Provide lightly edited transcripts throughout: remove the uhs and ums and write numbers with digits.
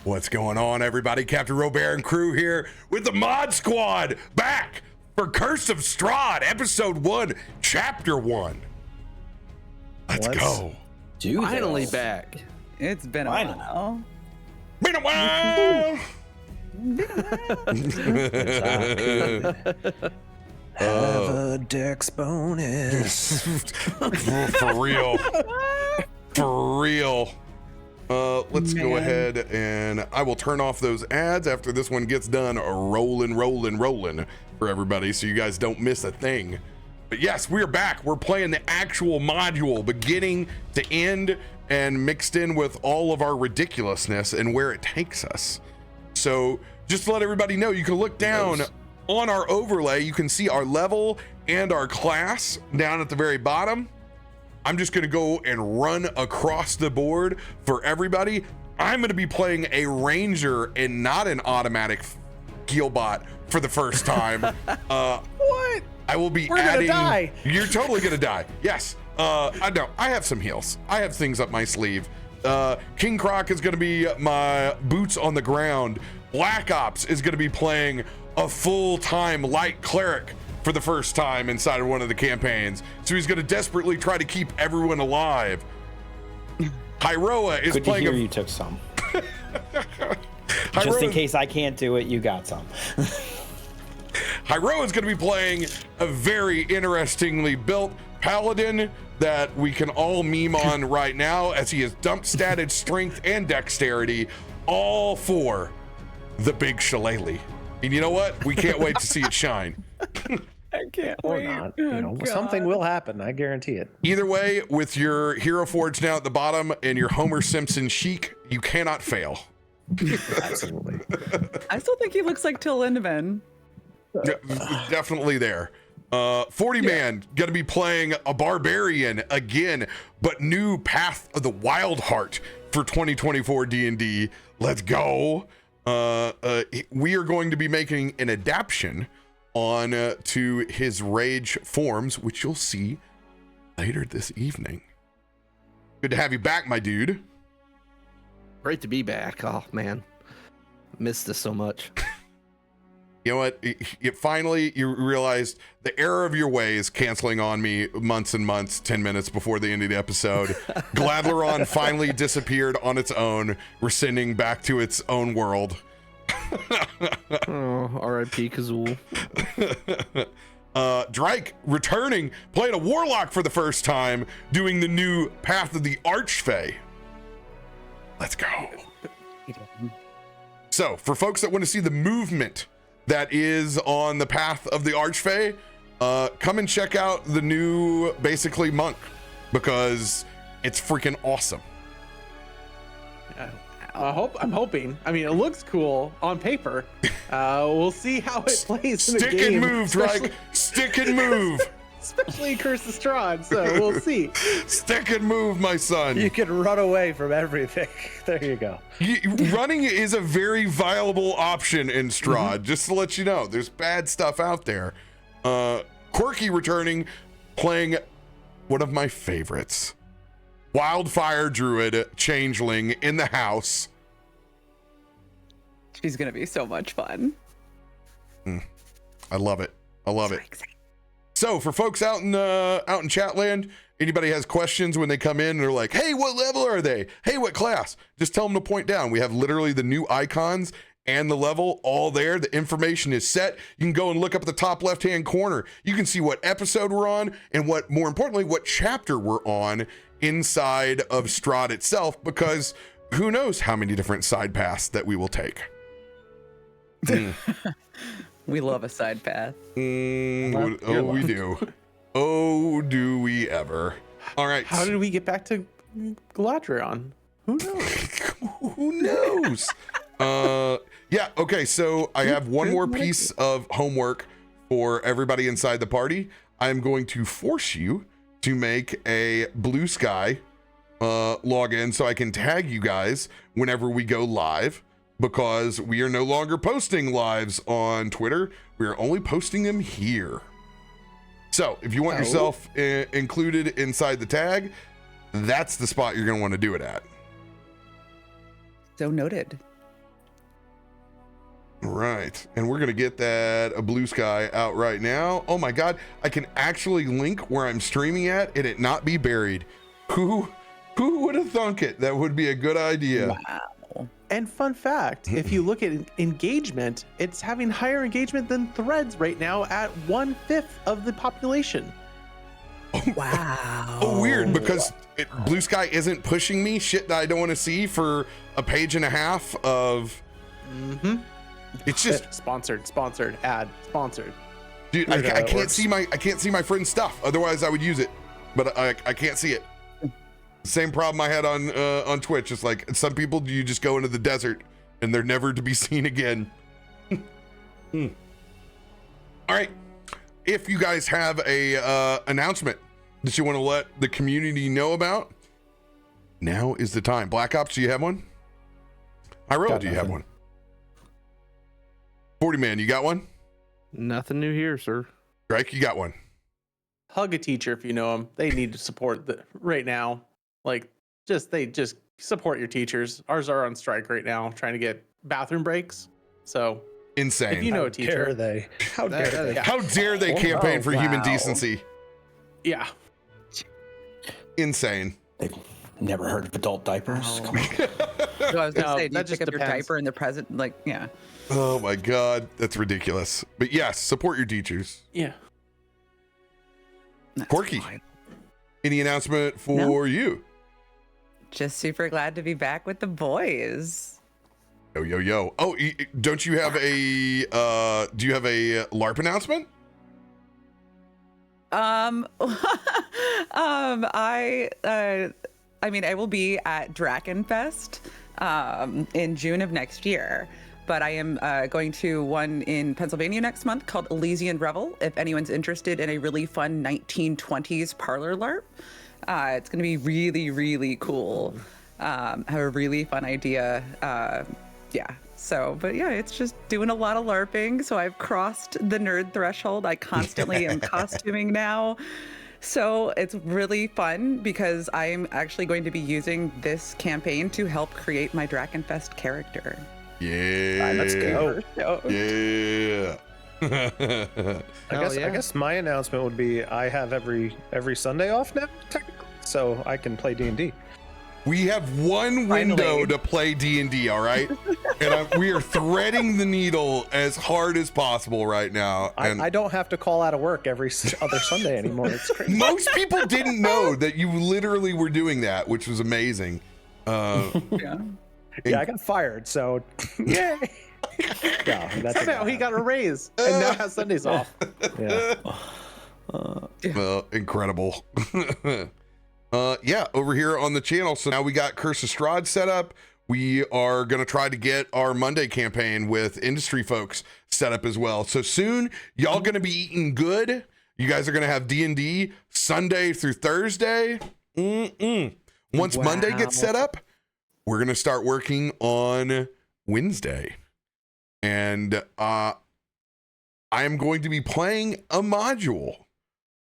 What's going on, everybody? CaptainRoBear and crew here with the Mod Squad back for Curse of Strahd, Episode 1, Chapter 1. Let's go. Finally back. It's been a while. Been a while. Have a dex bonus. For real. For real. Let's go ahead and I will turn off those ads after this one gets done rolling for everybody so you guys don't miss a thing. But yes, we're back. We're playing the actual module beginning to end and mixed in with all of our ridiculousness and where it takes us. So just to let everybody know, you can look down on our overlay. You can see our level and our class down at the very bottom. I'm just gonna go and run across the board for everybody. I'm gonna be playing a ranger and not an automatic Geelbot for the first time. What? I will be adding. Gonna die. You're totally gonna die. Yes. I know. I have some heals. I have things up my sleeve. King Croc is gonna be my boots on the ground. Black Ops is gonna be playing a full-time light cleric for the first time inside of one of the campaigns. So he's going to desperately try to keep everyone alive. Hyroa is playing. Good to hear you took some. Just in case I can't do it, you got some. Hyroa is going to be playing a very interestingly built paladin that we can all meme on right now, as he has dumped statted strength and dexterity, all for the big shillelagh. And you know what? We can't wait to see it shine. I can't Or wait. not. You know, something will happen. I guarantee it. Either way, with your Hero Forge now at the bottom and your Homer Simpson chic, you cannot fail. Absolutely. I still think he looks like Till Lindemann. Definitely there. 40 man gonna be playing a barbarian again, but new Path of the Wild Heart for 2024 D&D. Let's go. We are going to be making an adaptation on to his rage forms, which you'll see later this evening. Good to have you back, my dude. Great to be back. Oh man, missed this so much. You know what? Finally, you realized the error of your ways canceling on me months and months, 10 minutes before the end of the episode. Gladleron finally disappeared on its own, rescinding back to its own world. Oh, R.I.P. Kazul. Drake returning, playing a warlock for the first time, doing the new Path of the Archfey. Let's go. So, for folks that want to see the movement that is on the Path of the Archfey, come and check out the new, basically, monk, because it's freaking awesome. I'm hoping. I mean, it looks cool on paper. We'll see how it plays in the game. Stick and move, Drake. Stick and move. Especially Curse of Strahd, so we'll see. Stick and move, my son. You can run away from everything. There you go. Running is a very viable option in Strahd, just to let you know. There's bad stuff out there. Quirky returning, playing one of my favorites. Wildfire Druid Changeling in the house. She's gonna be so much fun. I love it. I love it. So for folks out in Chatland, anybody has questions when they come in and they're like, hey, what level are they? Hey, what class? Just tell them to point down. We have literally the new icons and the level all there. The information is set. You can go and look up at the top left-hand corner. You can see what episode we're on and what, more importantly, what chapter we're on inside of Strahd itself, because who knows how many different side paths that we will take. We love a side path. We do. Oh, do we ever. All right. How did we get back to Galadriel? Who knows? Who knows? Yeah, okay, so I have one more piece of homework for everybody inside the party. I'm going to force you to make a Blue Sky login so I can tag you guys whenever we go live, because we are no longer posting lives on Twitter. We are only posting them here. So if you want yourself included inside the tag, that's the spot you're going to want to do it at. So noted. Right, and we're gonna get that a blue sky out right now. Oh my god, I can actually link where I'm streaming at and it not be buried. Who would have thunk it? That would be a good idea. Wow. And fun fact, if you look at engagement, it's having higher engagement than Threads right now at 1/5 of the population. Wow. Oh, weird, because blue sky isn't pushing me shit that I don't want to see for a page and a half of. It's just, Sponsored, ad, sponsored. dude, I can't see my friend's stuff. Otherwise, I would use it, but I can't see it. Same problem I had on Twitch. It's like some people, you just go into the desert and they're never to be seen again. All right, if you guys have a announcement that you want to let the community know about, now is the time. Black Ops, do you have one? Iroh, do you have one? 40 Man, you got one? Nothing new here, sir. Drake, you got one? Hug a teacher if you know them. They need to support right now. Like, they just support your teachers. Ours are on strike right now, trying to get bathroom breaks. So Insane. if you know How a teacher, dare they? How dare they? How dare they campaign for human decency? yeah, Insane. They've never heard of adult diapers. Come on. So I was gonna No, say, do you that pick just up your depends. diaper in the present? Like, yeah. Oh my God, that's ridiculous. But yes, support your teachers. yeah. That's Porky. wild. Any announcement for No. you? Just super glad to be back with the boys. Yo. Oh, don't you have a do you have a LARP announcement? I mean, I will be at Drakenfest in June of next year, but I am going to one in Pennsylvania next month called Elysian Revel. If anyone's interested in a really fun 1920s parlor LARP, it's going to be really, really cool. Have a really fun idea. Yeah. So, but yeah, it's just doing a lot of LARPing. So I've crossed the nerd threshold. I constantly am costuming now. So it's really fun because I'm actually going to be using this campaign to help create my Drakenfest character. Yeah. Let's go. So, Yeah. I guess my announcement would be I have every Sunday off now, technically, so I can play D&D. We have one window Finally. to play D&D, all right? And we are threading the needle as hard as possible right now. And I don't have to call out of work every other Sunday anymore. It's crazy. most people didn't know that you literally were doing that, which was amazing. yeah. Yeah, I got fired, so yay. Yeah, that's Somehow he got a raise and now has Sundays off. yeah. Incredible. Yeah, over here on the channel. So now we got Curse of Strahd set up. We are going to try to get our Monday campaign with industry folks set up as well. So soon, y'all going to be eating good. You guys are going to have D&D Sunday through Thursday. Once Monday gets set up, we're going to start working on Wednesday. And I am going to be playing a module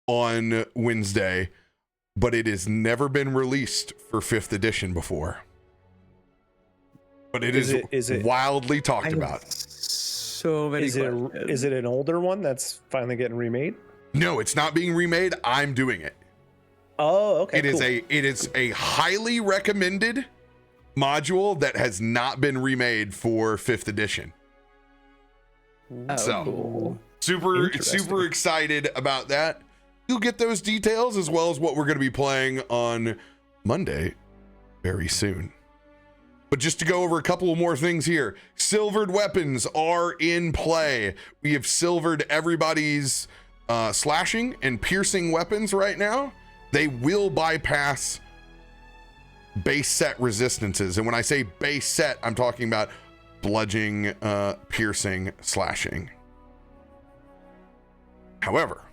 on Wednesday, but it has never been released for 5th edition before. But is it wildly talked about. So many questions. Is it an older one that's finally getting remade? No, it's not being remade. I'm doing it. Oh, okay. It is a highly recommended module that has not been remade for 5th edition. Oh, So cool. super excited about that. You'll get those details as well as what we're going to be playing on Monday very soon. But just to go over a couple of more things here, silvered weapons are in play. We have silvered everybody's slashing and piercing weapons right now. They will bypass base set resistances. And when I say base set, I'm talking about bludgeoning, piercing, slashing. However,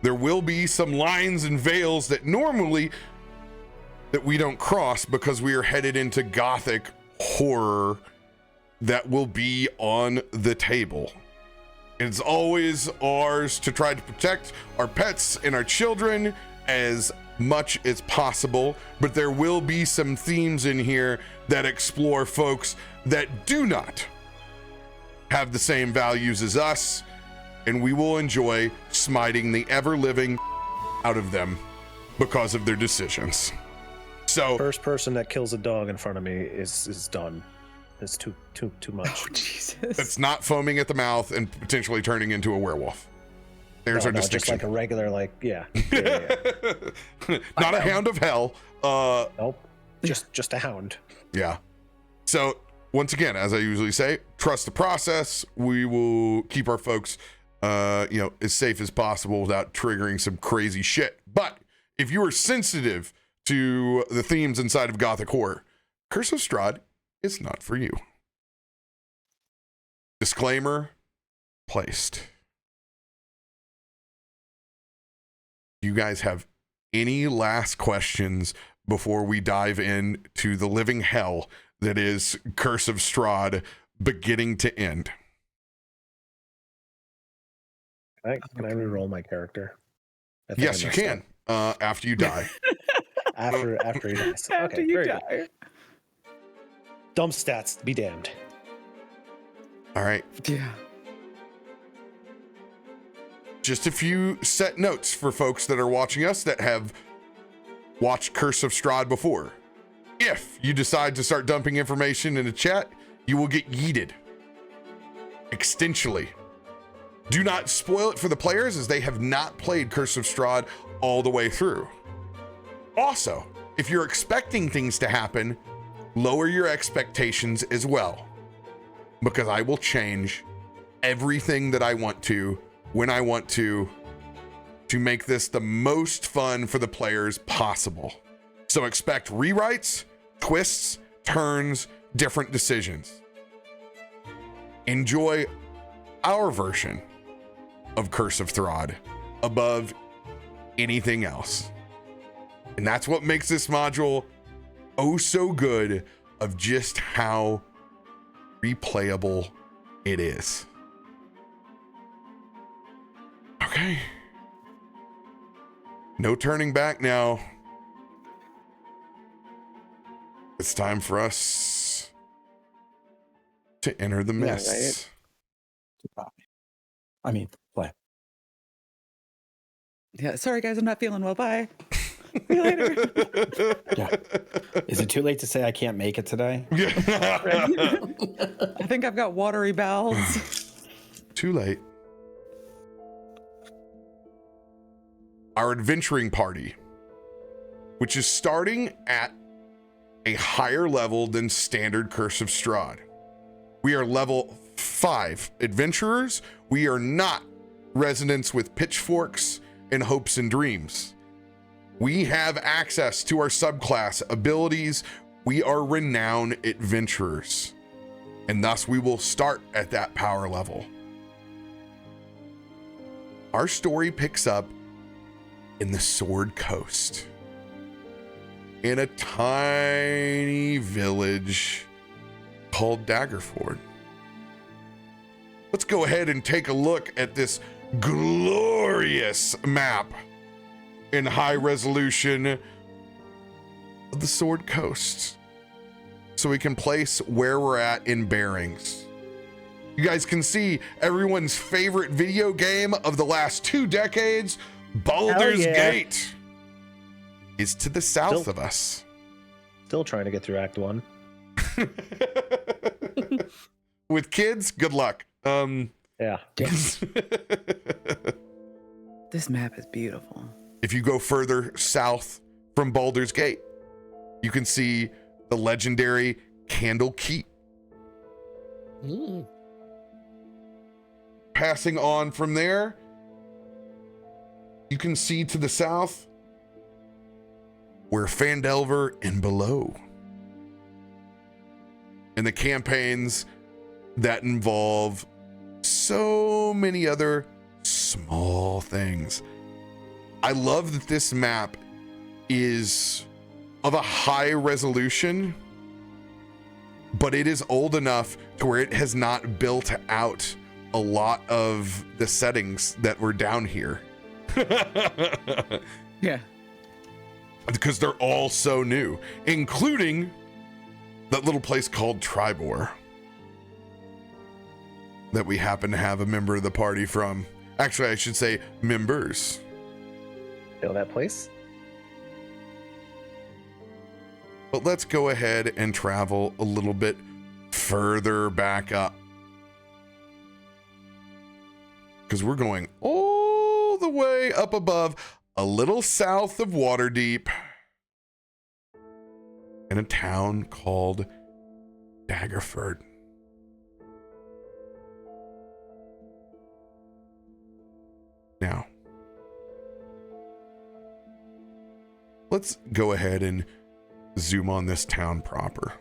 there will be some lines and veils that we don't cross because we are headed into gothic horror that will be on the table. It's always ours to try to protect our pets and our children as much as possible, but there will be some themes in here that explore folks that do not have the same values as us, and we will enjoy smiting the ever-living out of them because of their decisions. So First person that kills a dog in front of me is done. It's too much. Oh, Jesus. it's not foaming at the mouth and potentially turning into a werewolf. There's our Just distinction. like a regular, yeah. Not a hound of hell. Nope. Just a hound. Yeah. So once again, as I usually say, trust the process. We will keep our folks, as safe as possible without triggering some crazy shit. But if you are sensitive to the themes inside of Gothic horror, Curse of Strahd is not for you. Disclaimer placed. You guys have any last questions before we dive into the living hell that is Curse of Strahd beginning to end? Can I reroll my character? I think Yes, I you messed can. After you die. up. After he dies. After Okay, you very die. good. Dumb stats, be damned. All right. Yeah. Just a few set notes for folks that are watching us that have watched Curse of Strahd before. If you decide to start dumping information in the chat, you will get yeeted. Extensionally. Do not spoil it for the players as they have not played Curse of Strahd all the way through. Also, if you're expecting things to happen, lower your expectations as well, because I will change everything that I want to when I want to make this the most fun for the players possible. So expect rewrites, twists, turns, different decisions. Enjoy our version of Curse of Strahd above anything else. And that's what makes this module oh so good, of just how replayable it is. Okay. No turning back now. It's time for us to enter the Yeah, mists. I mean, play. Yeah. Sorry, guys. I'm not feeling well. Bye. See you later. Yeah. Is it too late to say I can't make it today? I think I've got watery bowels. Too late. Our adventuring party, which is starting at a higher level than standard Curse of Strahd. We are level 5 adventurers. We are not residents with pitchforks and hopes and dreams. We have access to our subclass abilities. We are renowned adventurers, and thus we will start at that power level. Our story picks up in the Sword Coast, in a tiny village called Daggerford. Let's go ahead and take a look at this glorious map in high resolution of the Sword Coast, so we can place where we're at in bearings. You guys can see everyone's favorite video game of the last 2 decades, Baldur's Gate, is to the south of us. Still trying to get through Act 1. With kids, good luck. Yeah. This map is beautiful. If you go further south from Baldur's Gate, you can see the legendary Candle Keep. Passing on from there, you can see to the south where Phandelver and below. And the campaigns that involve so many other small things. I love that this map is of a high resolution, but it is old enough to where it has not built out a lot of the settings that were down here. Yeah. Because they're all so new, including that little place called Tribor. that we happen to have a member of the party from. Actually, I should say members. Feel that place? But let's go ahead and travel a little bit further back up. Because we're going all the way up above, a little south of Waterdeep, in a town called Daggerford. Now, let's go ahead and zoom on this town proper.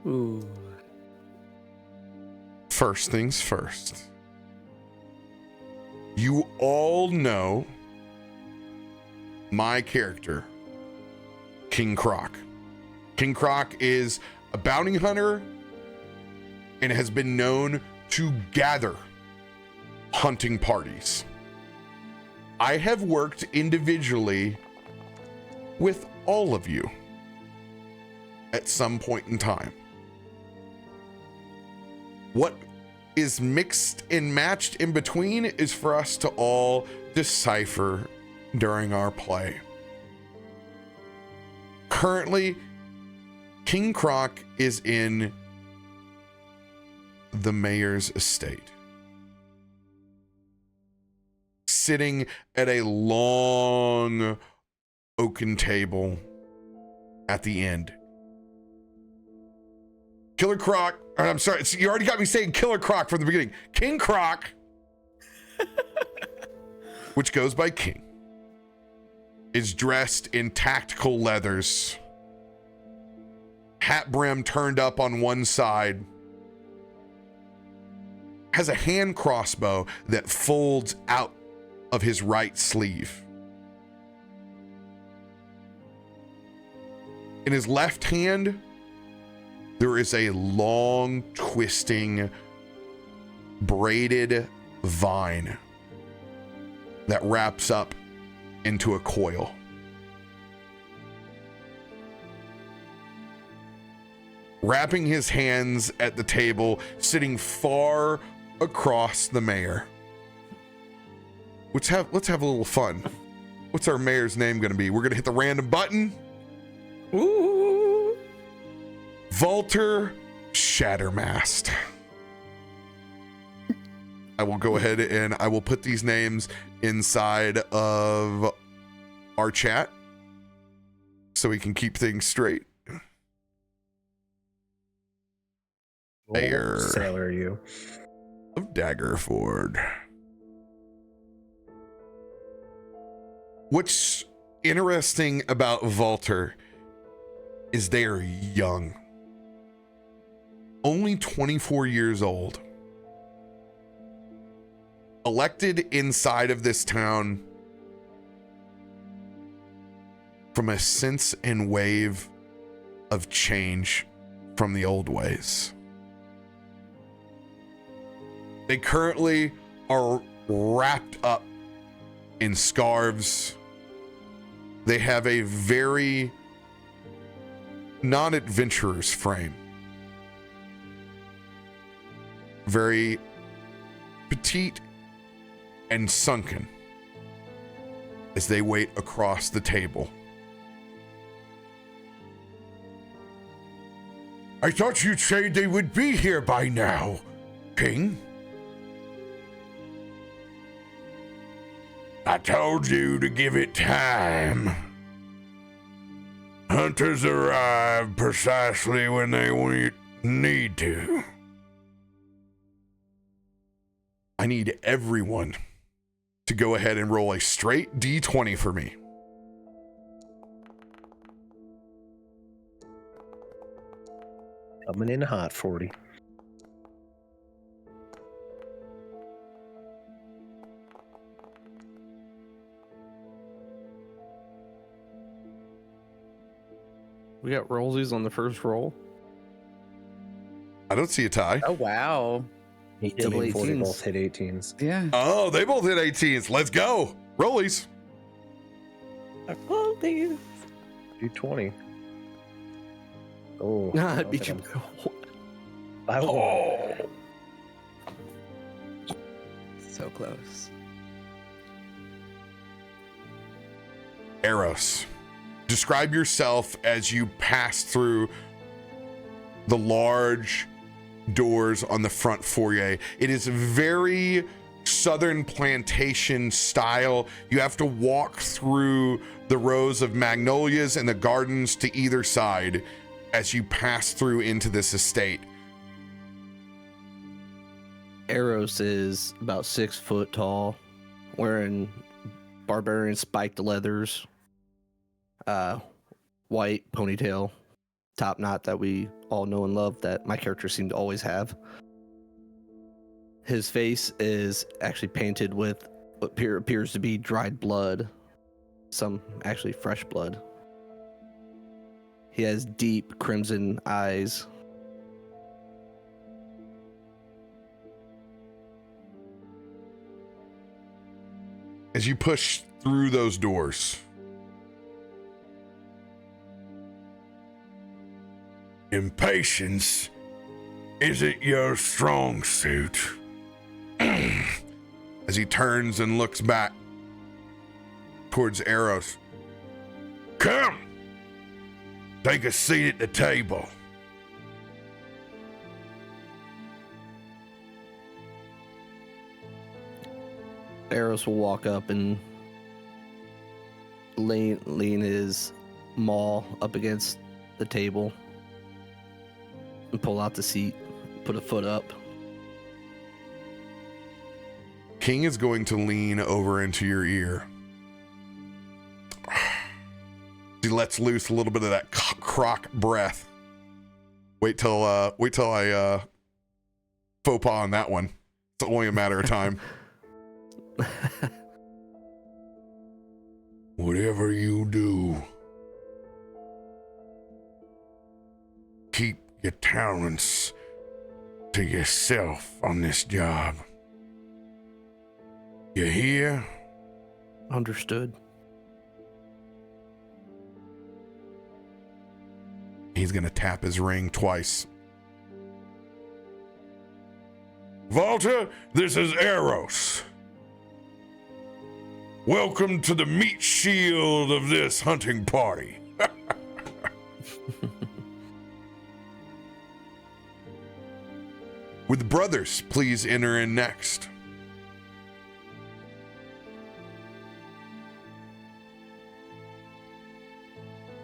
Ooh. First things first. You all know my character, King Croc. King Croc is a bounty hunter and has been known to gather hunting parties. I have worked individually with all of you at some point in time. What is mixed and matched in between is for us to all decipher during our play. Currently, King Croc is in the mayor's estate, sitting at a long oaken table at the end. Killer Croc, or I'm sorry, you already got me saying Killer Croc from the beginning. King Croc, which goes by King, is dressed in tactical leathers, hat brim turned up on one side, has a hand crossbow that folds out of his right sleeve. In his left hand, there is a long, twisting, braided vine that wraps up into a coil. Wrapping his hands at the table, sitting far across the mayor. Let's have a little fun. What's our mayor's name going to be? We're going to hit the random button. Ooh. Walter Shattermast. I will go ahead and I will put these names inside of our chat so we can keep things straight. Mayor Sailor you. of Daggerford. What's interesting about Walter is they are young. Only 24 years old. Elected inside of this town from a sense and wave of change from the old ways. They currently are wrapped up in scarves. They have a very non-adventurer's frame. Very petite and sunken as they wait across the table. I thought you'd say they would be here by now, King. I told you to give it time. Hunters arrive precisely when they need to. I need everyone to go ahead and roll a straight D20 for me. Coming in hot, 40. We got rollsies on the first roll. I don't see a tie. Oh, wow. 18 Double and 40 18s. both hit 18s. Yeah. Oh, they both hit 18s. Let's go. Rollies. D20. Oh, I beat you. I will. So close. Eros, describe yourself as you pass through the large doors on the front foyer. It is very southern plantation style. You have to walk through the rows of magnolias and the gardens to either side as you pass through into this estate. Eros is about 6 foot tall, wearing barbarian spiked leathers, white ponytail, top knot that we all know and love that my characters seem to always have. His face is actually painted with what appears to be dried blood, some actually fresh blood. He has deep crimson eyes. As you push through those doors, impatience isn't your strong suit. As he turns and looks back towards Eros. Come, take a seat at the table. Eros will walk up and lean his maul up against the table and pull out the seat, put a foot up. King is going to lean over into your ear. He lets loose a little bit of that Croc breath. Wait till I faux pas on that one. It's only a matter of time. Whatever you do, keep your talents to yourself on this job. You hear? Understood. He's gonna tap his ring twice. Walter, this is Eros. Welcome to the meat shield of this hunting party. Would the brothers please enter in next?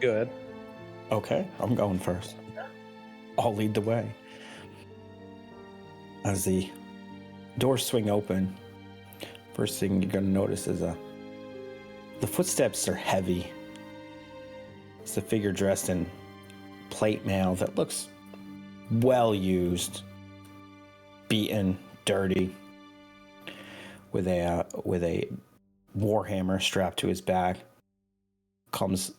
Good. Okay, I'm going first. I'll lead the way. As the doors swing open, first thing you're going to notice is the footsteps are heavy. It's a figure dressed in plate mail that looks well used, beaten, dirty, with a warhammer strapped to his back. Comes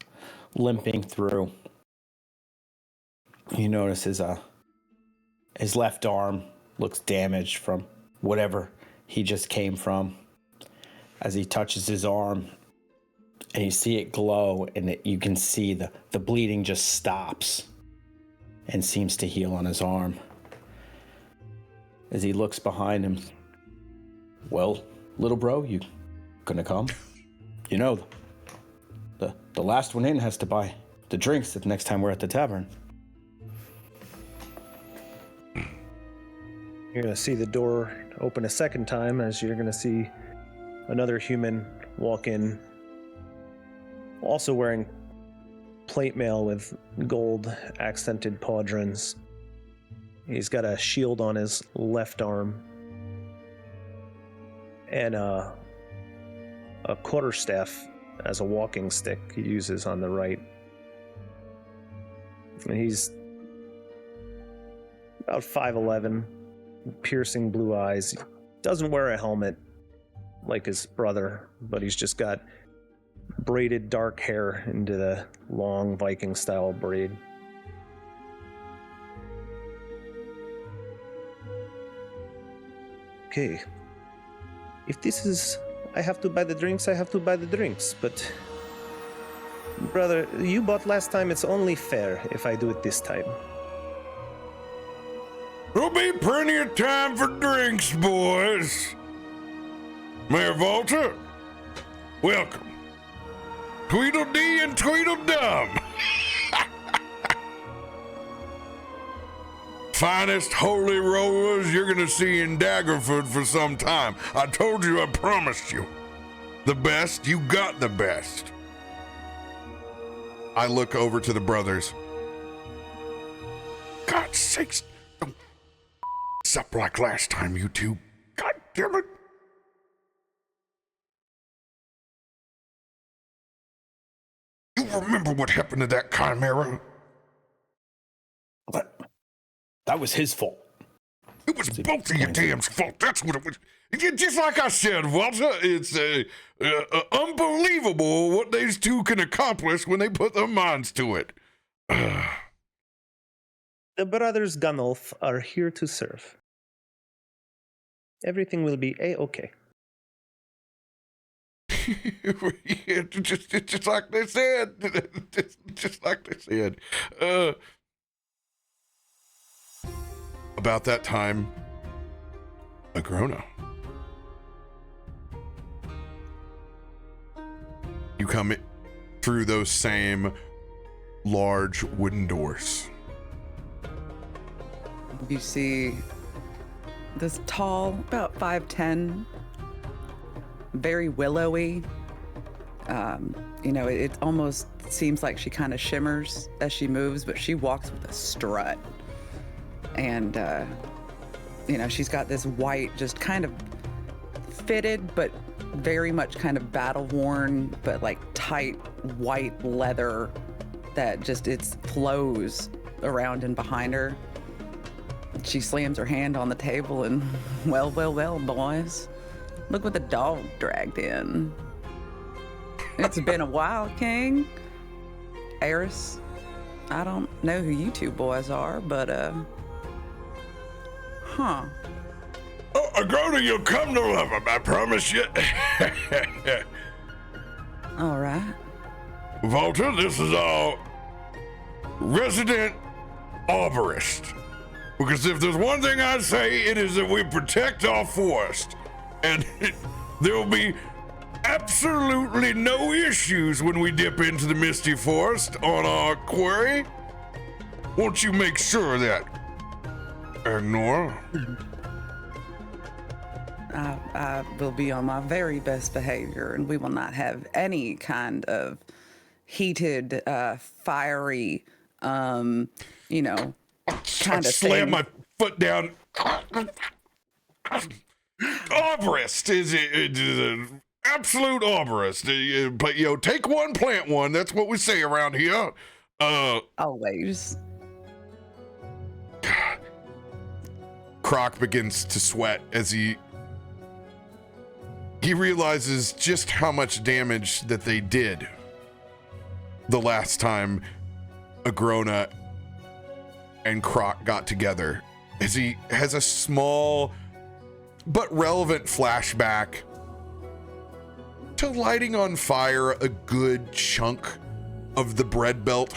limping through. You notice his left arm looks damaged from whatever he just came from. As he touches his arm, and you see it glow, and you can see the bleeding just stops and seems to heal on his arm. As he looks behind him, well, little bro, you gonna come? You know, the last one in has to buy the drinks the next time we're at the tavern. You're going to see the door open a second time as you're going to see another human walk in, also wearing plate mail with gold accented pauldrons. He's got a shield on his left arm and a quarterstaff as a walking stick he uses on the right. And he's about 5'11", piercing blue eyes. Doesn't wear a helmet like his brother, but he's just got braided dark hair into the long Viking style braid. Okay. If this is I have to buy the drinks, I have to buy the drinks, but Brother, you bought last time. It's only fair if I do it this time. There'll be plenty of time for drinks, boys. Mayor Volta, welcome. Tweedledee and Tweedledum. Finest holy rollers you're gonna see in Daggerford for some time. I told you, I promised you. The best, you got the best. I look over to the brothers. God's sakes, don't up like last time, you two. God damn it. You remember what happened to that chimera? What? That was his fault. It was both of your damn's fault. That's what it was. Just like I said, Walter, it's unbelievable what these two can accomplish when they put their minds to it. The brothers Gunnulf are here to serve. Everything will be A-okay. Yeah, just like they said. Just like they said. About that time, Agrona. You come through those same large wooden doors. You see this tall, about 5'10", very willowy. It almost seems like she kind of shimmers as she moves, but she walks with a strut. And, she's got this white, just kind of fitted, but very much kind of battle-worn, but like tight white leather that just, it flows around and behind her. She slams her hand on the table and, well, boys. Look what the dog dragged in. It's been a while, King. Eris, I don't know who you two boys are, but, huh. Oh, Agrona, you'll come to love him, I promise you. All right. Walter, this is our resident arborist. Because if there's one thing I say, it is that we protect our forest. And there will be absolutely no issues when we dip into the Misty Forest on our quarry. Won't you make sure of that, Nora? I will be on my very best behavior, and we will not have any kind of heated, fiery, kind of slam my foot down. Arborist is an absolute arborist. But take one, plant one. That's what we say around here. Always. Croc begins to sweat as he realizes just how much damage that they did the last time Agrona and Croc got together, as he has a small but relevant flashback to lighting on fire a good chunk of the bread belt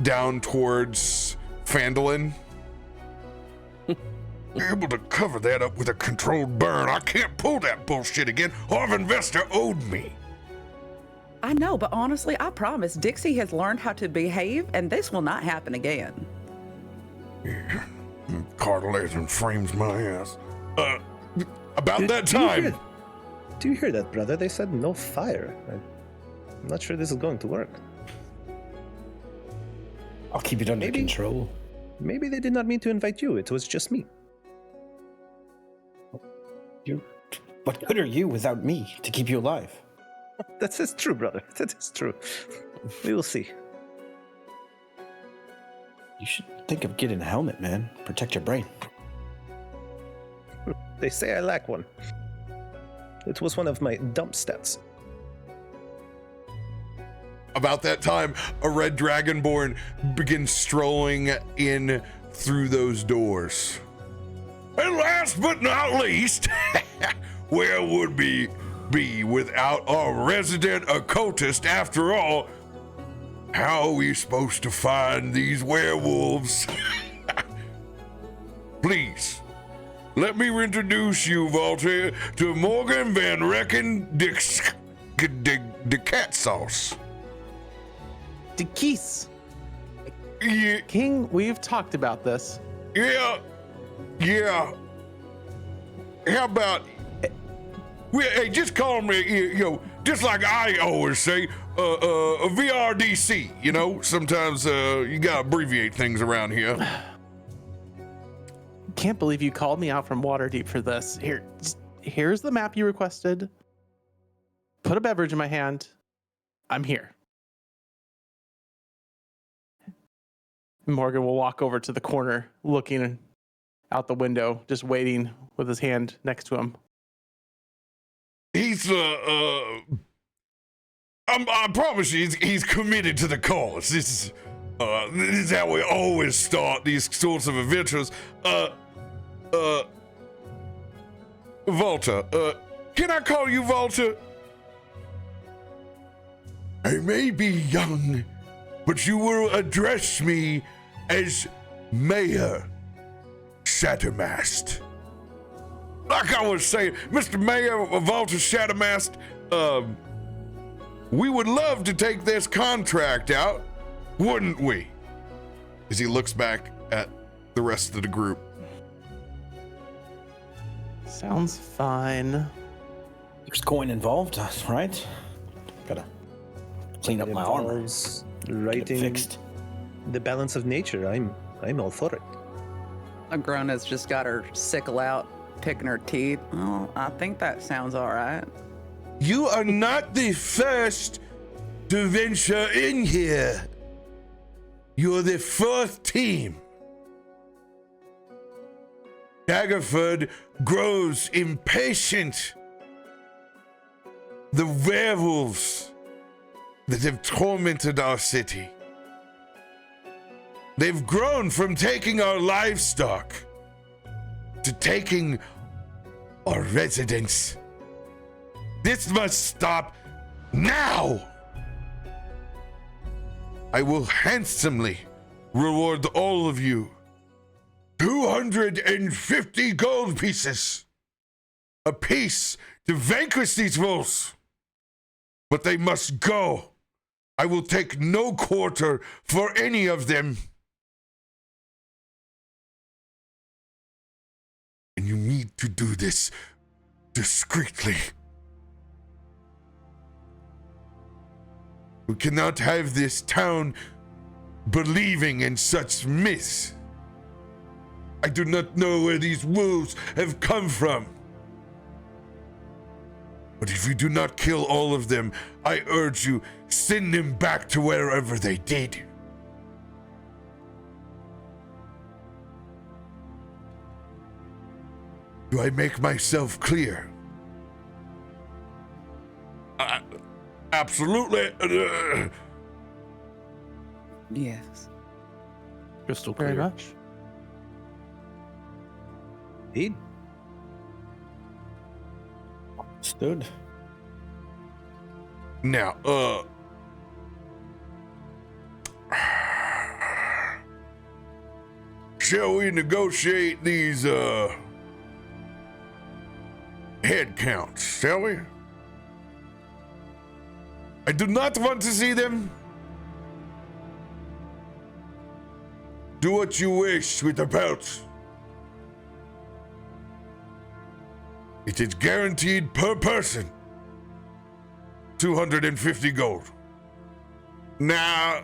down towards Phandalin. You're able to cover that up with a controlled burn. I can't pull that bullshit again. Harvester owed me. I know, but honestly, I promise Dixie has learned how to behave, and this will not happen again. Yeah, cartilage and frames my ass. About that time. Do you hear that, brother? They said no fire. I'm not sure this is going to work. I'll keep it under control. Maybe they did not mean to invite you. It was just me. What good are you without me to keep you alive? That is true, brother. That is true. We will see. You should think of getting a helmet, man. Protect your brain. They say I lack one. It was one of my dump stats. About that time, a red dragonborn begins strolling in through those doors. And last but not least, where would be without our resident occultist? After all, How are we supposed to find these werewolves? Please, let me introduce you, Walter, to Morgan Van Recken de Cat Sauce. De Keese. Yeah, King, we've talked about this. yeah. How about, hey, just call me, just like I always say, a VRDC, Sometimes you gotta abbreviate things around here. Can't believe you called me out from Waterdeep for this. Here's the map you requested. Put a beverage in my hand. I'm here. Morgan will walk over to the corner, looking out the window, just waiting with his hand next to him. He's I promise you, he's committed to the cause. This is how we always start these sorts of adventures. Walter, can I call you Walter? I may be young, but you will address me as Mayor Shattermast. Like I was saying, Mr. Mayor Walter Shattermast, we would love to take this contract out, wouldn't we? As he looks back at the rest of the group. Sounds fine. There's coin involved, right? Gotta clean up It my armor. involves Get it Writing fixed. the balance of nature. I'm all for it. Agrona's just got her sickle out, picking her teeth. Oh, I think that sounds all right. You are not the first to venture in here. You're the fourth team. Daggerford grows impatient. The werewolves that have tormented our city. They've grown from taking our livestock to taking our residents. This must stop now. I will handsomely reward all of you 250 gold pieces apiece to vanquish these wolves. But they must go. I will take no quarter for any of them. And you need to do this discreetly. We cannot have this town believing in such myths. I do not know where these wolves have come from. But if you do not kill all of them, I urge you, send them back to wherever they did. Do I make myself clear? Absolutely. Yes. Crystal Very clear. much. Indeed. Stood. Now, shall we negotiate these, head counts, shall we? I do not want to see them. Do what you wish with the belt. It is guaranteed per person 250 gold. Now.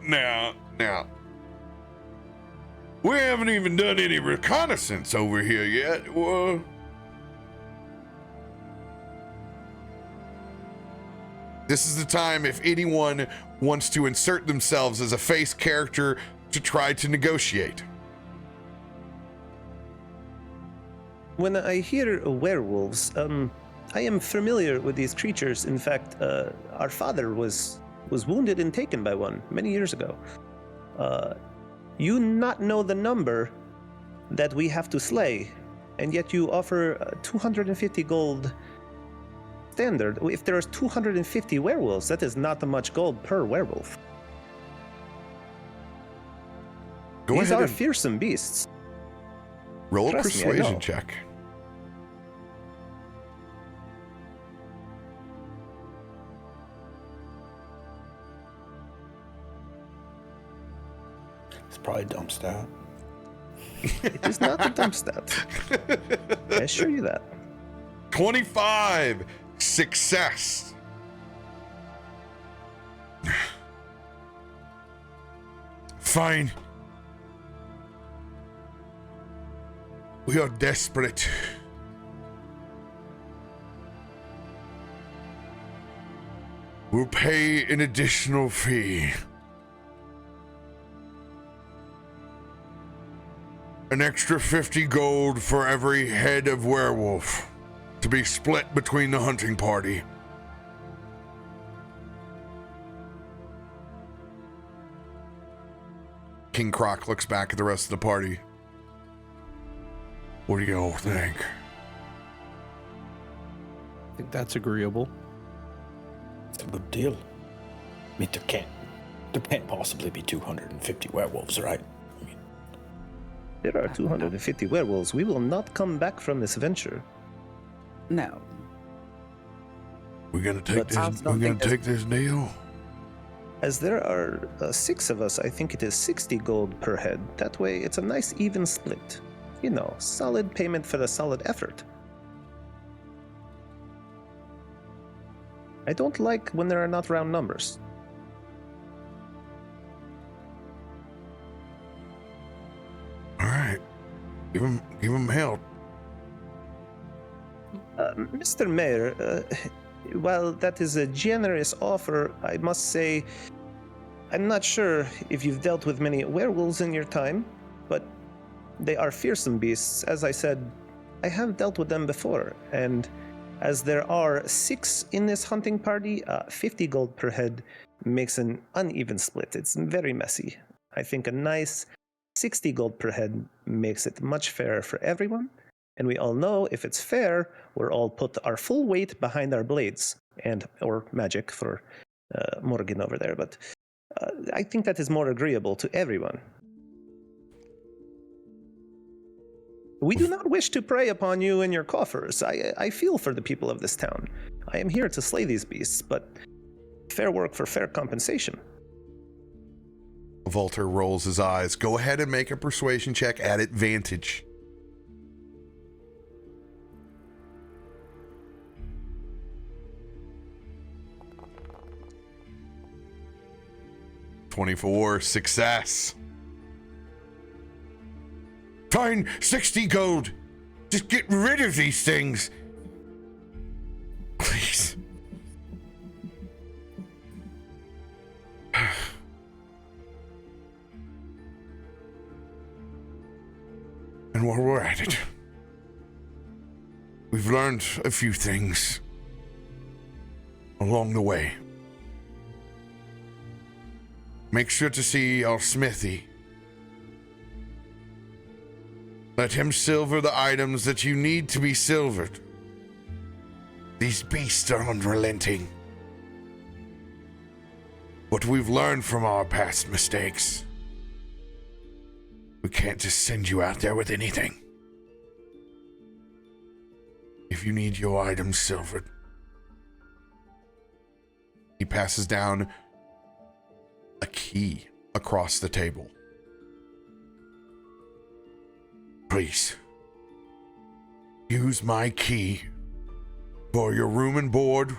We haven't even done any reconnaissance over here yet. This is the time if anyone wants to insert themselves as a face character to try to negotiate. When I hear werewolves, I am familiar with these creatures. In fact, our father was wounded and taken by one many years ago. You not know the number that we have to slay, and yet you offer 250 gold standard. If there's 250 werewolves, that is not much gold per werewolf. Go These ahead are and fearsome beasts. roll a Trust me, I know. persuasion check. It's probably a dumb stat. It is not a dump stat. I assure you that. 25 success. Fine. We are desperate. We'll pay an additional fee. An extra 50 gold for every head of werewolf to be split between the hunting party. King Croc looks back at the rest of the party. What do you all think? I think that's agreeable. It's a good deal. I mean, there can't possibly be 250 werewolves, right? I mean, There are 250 werewolves. We will not come back from this venture. No. We're gonna take But this. I also We're don't gonna think this- take this deal. As there are 6 of us, I think it is 60 gold per head. That way, it's a nice even split. You know, solid payment for the solid effort. I don't like when there are not round numbers. All right, give him help. Mr. Mayor, while that is a generous offer, I must say I'm not sure if you've dealt with many werewolves in your time, but they are fearsome beasts. As I said, I have dealt with them before, and as there are 6 in this hunting party, 50 gold per head makes an uneven split. It's very messy. I think a nice 60 gold per head makes it much fairer for everyone. And we all know if it's fair, we're all put our full weight behind our blades and or magic for Morgan over there. But I think that is more agreeable to everyone. We do not wish to prey upon you and your coffers. I feel for the people of this town. I am here to slay these beasts, but fair work for fair compensation. Walter rolls his eyes. Go ahead and make a persuasion check at advantage. $24 success. Fine, 60 gold. Just get rid of these things. Please. And while we're at it, we've learned a few things along the way. Make sure to see our smithy. Let him silver the items that you need to be silvered. These beasts are unrelenting. But we've learned from our past mistakes. We can't just send you out there with anything. If you need your items silvered. He passes down a key across the table. Please, use my key for your room and board,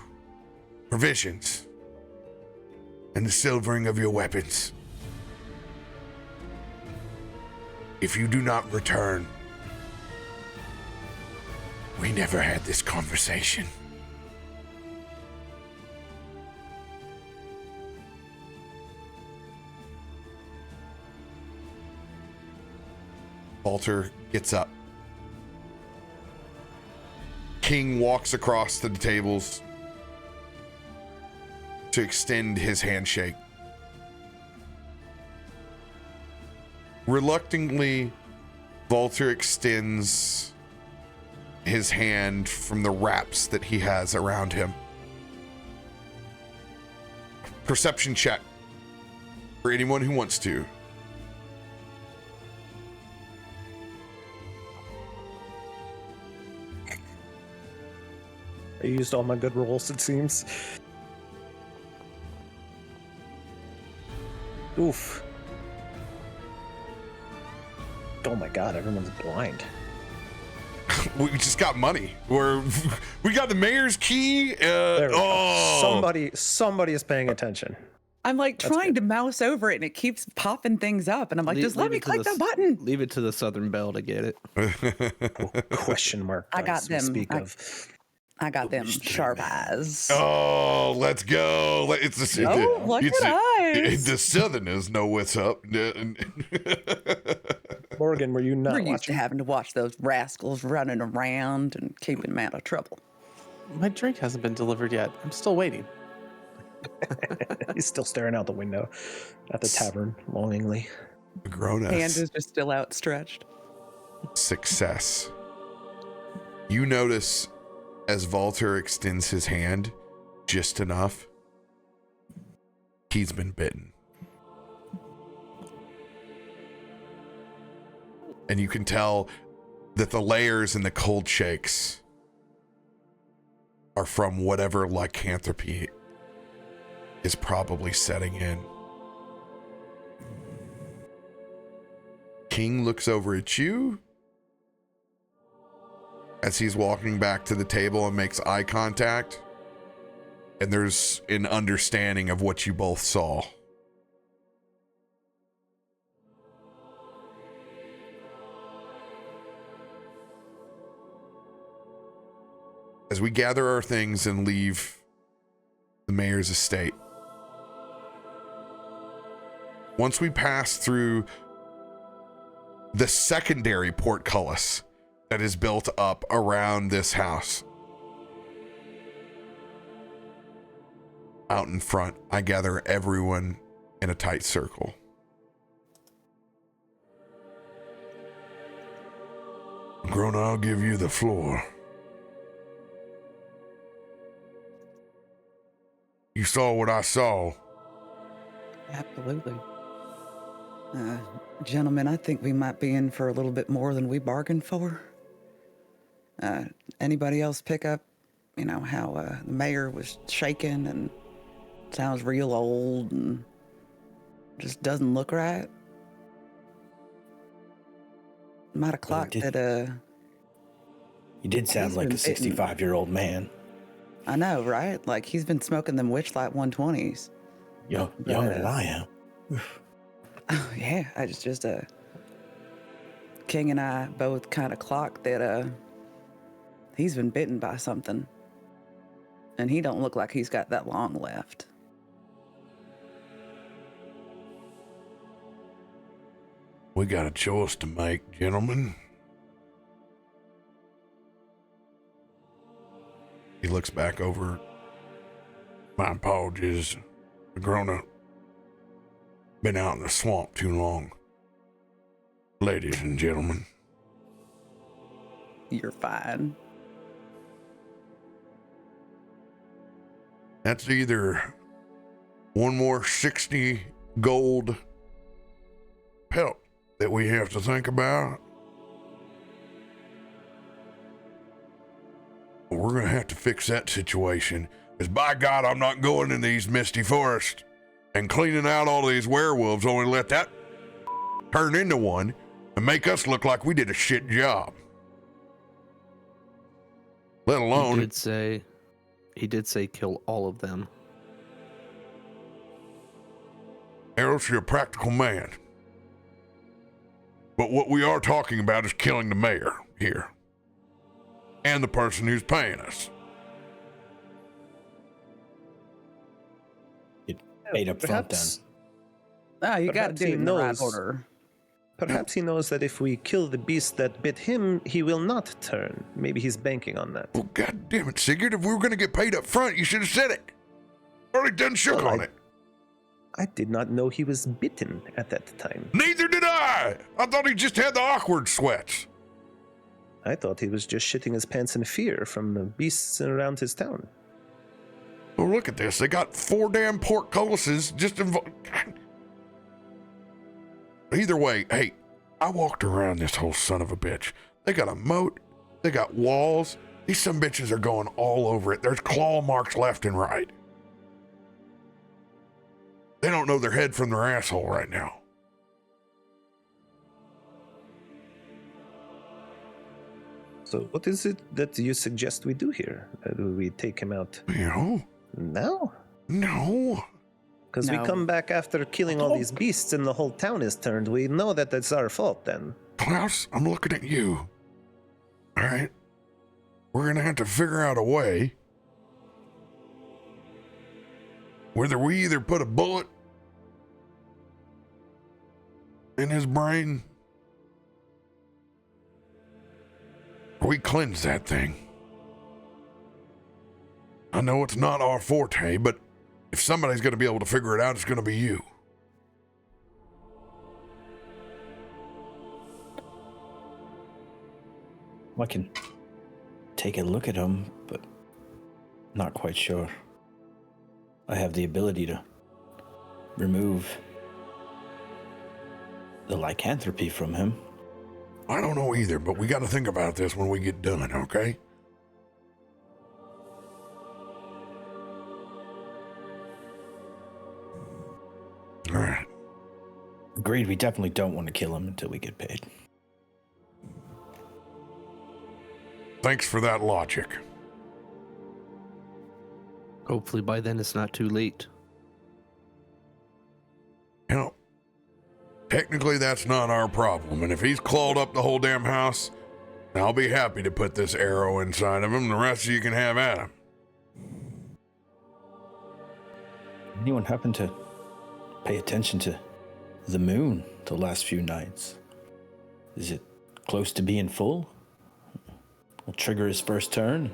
provisions, and the silvering of your weapons. If you do not return, we never had this conversation. Walter gets up. King walks across to the tables to extend his handshake. Reluctantly, Walter extends his hand from the wraps that he has around him. Perception check for anyone who wants to. I used all my good rolls, it seems. Oof. Oh my god, everyone's blind. We just got money. We got the mayor's key. There we oh, go. Somebody is paying attention. I'm like trying to mouse over it and it keeps popping things up. And I'm like, just let me click the button. Leave it to the Southern Belle to get it. Question mark. I got dice we them. Speak of. I got them sharp eyes. Oh, let's go. Look at us. The Southerners know what's up. Morgan, were you not We're used to watching? having to watch those rascals running around and keeping them out of trouble. My drink hasn't been delivered yet. I'm still waiting. He's still staring out the window at the tavern longingly. Grown-ups. Hand is just still outstretched. Success. You notice as Walter extends his hand just enough, he's been bitten. And you can tell that the layers in the cold shakes are from whatever lycanthropy is probably setting in. King looks over at you as he's walking back to the table and makes eye contact. And there's an understanding of what you both saw. As we gather our things and leave the mayor's estate, once we pass through the secondary portcullis that is built up around this house, out in front, I gather everyone in a tight circle. Grona, I'll give you the floor. You saw what I saw. Absolutely. Gentlemen, I think we might be in for a little bit more than we bargained for. Anybody else pick up, how the mayor was shaking and sounds real old and just doesn't look right? Might have clocked that, You did sound like a 65-year-old man. I know, right? Like he's been smoking them Witchlight 120s. Younger than I am. Oh, yeah, I just King and I both kind of clocked that he's been bitten by something. And he don't look like he's got that long left. We got a choice to make, gentlemen. He looks back over. My apologies. Grona. Been out in the swamp too long. Ladies and gentlemen. You're fine. That's either one more 60 gold pelt that we have to think about, or we're going to have to fix that situation. Because by God, I'm not going in these misty forests and cleaning out all these werewolves, only let that turn into one and make us look like we did a shit job. Let alone... He did say kill all of them. Eros, you're a practical man. But what we are talking about is killing the mayor here. And the person who's paying us. It paid up front then. Oh, you got to Perhaps do he it in the right knows. order. Perhaps he knows that if we kill the beast that bit him, he will not turn. Maybe he's banking on that. Well, God damn it, Sigurd. If we were going to get paid up front, you should have said it. Already done shook Well, on it. I did not know he was bitten at that time. Neither did I. I thought he just had the awkward sweats. I thought he was just shitting his pants in fear from the beasts around his town. Well, look at this. They got 4 damn portcullises just involved. Either way, hey, I walked around this whole son of a bitch. They got a moat, they got walls, These some bitches are going all over it. There's claw marks left and right. They don't know their head from their asshole right now. So what is it that you suggest we do here? Do we take him out No, now? no. Because we No. come back after killing all these beasts and the whole town is turned. We know that it's our fault then. Klaus, I'm looking at you. All right. We're going to have to figure out a way. Whether we either put a bullet in his brain or we cleanse that thing. I know it's not our forte, but if somebody's going to be able to figure it out, it's going to be you. I can take a look at him, but not quite sure. I have the ability to remove the lycanthropy from him. I don't know either, but we got to think about this when we get done, okay? All right. Agreed, we definitely don't want to kill him until we get paid. Thanks for that logic. Hopefully by then it's not too late. You know, technically that's not our problem, and if he's clawed up the whole damn house, I'll be happy to put this arrow inside of him. The rest of you can have at him. Anyone happen to pay attention to the moon the last few nights? Is it close to being full? We'll trigger his first turn.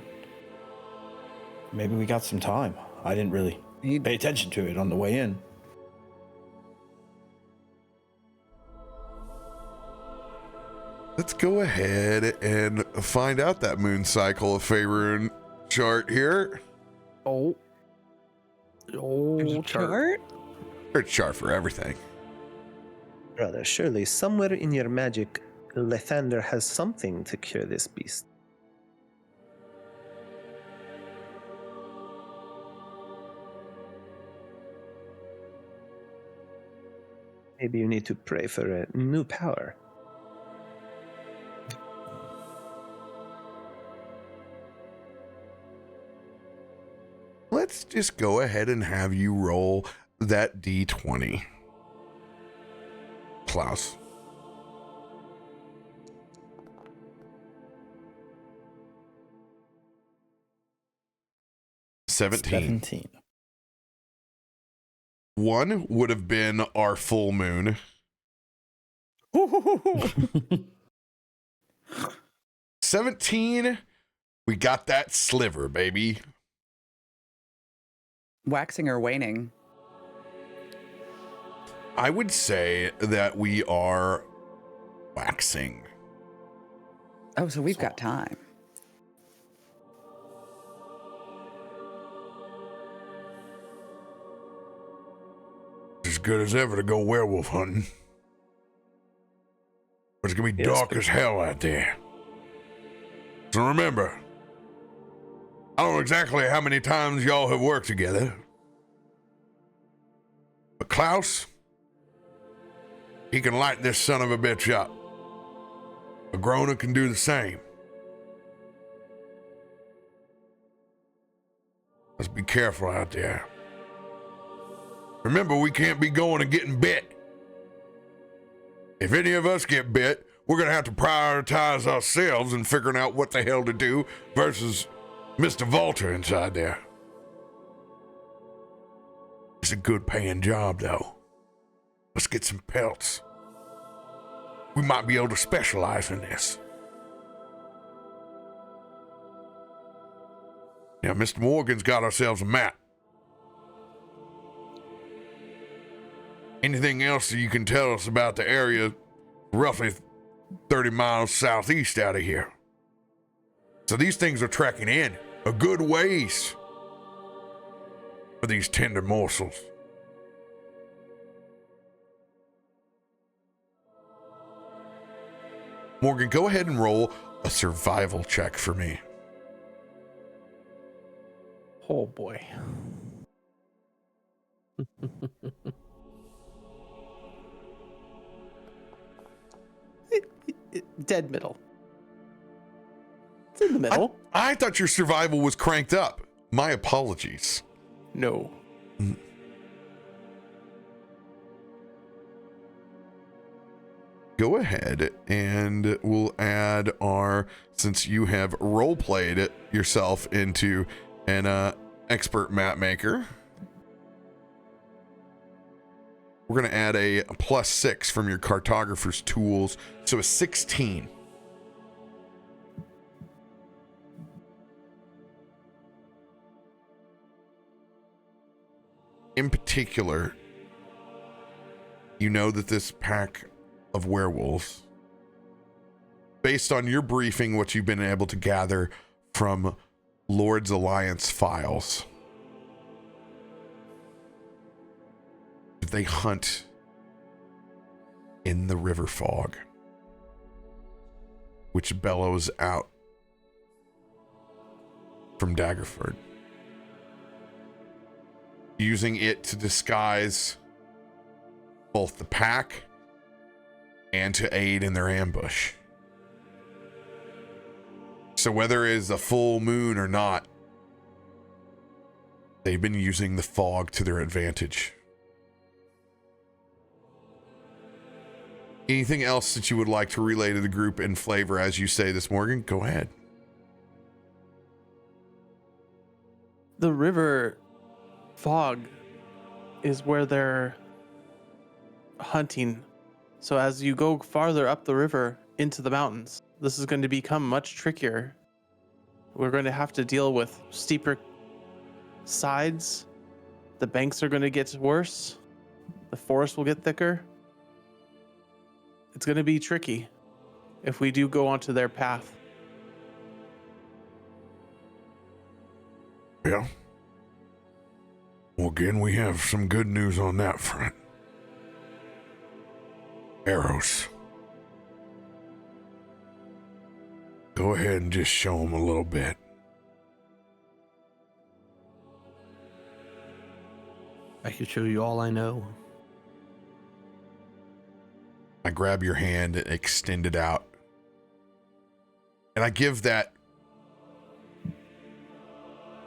Maybe we got some time. I didn't really pay attention to it on the way in. Let's go ahead and find out that moon cycle of favor chart here. Oh, chart. There's a chart for everything. Brother, surely somewhere in your magic, Lathander has something to cure this beast. Maybe you need to pray for a new power. Let's just go ahead and have you roll that D20. Klaus. Seventeen. 1 would have been our full moon. 17, we got that sliver, baby. Waxing or waning? I would say that we are waxing. Oh, so we've got time. As good as ever to go werewolf hunting. But it's gonna be dark as hell out there. So remember, I don't know exactly how many times y'all have worked together, but Klaus, he can light this son of a bitch up. Agrona can do the same. Let's be careful out there. Remember, we can't be going and getting bit. If any of us get bit, we're gonna have to prioritize ourselves and figuring out what the hell to do versus Mr. Volter inside there. It's a good paying job, though. Let's get some pelts. We might be able to specialize in this. Now, Mr. Morgan's got ourselves a map. Anything else that you can tell us about the area roughly 30 miles southeast out of here? So these things are trekking in a good ways for these tender morsels. Morgan, go ahead and roll a survival check for me. Oh boy. Dead middle. It's in the middle. I thought your survival was cranked up. My apologies. No. Go ahead and we'll add since you have role played it yourself into an expert map maker, we're going to add a +6 from your cartographer's tools, so a 16. In particular, you know that this pack of werewolves, based on your briefing, what you've been able to gather from Lord's Alliance files, they hunt in the river fog, which bellows out from Daggerford, using it to disguise both the pack and to aid in their ambush. So whether it is a full moon or not, they've been using the fog to their advantage. Anything else that you would like to relay to the group in flavor as you say this, Morgan? Go ahead. The river fog is where they're hunting. So as you go farther up the river into the mountains, this is going to become much trickier. We're going to have to deal with steeper sides. The banks are going to get worse. The forest will get thicker. It's going to be tricky if we do go onto their path. Yeah. Well, again, we have some good news on that front. Arrows. Go ahead and just show them a little bit. I can show you all I know. I grab your hand and extend it out. And I give that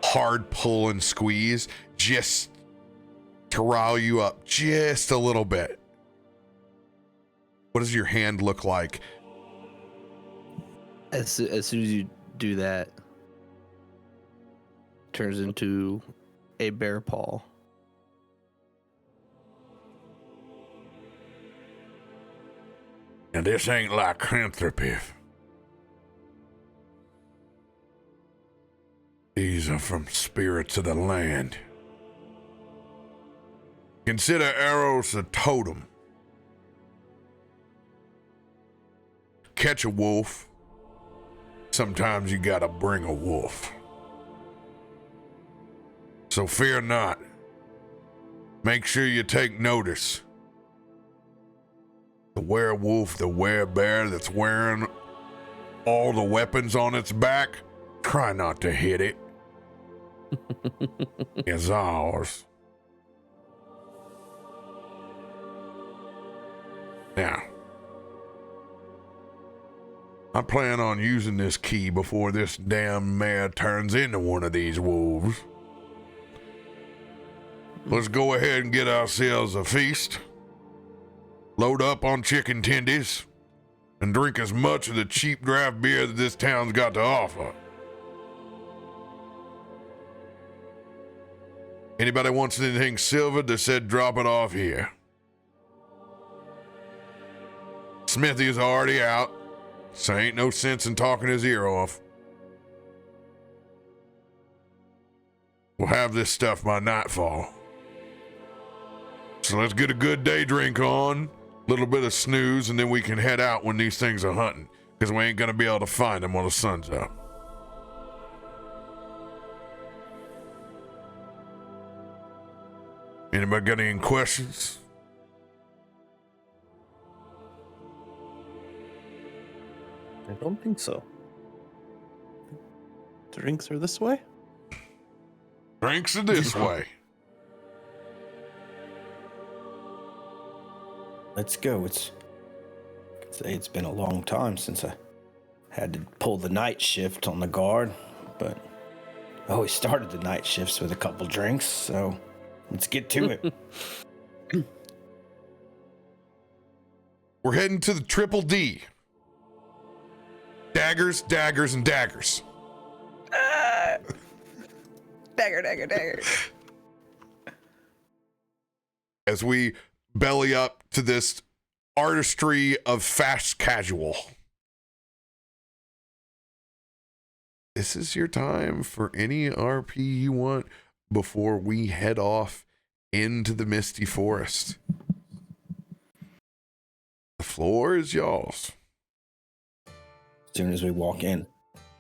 hard pull and squeeze just to rile you up just a little bit. What does your hand look like? As soon as you do that, turns into a bear paw. Now this ain't lycanthropy. These are from spirits of the land. Consider arrows a totem. Catch a wolf. Sometimes you gotta bring a wolf. So fear not. Make sure you take notice. The werewolf, the werebear that's wearing all the weapons on its back, try not to hit it. It's ours. Now, I plan on using this key before this damn mare turns into one of these wolves. Let's go ahead and get ourselves a feast. Load up on chicken tendies and drink as much of the cheap draft beer that this town's got to offer. Anybody wants anything silvered, they said drop it off here. Smithy is already out, so ain't no sense in talking his ear off. We'll have this stuff by nightfall. So let's get a good day drink on, a little bit of snooze, and then we can head out when these things are hunting, because we ain't gonna be able to find them while the sun's up. Anybody got any questions? I don't think so. Drinks are this way? Drinks are this way. Let's go. It's been a long time since I had to pull the night shift on the guard, but I always started the night shifts with a couple drinks, so let's get to it. We're heading to the Triple D. Daggers, daggers, and daggers. Dagger, dagger, dagger. As we belly up to this artistry of fast casual. This is your time for any RP you want before we head off into the misty forest. The floor is y'all's. As soon as we walk in.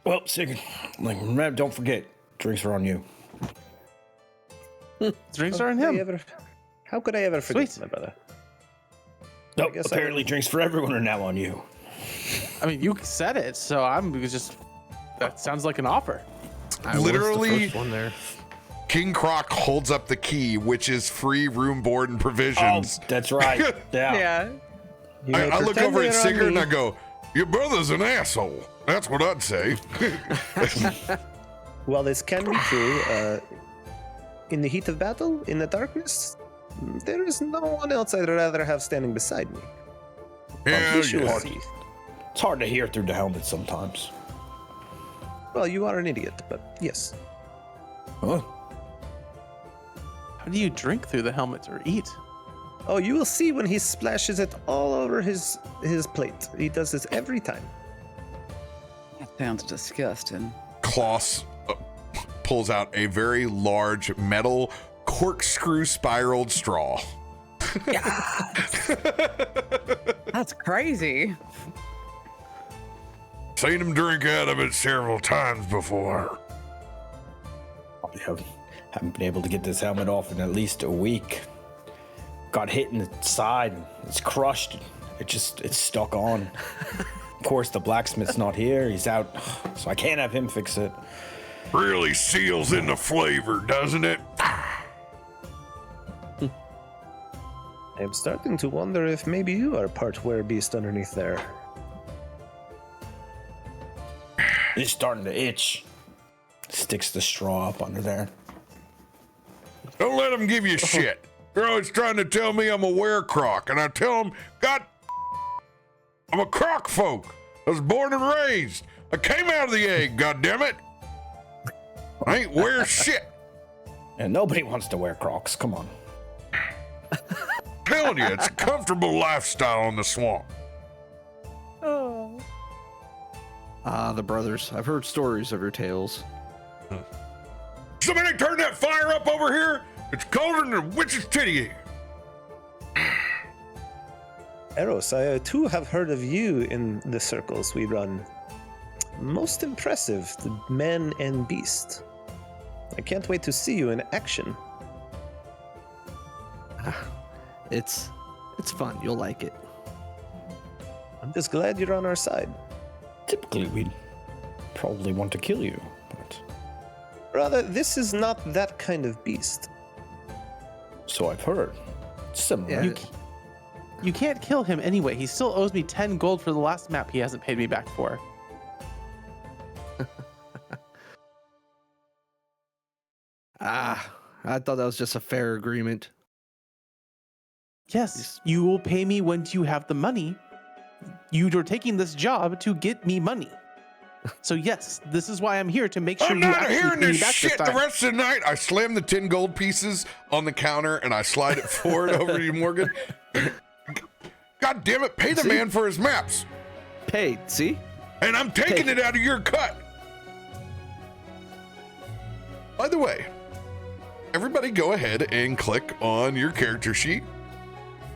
Well, Sigurd, remember, don't forget, drinks are on you. Drinks are on him. How could I ever forget, Sweet. my brother? Nope, guess apparently drinks for everyone are now on you. I mean, you said it, so I'm just. That sounds like an offer. I was the Literally- first one there. King Croc holds up the key, which is free room, board, and Oh, provisions. that's right. Yeah. Yeah. You may I look pretend over at they're on Sigurd and me. I go, your brother's an asshole. That's what I'd say. Well, this can be true. In the heat of battle, in the darkness, there is no one else I'd rather have standing beside me. Yeah, You shall yeah. see. It's hard to hear through the helmet sometimes. Well, you are an idiot, but yes. Huh? How do you drink through the helmet or eat? Oh, you will see when he splashes it all over his plate. He does this every time. That sounds disgusting. Klaus pulls out a very large metal corkscrew spiraled straw. That's crazy. Seen him drink out of it several times before. Probably haven't been able to get this helmet off in at least a week. Got hit in the side, it's crushed. It's stuck on. Of course, the blacksmith's not here. He's out, so I can't have him fix it. Really seals in the flavor, doesn't it? I'm starting to wonder if maybe you are part werebeast underneath there. He's starting to itch. Sticks the straw up under there. Don't let him give you shit. You're always trying to tell me I'm a were-croc, and I tell him, God, I'm a croc folk. I was born and raised. I came out of the egg, goddammit. I ain't wear shit. And nobody wants to wear Crocs. Come on. Telling you, it's a comfortable lifestyle in the swamp. Ah, the brothers. I've heard stories of your tales. Somebody turn that fire up over here. It's colder than a witch's titty. Eros, I too have heard of you in the circles we run. Most impressive, the man and beast. I can't wait to see you in action. It's fun. You'll like it. I'm just glad you're on our side. Typically, we'd probably want to kill you, but Brother, this is not that kind of beast. so I've heard. Similar. Yeah. You can't kill him anyway. He still owes me 10 gold for the last map he hasn't paid me back for. Ah, I thought that was just a fair agreement. Yes, you will pay me when you have the money. You are taking this job to get me money. So yes, this is why I'm here, to make sure I'm you not actually hearing pay me this back shit this the time. rest of the night. I slam the 10 gold pieces on the counter and I slide it forward over to you, Morgan. God damn it, pay the See? man for his maps. Paid, see? And I'm taking Take it out of your cut. By the way, everybody go ahead and click on your character sheet.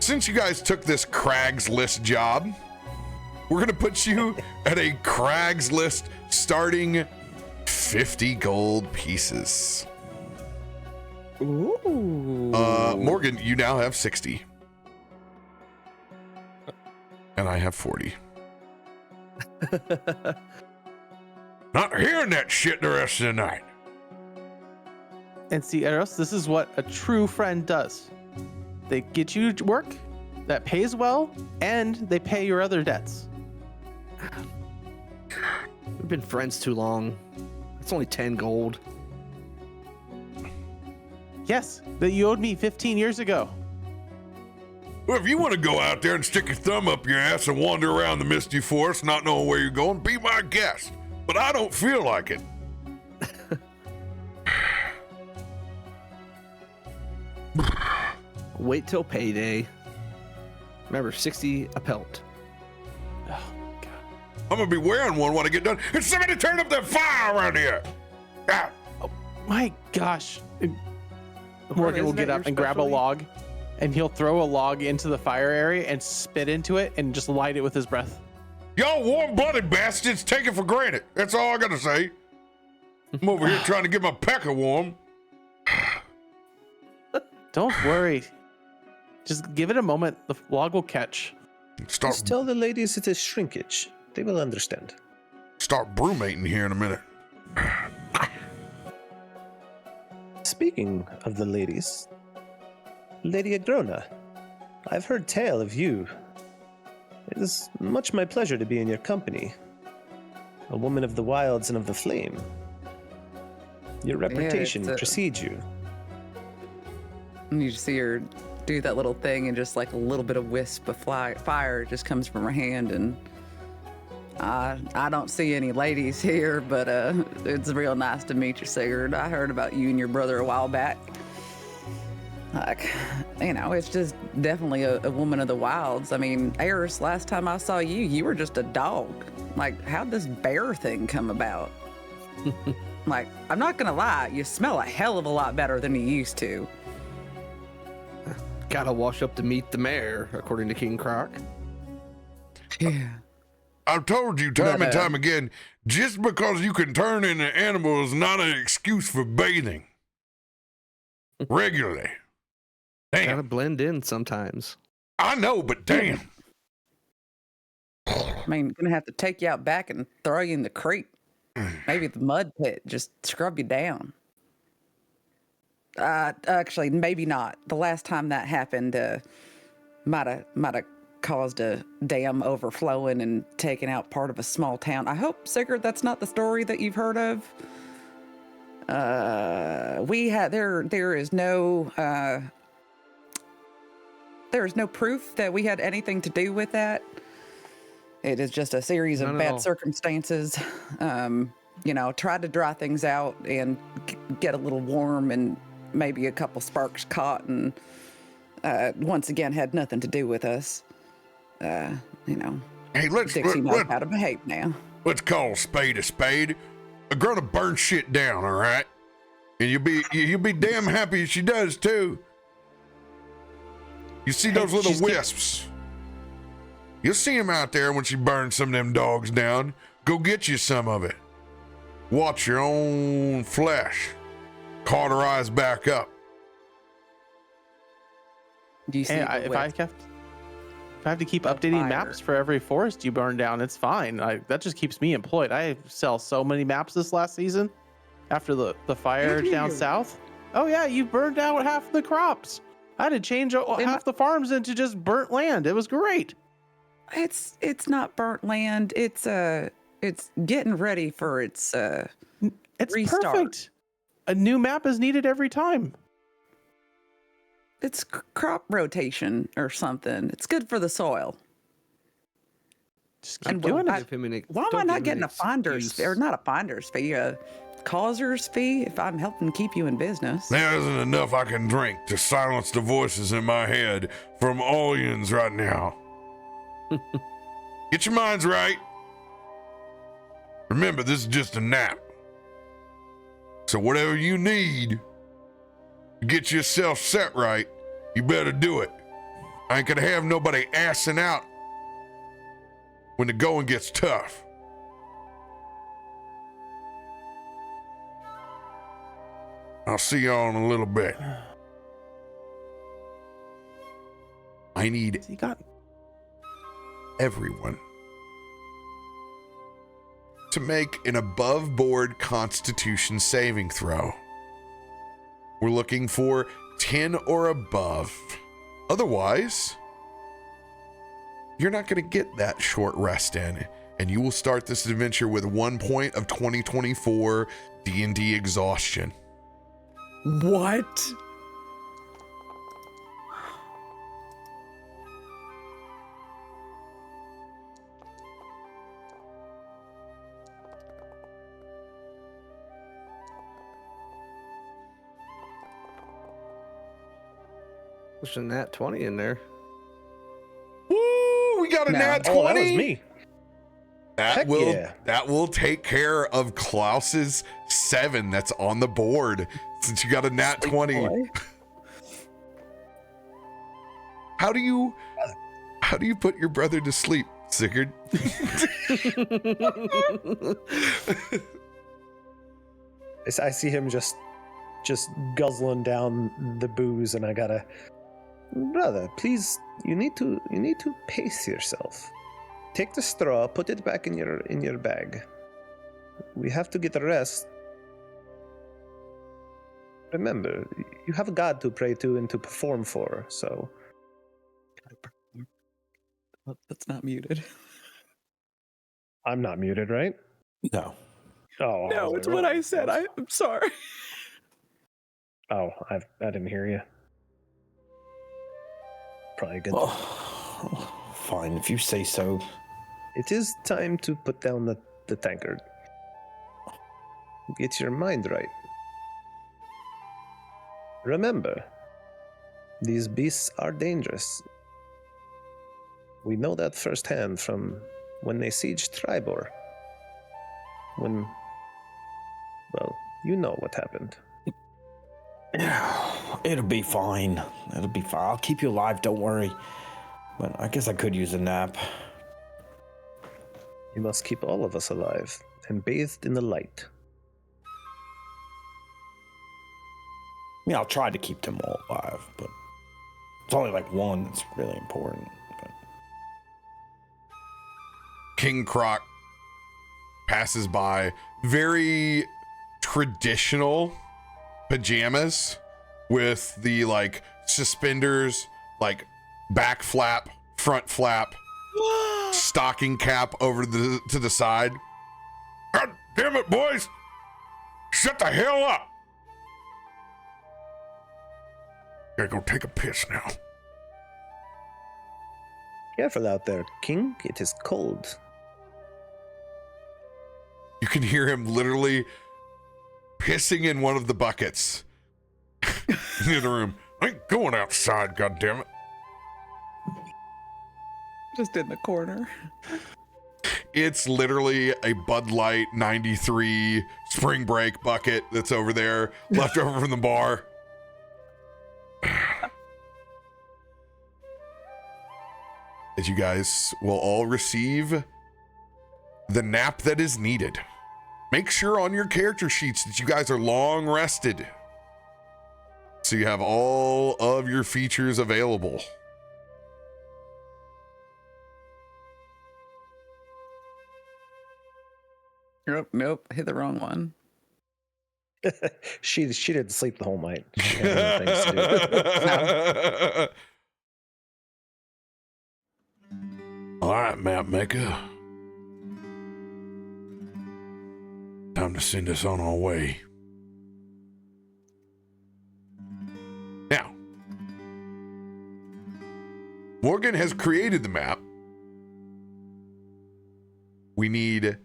Since you guys took this Craigslist job, we're going to put you at a Craigslist starting 50 gold pieces. Ooh. Morgan, you now have 60. And I have 40. Not hearing that shit the rest of the night. And see, Eros, this is what a true friend does. They get you work that pays well, and they pay your other debts. We've been friends too long. It's only 10 gold. Yes, that you owed me 15 years ago. Well, if you want to go out there and stick your thumb up your ass and wander around the misty forest, not knowing where you're going, be my guest. But I don't feel like it. Wait till payday. Remember, 60 a pelt. Oh, God. I'm gonna be wearing one when I get done. And somebody turn up that fire around here. Ah. My gosh. Morgan will get up and grab a log, and he'll throw a log into the fire area and spit into it and just light it with his breath. Y'all warm-blooded bastards take it for granted. That's all I gotta say. I'm over here trying to get my pecker warm. Don't worry. Just give it a moment. The log will catch. Start Just tell the ladies it is shrinkage. They will understand. brewmating here in a minute. Speaking of the ladies, Lady Agrona, I've heard tale of you. It is much my pleasure to be in your company. A woman of the wilds and of the flame. Your reputation precedes you. And you just see her do that little thing, and just like a little bit of wisp of fire just comes from her hand. And I don't see any ladies here, but it's real nice to meet you, Sigurd. I heard about you and your brother a while back. Like, it's just definitely a woman of the wilds. I mean, Eris, last time I saw you, you were just a dog. Like, how'd this bear thing come about? Like, I'm not gonna lie, you smell a hell of a lot better than you used to. Gotta wash up to meet the mayor, according to King Croc. Yeah. I've told you time and time again, just because you can turn into an animal is not an excuse for bathing. Regularly. Gotta Damn. blend in sometimes. I know, but damn. I mean, gonna have to take you out back and throw you in the creek. Maybe the mud pit, just scrub you down. Actually, maybe not. The last time that happened, might have caused a dam overflowing and taking out part of a small town. I hope, Sigurd, that's not the story that you've heard of. There is no proof that we had anything to do with that. It is just a series of bad circumstances. Tried to dry things out and get a little warm, and maybe a couple sparks caught, and once again had nothing to do with us. Hey, let's Dixie knows how to behave now. Let's call a spade a spade. A girl to burn shit down, all right? And you'll be damn happy she does too. You see those little wisps? You'll see them out there when she burns some of them dogs down. Go get you some of it. Watch your own flesh cauterize back up. Do you see If I have to keep updating fire. maps for every forest you burn down, it's fine. That just keeps me employed. I sell so many maps this last season after the fire down south. Oh yeah, you burned out half the crops. I had to change half the farms into just burnt land. It was great. It's not burnt land. It's getting ready for its restart. Perfect. A new map is needed every time. It's crop rotation or something. It's good for the soil. Just keep doing it. Why am I not getting a finder's fee, or not a finder's fee, a causer's fee if I'm helping keep you in business? There isn't enough I can drink to silence the voices in my head from Allians right now. Get your minds right. Remember, this is just a nap. So whatever you need to get yourself set right, you better do it. I ain't gonna have nobody assing out when the going gets tough. I'll see y'all in a little bit. I need everyone to make an above-board Constitution saving throw. We're looking for 10 or above. Otherwise, you're not going to get that short rest in, and you will start this adventure with 1 point of 2024 D&D exhaustion. What? Pushing that 20 in there. Woo! We got a No. nat 20. Oh, that was me. Heck yeah. That will take care of Klaus's 7 that's on the board since you got a nat 20. Boy. How do you put your brother to sleep, Sigurd? I see him just guzzling down the booze, and I gotta, brother, please, you need to pace yourself. Take the straw, put it back in your bag. We have to get a rest. Remember, you have a God to pray to and to perform for, so. That's not muted. I'm not muted, right? No. Oh, No, it's what I said. I'm sorry. Oh, I didn't hear you. Probably good. Oh, fine, if you say so. It is time to put down the tankard. Get your mind right. Remember, these beasts are dangerous. We know that firsthand from when they sieged Tribor. Well, you know what happened. It'll be fine. It'll be fine. I'll keep you alive, don't worry. But I guess I could use a nap. You must keep all of us alive and bathed in the light. I mean, I'll try to keep them all alive, but it's only like one that's really important. But... King Croc passes by, very traditional pajamas with the like suspenders, like back flap, front flap, stocking cap over to the side. God damn it, boys! Shut the hell up! Gotta go take a piss now. Careful out there, King. It is cold. You can hear him literally pissing in one of the buckets in the other room. I ain't going outside, goddammit. Just in the corner. It's literally a Bud Light 93 spring break bucket that's over there, left over from the bar. As you guys will all receive the nap that is needed. Make sure on your character sheets that you guys are long rested, so you have all of your features available. Nope, hit the wrong one. She didn't sleep the whole night. She had other things to do. All right, map maker. Time to send us on our way. Now, Morgan has created the map. We need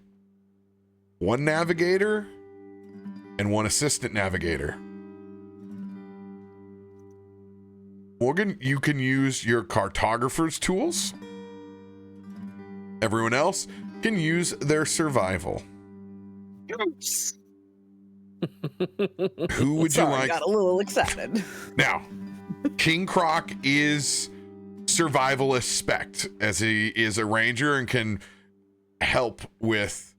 one navigator and one assistant navigator. Morgan, you can use your cartographer's tools. Everyone else can use their survival. Oops. Who would Sorry, you like? got a little excited. Now, King Croc is survivalist spec, as he is a ranger and can help with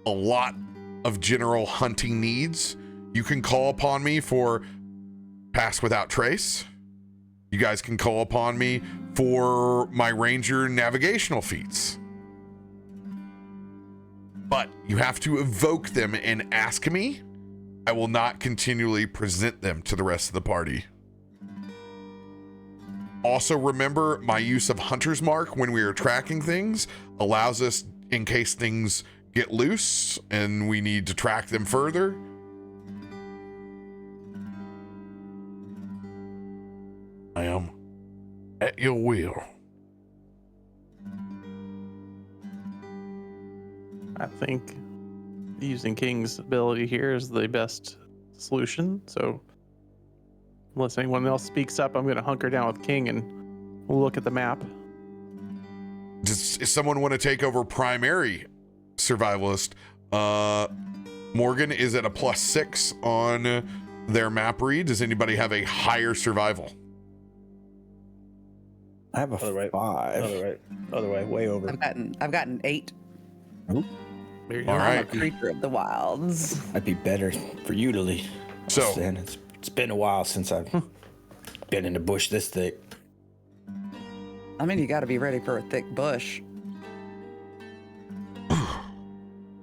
a lot of general hunting needs. You can call upon me for Pass Without Trace. You guys can call upon me for my ranger navigational feats. But you have to evoke them and ask me I will not continually present them to the rest of the party. Also remember, my use of Hunter's Mark when we are tracking things allows us, in case things get loose and we need to track them further. I am at your will. I think using King's ability here is the best solution. So unless anyone else speaks up, I'm going to hunker down with King and we'll look at the map. Does someone want to take over primary survivalist? Morgan is at a +6 on their map read. Does anybody have a higher survival? I have a Other way. 5. Other way, way over. I've gotten 8. There you All go. right. I'm a creature of the wilds. I'd be better for you to lead. So- Then it's been a while since I've been in the bush this thick. I mean, you got to be ready for a thick bush.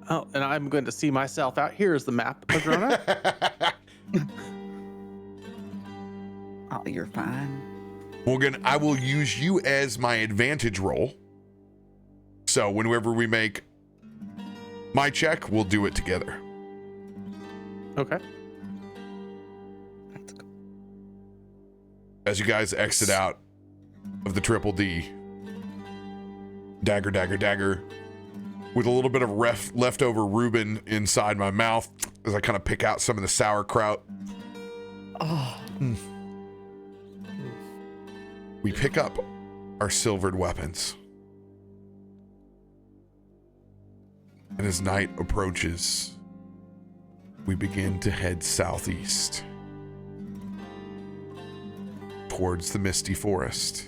Oh, and I'm going to see myself out. Here's the map, Madrona. Oh, you're fine. Morgan, I will use you as my advantage roll. So whenever we make my check, we'll do it together. Okay. That's cool. As you guys exit out of the triple D, dagger, dagger, dagger, with a little bit of leftover Reuben inside my mouth as I kind of pick out some of the sauerkraut. Oh, We pick up our silvered weapons. And as night approaches, we begin to head southeast towards the misty forest.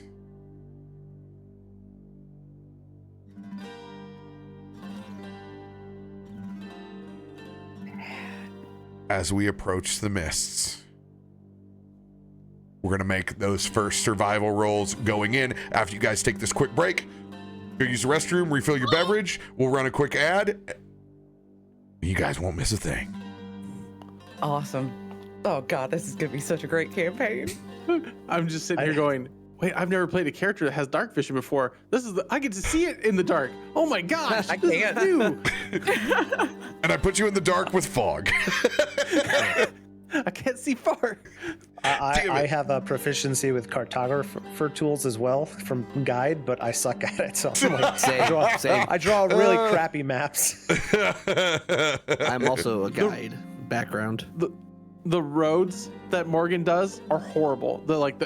As we approach the mists, we're going to make those first survival rolls going in after you guys take this quick break. Go use the restroom, refill your beverage. We'll run a quick ad. You guys won't miss a thing. awesome. Oh, God, this is going to be such a great campaign. I'm just sitting here going, wait, I've never played a character that has dark vision before. I get to see it in the dark. Oh my gosh, I this can't. is new. And I put you in the dark with fog. I can't see far. Damn it. I have a proficiency with cartographer tools as well from Guide, but I suck at it. So I'm like, Same. I draw really crappy maps. I'm also a guide background. The roads that Morgan does are horrible.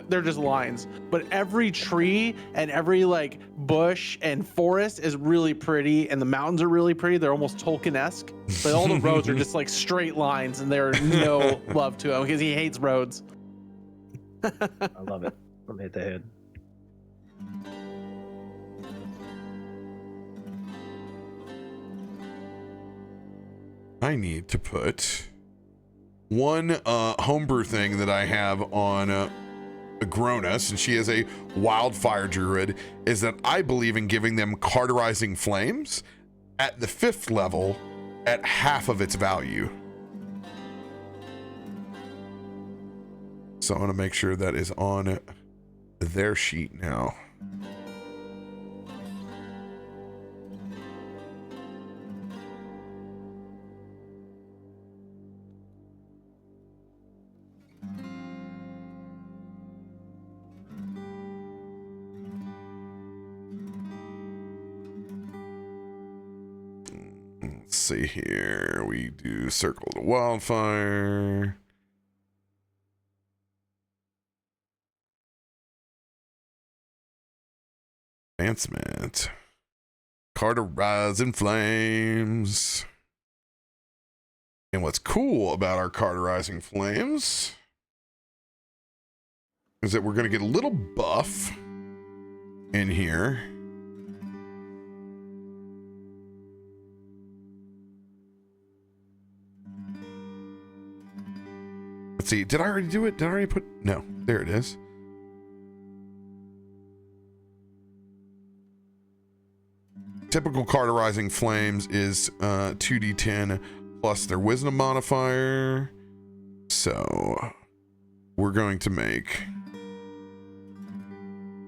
They're just lines. But every tree and every like bush and forest is really pretty, and the mountains are really pretty. They're almost Tolkien-esque. But all the roads are just like straight lines, and there's no love to him because he hates roads. I love it. Let me hit the head. I need to put one homebrew thing that I have on Agrona, since she is a wildfire druid, is that I believe in giving them cauterizing flames at the 5th level at half of its value. So I want to make sure that is on their sheet now. Let's see here. We do circle the wildfire. Advancement. Cauterizing flames. And what's cool about our cauterizing flames is that we're going to get a little buff in here. Let's see. Did I already do it? Did I already put? No. There it is. Typical cauterizing flames is 2d10 plus their wisdom modifier. So we're going to make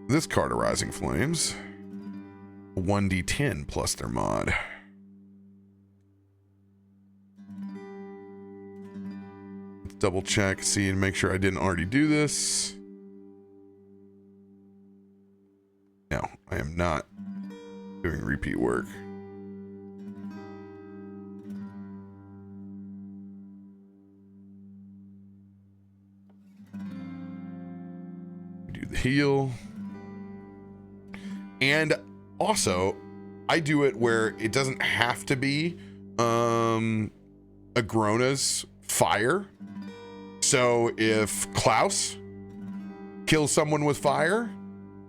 this Cauterizing Flames 1d10 plus their mod. Let's double check, see, and make sure I didn't already do this. No, I am not doing repeat work. Do the heal. And also, I do it where it doesn't have to be Agrona's fire. So if Klaus kills someone with fire,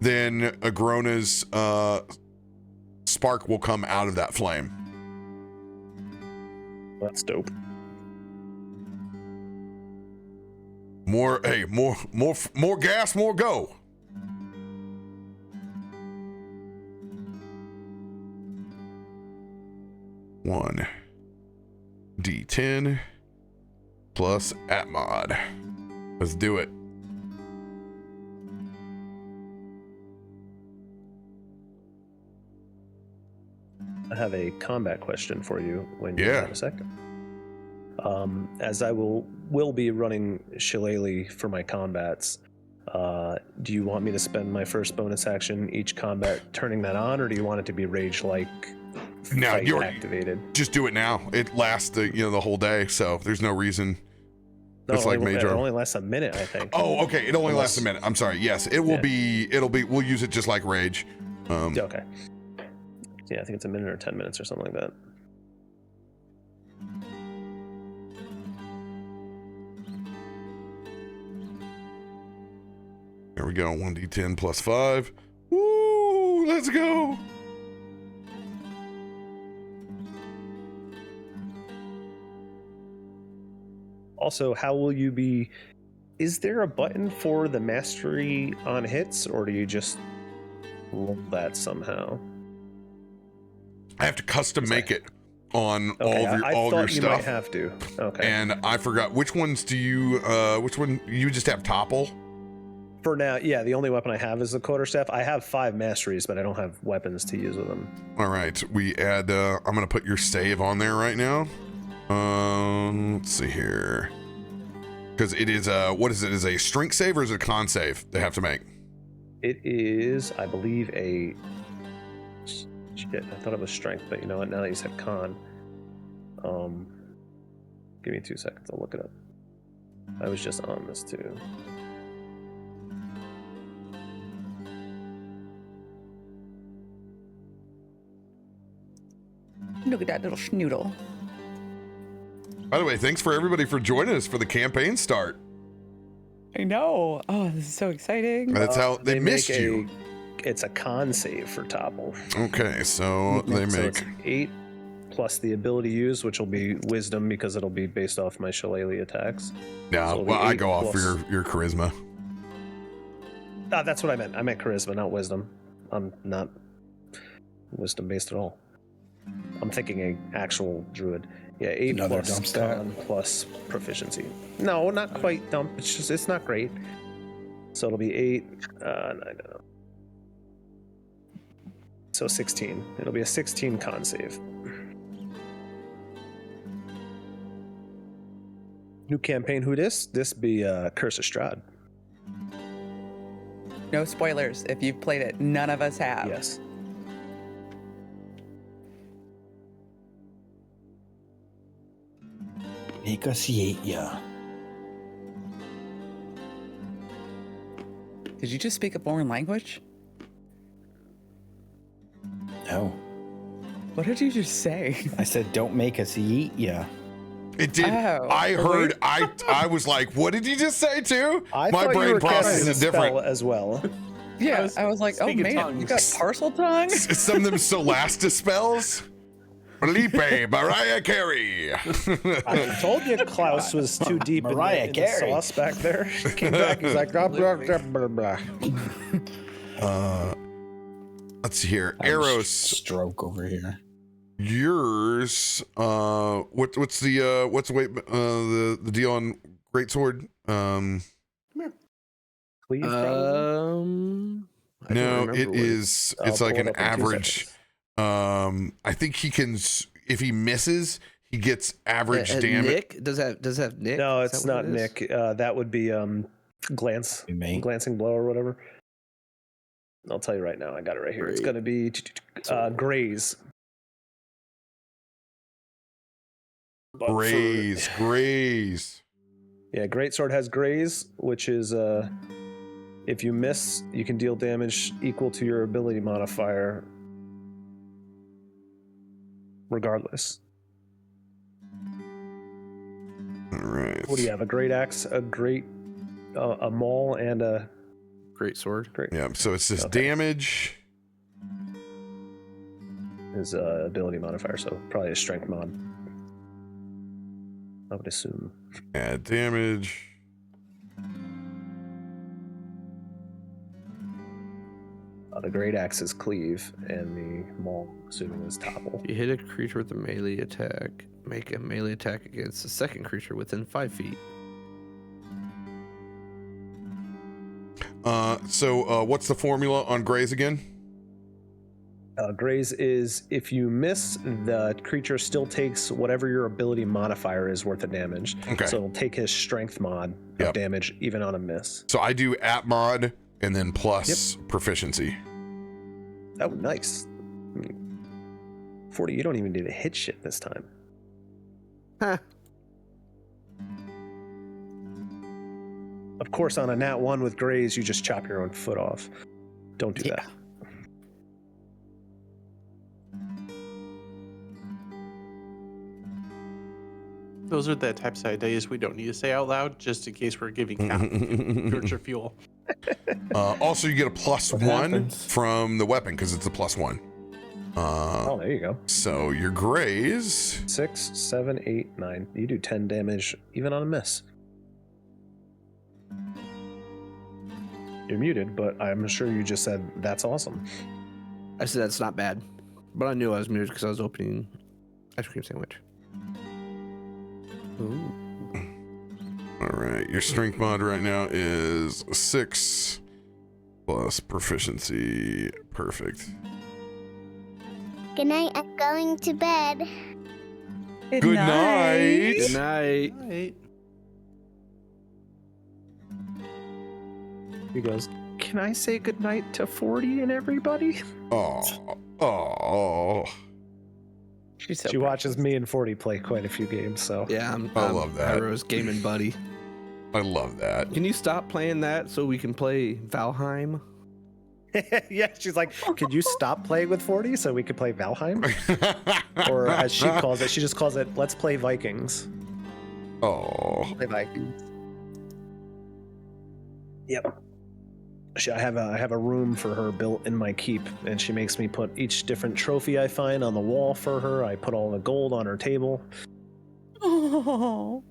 then Agrona's spark will come out of that flame. That's dope. More gas, more go. One D10 plus Atmod. Let's do it. I have a combat question for you when you Yeah. have a second. As I will be running Shillelagh for my combats, do you want me to spend my first bonus action each combat turning that on, or do you want it to be rage-like No, fight you're activated? just do it now. It lasts the whole day, so there's no reason. No, It's like it major. only lasts a minute, I think. Oh, okay. It only Unless- lasts a minute. I'm sorry. Yes, it will Yeah. be. We'll use it just like rage. Okay. Yeah, I think it's a minute or 10 minutes or something like that. There we go. 1d10 plus 5. Woo! Let's go. Also, how will you be? Is there a button for the mastery on hits, or do you just roll that somehow? I have to custom make it on Okay, all I of thought your you stuff. might have to. Okay. And I forgot which ones do you. Which one you just have topple? For now, yeah, the only weapon I have is the quarterstaff. I have 5 masteries, but I don't have weapons to use with them. All right. We add. I'm gonna put your save on there right now. Let's see here. Because it is what is it? Is it a strength save or is it a con save they have to make? It is, I believe, a. Shit, I thought it was strength, but you know what? Now that you said con, give me 2 seconds. I'll look it up. I was just on this too. Look at that little schnoodle. By the way, thanks for everybody for joining us for the campaign start. I know. Oh, this is so exciting. That's how they missed make you. It's a con save for topple. Okay, so they So make. it's 8 plus the ability used, which will be wisdom because it'll be based off my shillelagh attacks. Yeah, so it'll be well, I 8 go off plus- your charisma. Ah, that's what I meant. I meant charisma, not wisdom. I'm not wisdom based at all. I'm thinking a actual druid. Yeah, 8 Another plus dump stat. con plus proficiency. No, not quite dump. It's just it's not great. So it'll be 8. I don't know. So 16. It'll be a 16 con save. New campaign. Who this? This be Curse of Strahd. No spoilers. If you've played it, none of us have. Yes. Make us eat ya. Did you just speak a foreign language? No. What did you just say? I said, don't make us eat ya. It did. Oh, I well, heard. I was like, what did you just say too? I My thought you brain were casting processes a it spell different. as well. Yeah, was I was like, oh speaking man, you got tongues. parcel tongue? Some of them Solasta spells. Felipe, Mariah Carey. I told you Klaus was too deep Mariah in the Carey. sauce back there. He came back, he's like, blah, blah, blah, blah, blah. Let's see here. I'm Eros, stroke over here. yours. What's the deal on greatsword? Cleave, probably? I don't No, remember it what is. I'll It's like pull it an up in 2 average. seconds. I think he can. If he misses, he gets average damage. Nick does that have Nick? No, Is it's that what not it is? Nick. That would be glance, Be me. glancing blow or whatever. I'll tell you right now. I got it right here. It's Great. going to be graze. But for- Graze. Yeah, greatsword has graze, which is if you miss, you can deal damage equal to your ability modifier, regardless. All right. What do you have? A great axe, a maul, and a Great sword. great. Yeah. So it's just Okay. damage. His ability modifier, so probably a strength mod. I would assume. Add damage. The great axe is cleave, and the maul, assuming, is topple. You hit a creature with a melee attack. Make a melee attack against the second creature within 5 feet. So what's the formula on graze again? Graze is if you miss, the creature still takes whatever your ability modifier is worth of damage. Okay. So it'll take his strength mod of Yep. damage even on a miss. So I do at mod and then plus proficiency. Oh, nice. 40, you don't even need to hit shit this time. Huh. Of course, on a nat 1 with Graze, you just chop your own foot off. Don't do that. Those are the types of ideas we don't need to say out loud, just in case we're giving future fuel. Also, you get a plus What 1 happens? from the weapon because it's a plus 1. Oh, there you go. So your graze. 6, 7, 8, 9. You do 10 damage even on a miss. You're muted, but I'm sure you just said that's awesome. I said that's not bad, but I knew I was muted because I was opening ice cream sandwich. Ooh. All right, your strength mod right now is 6 plus proficiency. Perfect. Good night. I'm going to bed. Good night. Good night. Right. He goes, "Can I say goodnight to 40 and everybody?" Oh. She's so She watches me and 40 play quite a few games, so Yeah, I love that. Pyro's gaming buddy. I love that. Can you stop playing that so we can play Valheim? yeah, she's like, "Could you stop playing with 40 so we could play Valheim?" Or as she calls it, she just calls it, "Let's play Vikings." Oh. Play Vikings. Yep. I have a room for her built in my keep, and she makes me put each different trophy I find on the wall for her. I put all the gold on her table. Oh.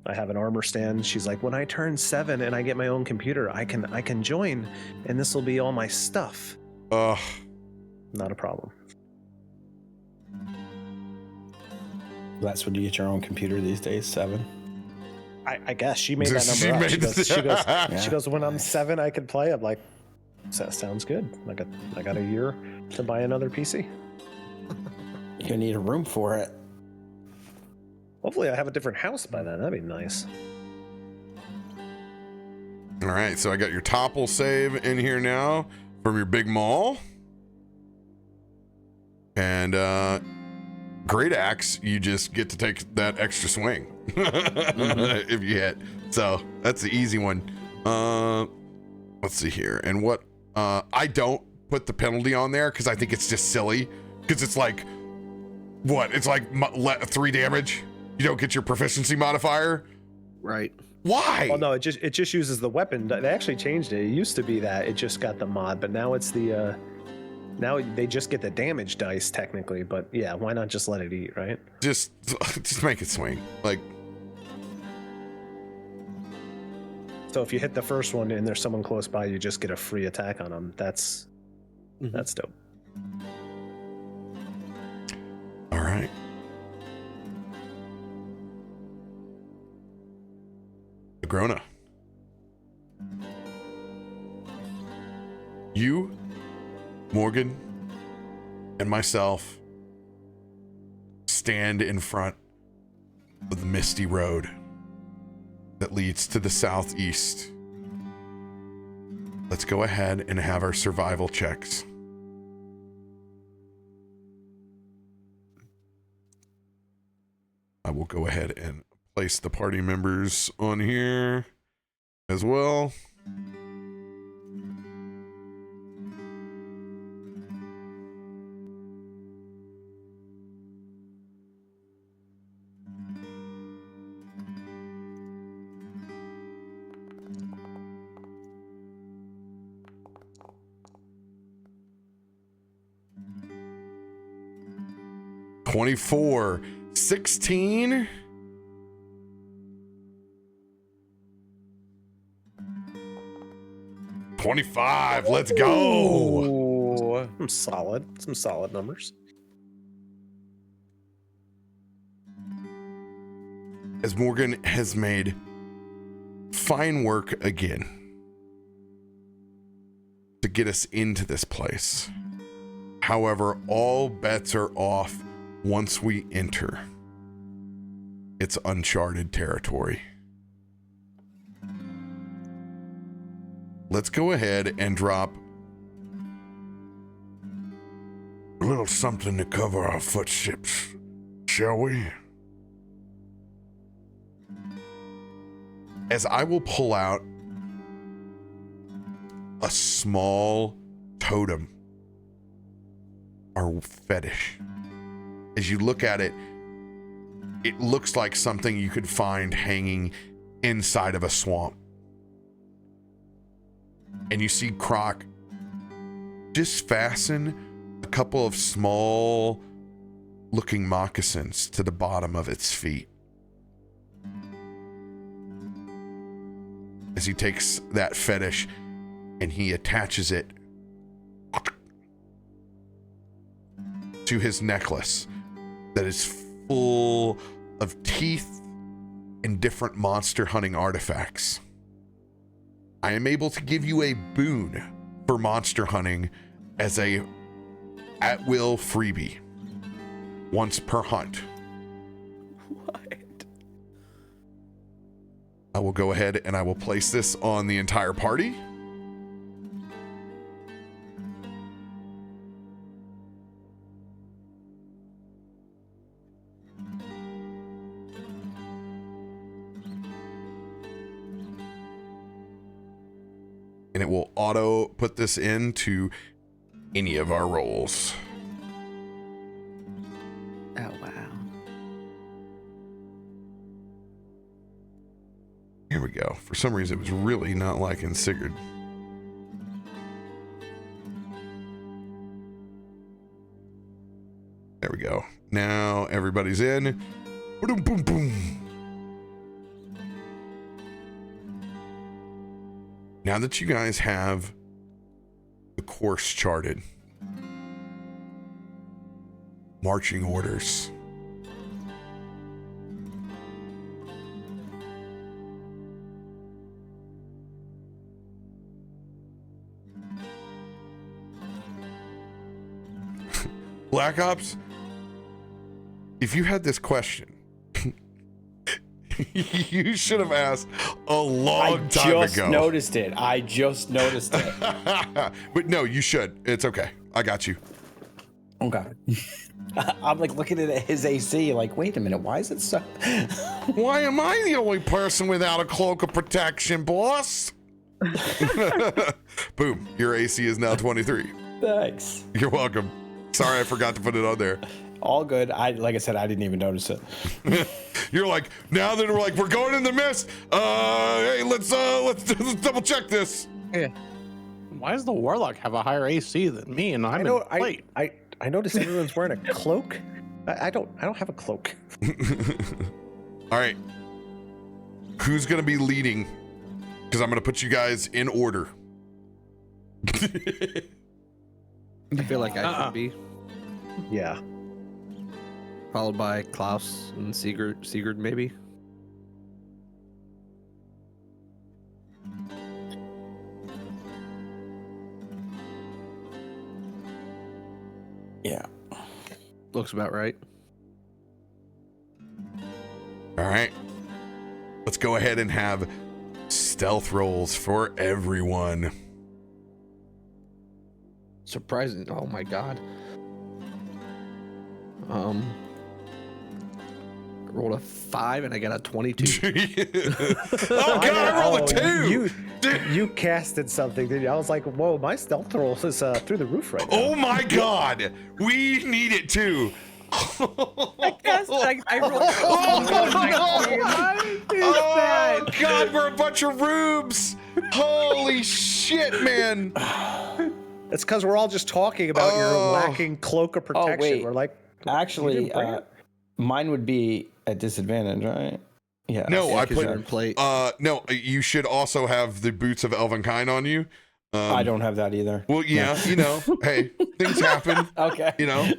I have an armor stand. She's like, "When I turn 7 and I get my own computer, I can join, and this will be all my stuff." Not a problem. That's when you get your own computer these days, 7. I guess she made that She number up. made She goes, it. "When I'm 7, I can play." I'm like, "That sounds good." I got a year to buy another PC. You need a room for it. Hopefully, I have a different house by then. That'd be nice. All right, so I got your topple save in here now from your big maul. And great axe, you just get to take that extra swing if you hit. So that's the easy one. Let's see here. And what I don't put the penalty on there because I think it's just silly. Because it's like, what? It's like 3 damage. You don't get your proficiency modifier. Right. Why? Well, no, it just uses the weapon. They actually changed it. It used to be that it just got the mod, but now it's the now they just get the damage dice technically. But yeah, why not just let it eat, right? Just make it swing. Like, So if you hit the first one and there's someone close by, you just get a free attack on them. That's dope. all right. Agrona. You, Morgan, and myself stand in front of the misty road that leads to the southeast. Let's go ahead and have our survival checks. I will go ahead and place the party members on here as well. $24, $16. $25. Let's go. Ooh, some solid numbers. As Morgan has made fine work again to get us into this place. However, all bets are off once we enter. It's uncharted territory. Let's go ahead and drop a little something to cover our footsteps, shall we? As I will pull out a small totem, our fetish. As you look at it, it looks like something you could find hanging inside of a swamp. And you see Croc just fasten a couple of small looking moccasins to the bottom of its feet. As he takes that fetish and he attaches it to his necklace that is full of teeth and different monster hunting artifacts. I am able to give you a boon for monster hunting as a at-will freebie once per hunt. What? I will go ahead and I will place this on the entire party. And it will auto put this into any of our rolls. Oh, wow. Here we go. For some reason, it was really not liking Sigurd. There we go. Now everybody's in. Boom, boom, boom. Now that you guys have the course charted, marching orders, Black Ops, if you had this question, you should have asked a long time ago. I just noticed it. But no, you should. It's okay. I got you. Okay. I'm like looking at his AC, like, wait a minute, why is it so? Why am I the only person without a cloak of protection, boss? Boom. Your AC is now 23. Thanks. You're welcome. Sorry, I forgot to put it on there. All good. Like I said, I didn't even notice it. You're like, now that we're like, we're going in the mist. Hey, let's double check this. Yeah. Why does the warlock have a higher AC than me? And I'm in plate. I noticed everyone's wearing a cloak. I don't have a cloak. All right. Who's gonna be leading? Because I'm gonna put you guys in order. I feel like I should be. Yeah. Followed by Klaus and Sigurd maybe. Yeah. Looks about right. All right. Let's go ahead and have stealth rolls for everyone. Surprising. Oh my god. I rolled a 5 and I got a 22. Oh god, I rolled a 2. You casted something, didn't you? I was like, whoa, my stealth roll is through the roof right now. Oh my god, we need it too. I guess I rolled. Oh god, we're a bunch of rubes. Holy shit, man. It's because we're all just talking about your lacking cloak of protection. wait. We're like, Actually, you didn't bring it? mine would be at disadvantage, right? Yeah. No, I 'cause put you're in plate. no, you should also have the boots of Elvenkind on you. I don't have that either. Well, yeah, you know, hey, things happen. Okay. You know,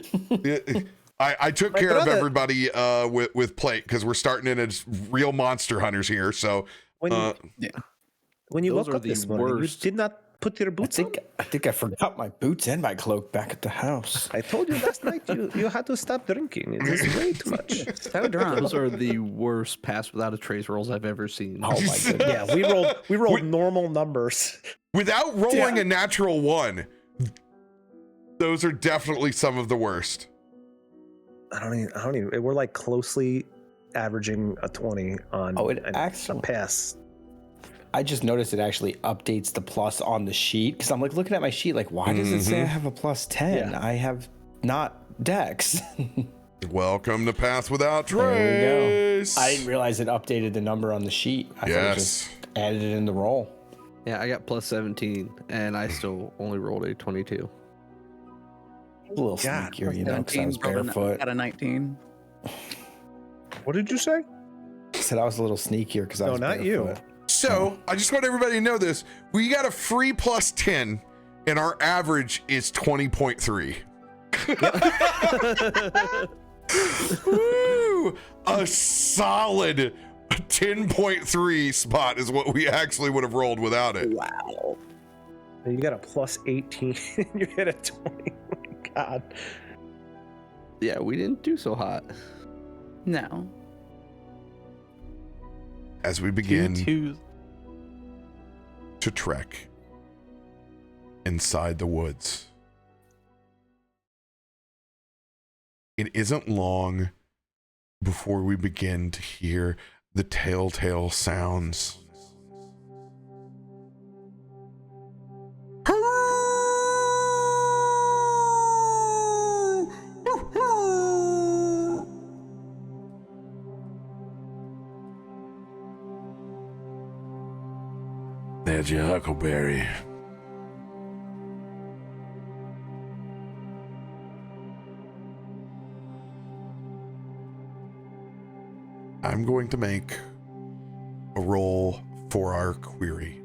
I took care of everybody with plate because we're starting in as real monster hunters here. So when you Those woke are up this the morning, worst. you did not put your boots on? I think I forgot my boots and my cloak back at the house. I told you last night you had to stop drinking. It is way too much. So drunk. Those are the worst pass without a trace rolls I've ever seen. Oh my goodness. Yeah, we rolled normal numbers. without rolling a natural 1, those are definitely some of the worst. I don't even. We're like closely averaging a 20 on a pass. I just noticed it actually updates the plus on the sheet because I'm like looking at my sheet like, why does it say I have a plus 10? Yeah. I have not dex. Welcome to Pass Without There Trace. I didn't realize it updated the number on the sheet. I thought it just added it in the roll. Yeah, I got plus 17 and I still only rolled a 22. A little God, sneakier, you know, because I was barefoot. Got a 19. What did you say? I said I was a little sneakier because I No, was not you. barefoot. So I just want everybody to know this. We got a free plus 10 and our average is 20.3. Woo! A solid 10.3 spot is what we actually would have rolled without it. Wow. You got a plus 18 and you hit a 20. Oh my God. Yeah, we didn't do so hot. No. As we begin Two. to trek inside the woods, it isn't long before we begin to hear the telltale sounds. There's your huckleberry. I'm going to make a roll for our query.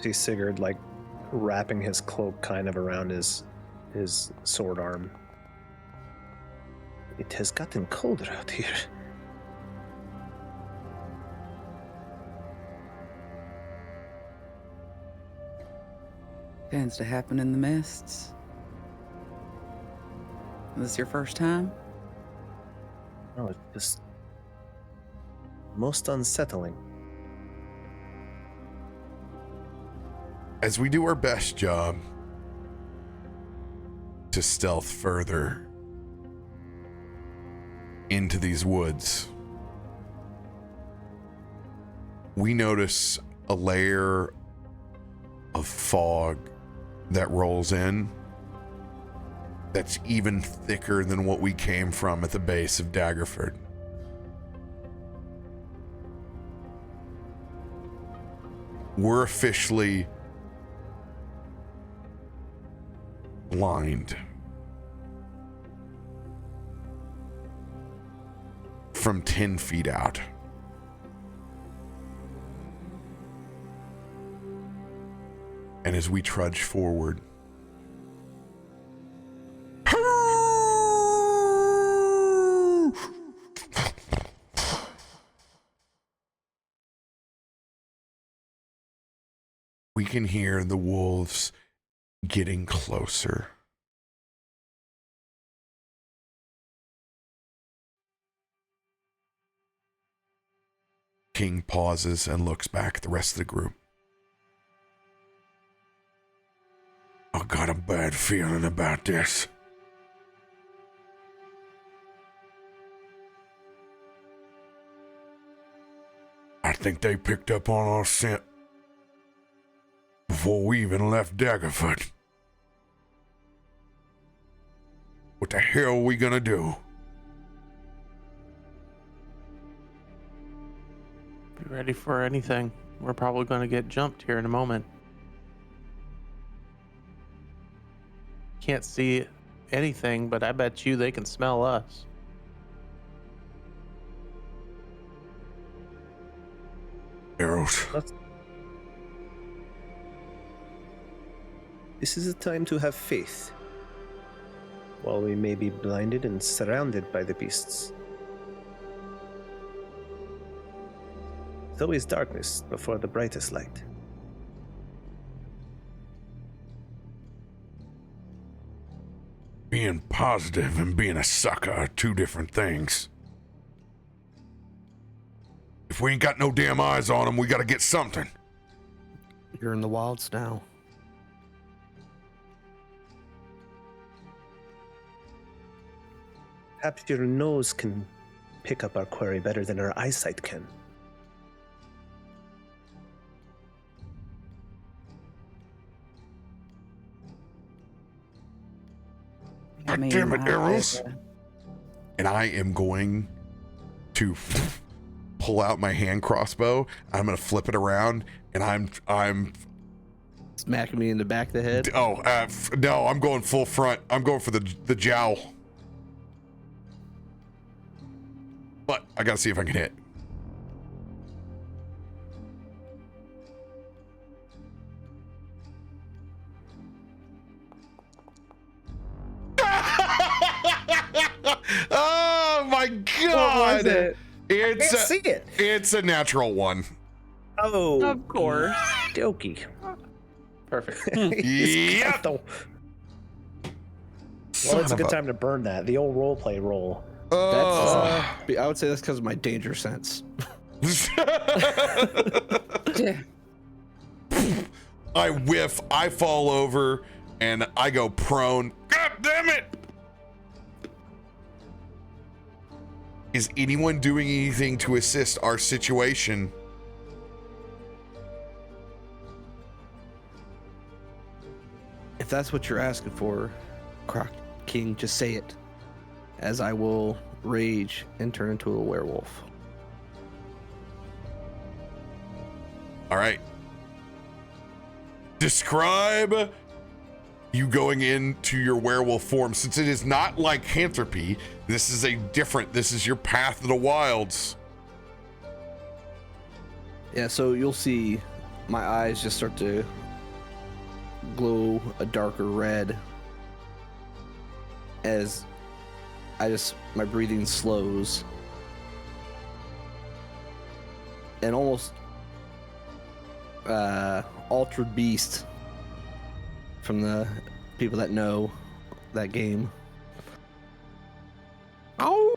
See Sigurd like wrapping his cloak kind of around his sword arm. It has gotten colder out here. Tends to happen in the mists. Is this your first time? No, it's just most unsettling. As we do our best job to stealth further into these woods, we notice a layer of fog that rolls in that's even thicker than what we came from at the base of Daggerford. We're officially blind from 10 feet out. And as we trudge forward, we can hear the wolves getting closer. King pauses and looks back at the rest of the group. I got a bad feeling about this. I think they picked up on our scent before we even left Daggerfoot. What the hell are we gonna do? Be ready for anything. We're probably going to get jumped here in a moment. Can't see anything, but I bet you they can smell us. Arrows. This is a time to have faith. While we may be blinded and surrounded by the beasts, there's always darkness before the brightest light. Being positive and being a sucker are two different things. If we ain't got no damn eyes on them, we gotta get something. You're in the wilds now. Perhaps your nose can pick up our quarry better than our eyesight can. I mean, damn it, I- arrows. And I am going to pull out my hand crossbow. I'm gonna flip it around, and I'm Smacking me in the back of the head. no, I'm going full front. I'm going for the jowl. But I gotta see if I can hit. Oh my god! What was it? It's Can't see it. It's a natural one. Oh, Of course. Dokey. Perfect. Yep. Well, it's a good time to burn that. The old roleplay roll. That's, I would say that's because of my danger sense. I whiff, I fall over, and I go prone. God damn it! Is anyone doing anything to assist our situation? If that's what you're asking for, Croc King, just say it, as I will rage and turn into a werewolf. All right. Describe you going into your werewolf form, since it is not lycanthropy. This is your path to the wilds. Yeah, so you'll see my eyes just start to glow a darker red as my breathing slows and almost Altered Beast from the people that know that game. Ow!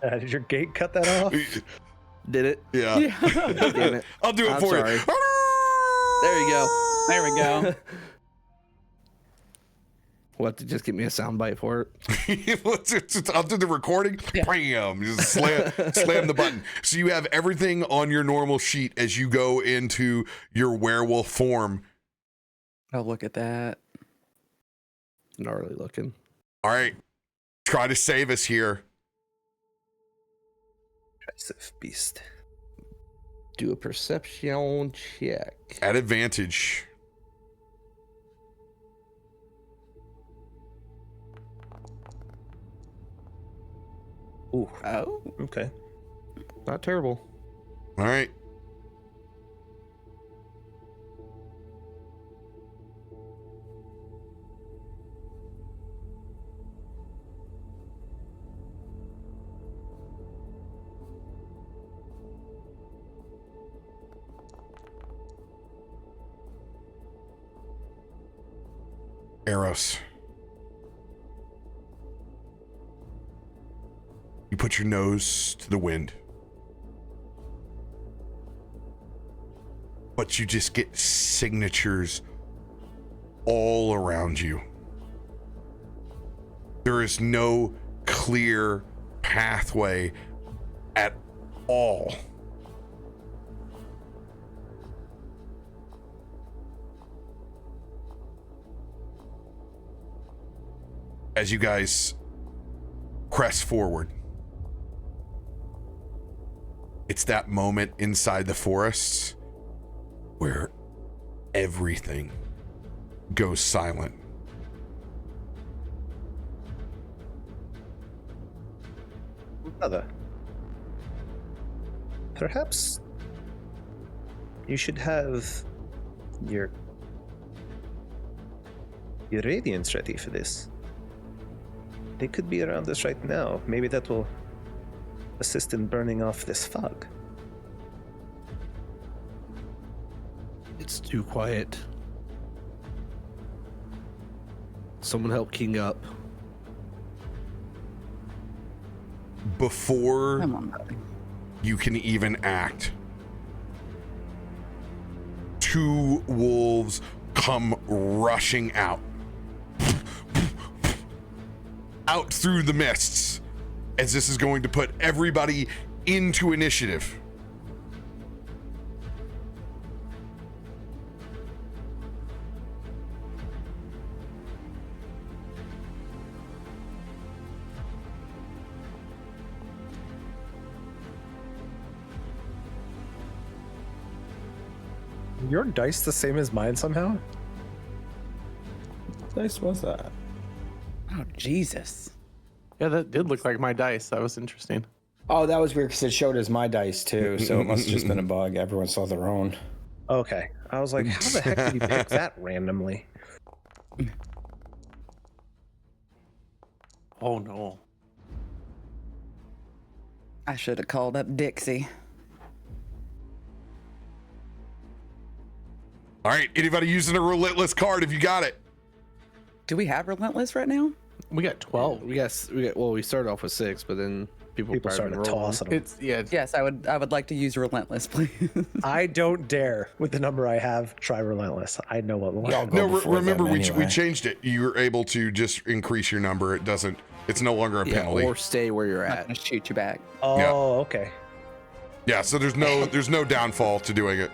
Did your gate cut that off? Did it? Yeah. Damn it. I'll do it I'm for sorry. you. There you go. There we go. We'll have to just get me a soundbite for it. I'll do the recording. Yeah. Bam! Just slam the button. So you have everything on your normal sheet as you go into your werewolf form. Oh, look at that. Gnarly looking. All right, try to save us here. Aggressive beast. Do a perception check. At advantage. Ooh, Oh. okay. Not terrible. All right. Eros. You put your nose to the wind. But you just get signatures all around you. There is no clear pathway at all. As you guys press forward, it's that moment inside the forests where everything goes silent. Brother, perhaps you should have your radiance ready for this. They could be around us right now. Maybe that will assist in burning off this fog. It's too quiet. Someone help King up. Before Come on, buddy. you can even act, two wolves come rushing out through the mists, as this is going to put everybody into initiative. Your dice the same as mine somehow? What dice was that? Oh, Jesus. Yeah, that did look like my dice. That was interesting. Oh, that was weird because it showed as my dice too, so it must have just been a bug. Everyone saw their own. Okay. I was like, how the heck did you pick that randomly? Oh no. I should have called up Dixie. All right, anybody using a relentless card if you got it? Do we have Relentless right now? We got 12. We started off with 6, but then people started rolling. tossing them. It's yeah. Yes, I would like to use Relentless, please. I don't dare. With the number I have, try Relentless. I know what will Y'all happen. go No, before remember them we anyway. changed it. You were able to just increase your number. It's no longer a Yeah, penalty. or stay where you're I'm not at. gonna shoot you back. Oh, okay. Yeah, so there's no downfall to doing it.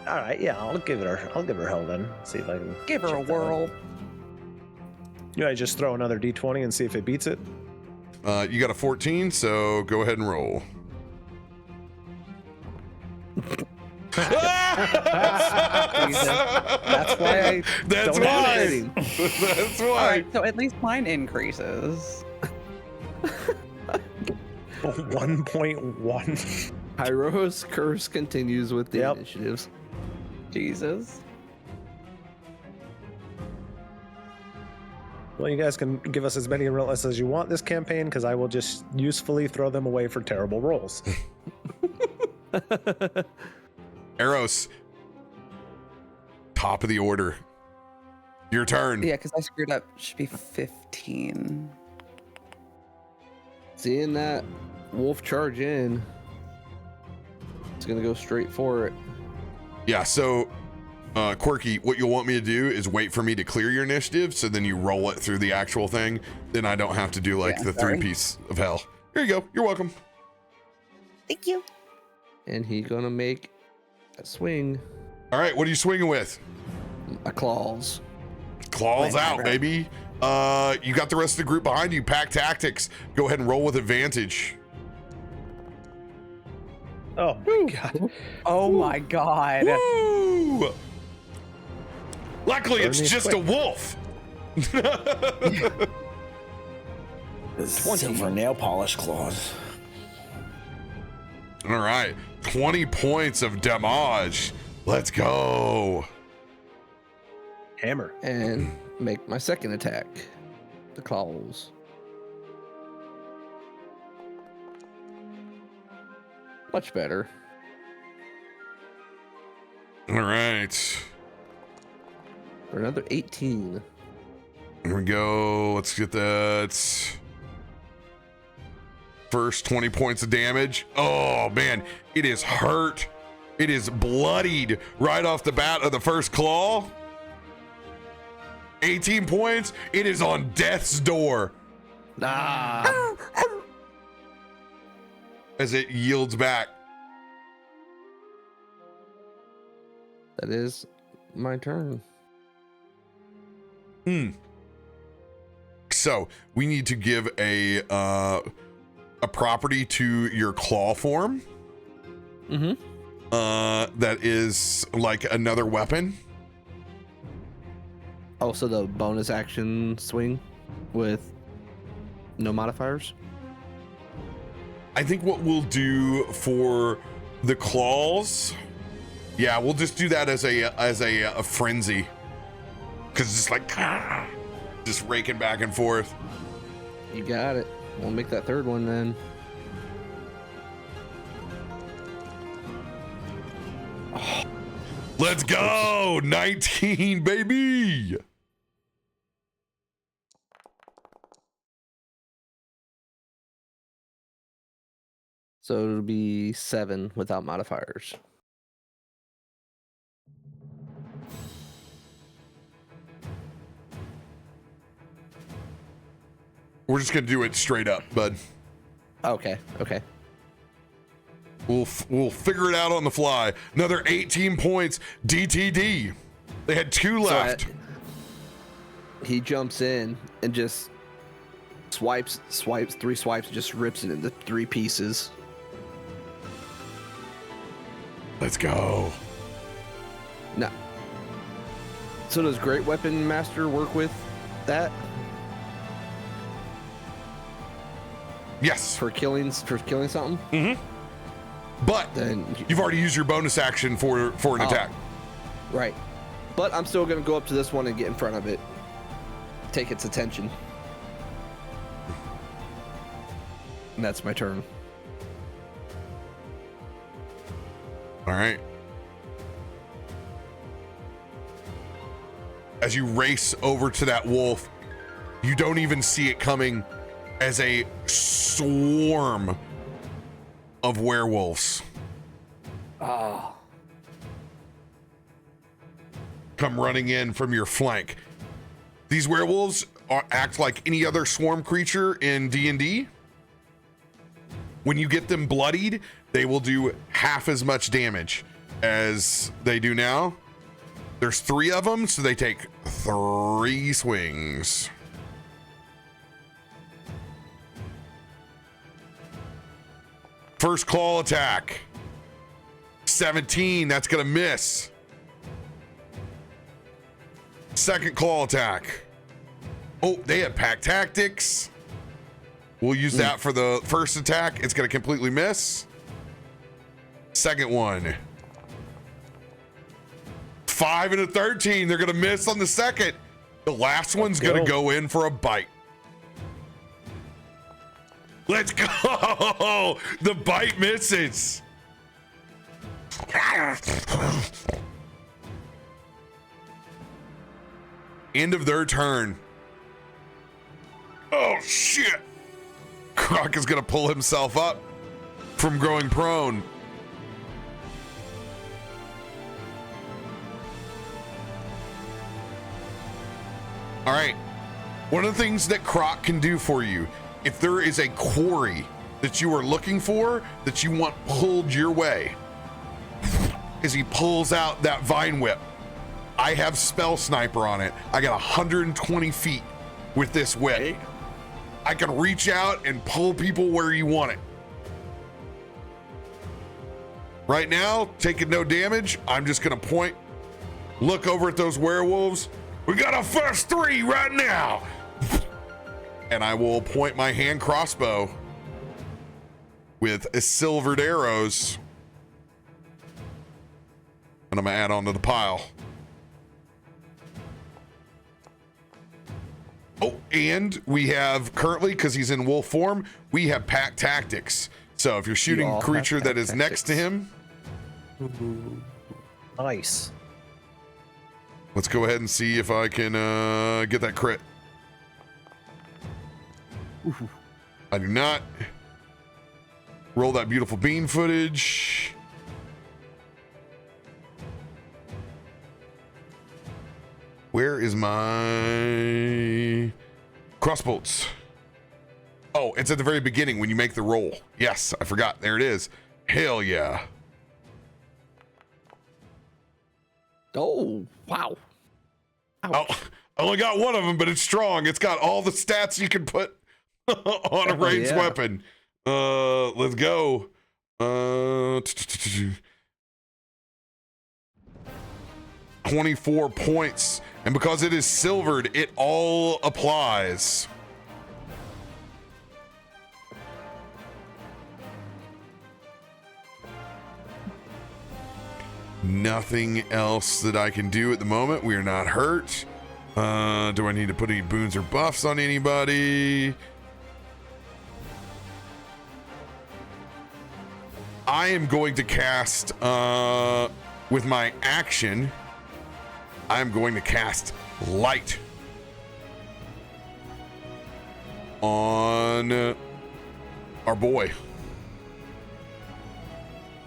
All right, yeah, I'll give her hell then. See if I can Give her a check that out. whirl. Yeah, I just throw another d20 and see if it beats it. You got a 14, so go ahead and roll. That's why I That's don't why. have That's All why. right, so at least mine increases. 1.1. Hyro's curse continues with the Yep. initiatives. Jesus. Well, you guys can give us as many relentless as you want this campaign, because I will just usefully throw them away for terrible rolls. Eros, top of the order. Your turn. Yeah, because I screwed up. Should be 15. Seeing that wolf charge in, it's gonna go straight for it. Yeah, so Quirky, what you'll want me to do is wait for me to clear your initiative, so then you roll it through the actual thing. Then I don't have to do like Yeah, the sorry. 3-piece of hell. Here you go. You're welcome. Thank you. And he's gonna make a swing. All right, what are you swinging with? A claws. Claws Wait, out, right. baby. You got the rest of the group behind you. Pack tactics. Go ahead and roll with advantage. Oh my god. Oh my god. Woo! Luckily, it's Bernie's just quick. a wolf. Silver nail polish claws. All right, 20 points of damage. Let's go. Hammer. And make my second attack. The claws. Much better. All right. For another 18. Here we go. Let's get that. First 20 points of damage. Oh, man. It is hurt. It is bloodied right off the bat of the first claw. 18 points. It is on death's door. As it yields back. That is my turn. So we need to give a property to your claw form. That is like another weapon. Oh, so the bonus action swing with no modifiers? I think what we'll do for the claws, yeah, we'll just do that as a frenzy, because it's like just raking back and forth. You got it. We'll make that third one then. Let's go. 19, baby. So it'll be 7 without modifiers. We're just gonna do it straight up, bud. Okay. We'll figure it out on the fly. Another 18 points. DTD. They had 2 left. He jumps in and just swipes 3 swipes, just rips it into 3 pieces. Let's go. Now, so does Great Weapon Master work with that Yes. for killing something? But Then you've already used your bonus action for an attack. right. But I'm still gonna go up to this one and get in front of it, take its attention, and that's my turn. All right. As you race over to that wolf, you don't even see it coming as a swarm of werewolves come running in from your flank. These werewolves act like any other swarm creature in D&D. When you get them bloodied, they will do half as much damage as they do now. There's 3 of them, so they take 3 swings. First claw attack. 17, that's gonna miss. Second claw attack. Oh, they have pack tactics. We'll use that for the first attack. It's gonna completely miss. Second one. 5 and a 13. They're gonna miss on the second. The last one's gonna go in for a bite. Let's go! The bite misses. End of their turn. Oh shit! Croc is gonna pull himself up from going prone. All right. One of the things that Croc can do for you, if there is a quarry that you are looking for, that you want pulled your way, is he pulls out that vine whip. I have spell sniper on it. I got 120 feet with this whip. I can reach out and pull people where you want it. Right now, taking no damage, I'm just gonna point, look over at those werewolves. We got a first 3 right now. And I will point my hand crossbow with silvered arrows. And I'm gonna add on to the pile. Oh, and we have currently, because he's in wolf form, we have pack tactics. So if you're shooting a creature that is next to him. Nice. Let's go ahead and see if I can get that crit. I do not. Roll that beautiful bean footage. Where is my crossbolts? Oh, it's at the very beginning when you make the roll. Yes, I forgot. There it is. Hell yeah. Oh, wow. Oh, I only got one of them, but it's strong. It's got all the stats you can put on a ranged weapon. Let's go. 24 points. And because it is silvered, it all applies. Nothing else that I can do at the moment. We are not hurt. Do I need to put any boons or buffs on anybody? I am going to cast, with my action, I'm going to cast Light on our boy.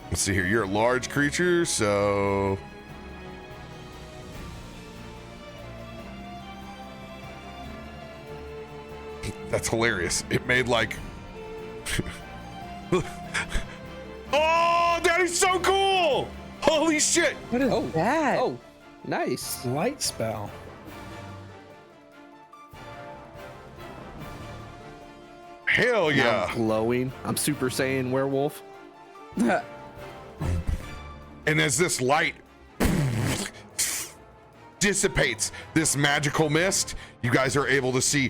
Let's see here. You're a large creature, so... That's hilarious. It made like... Oh, that is so cool! Holy shit! What is that? Oh, nice. Light spell. Hell Now yeah! I'm glowing. I'm Super Saiyan werewolf. And as this light dissipates this magical mist, you guys are able to see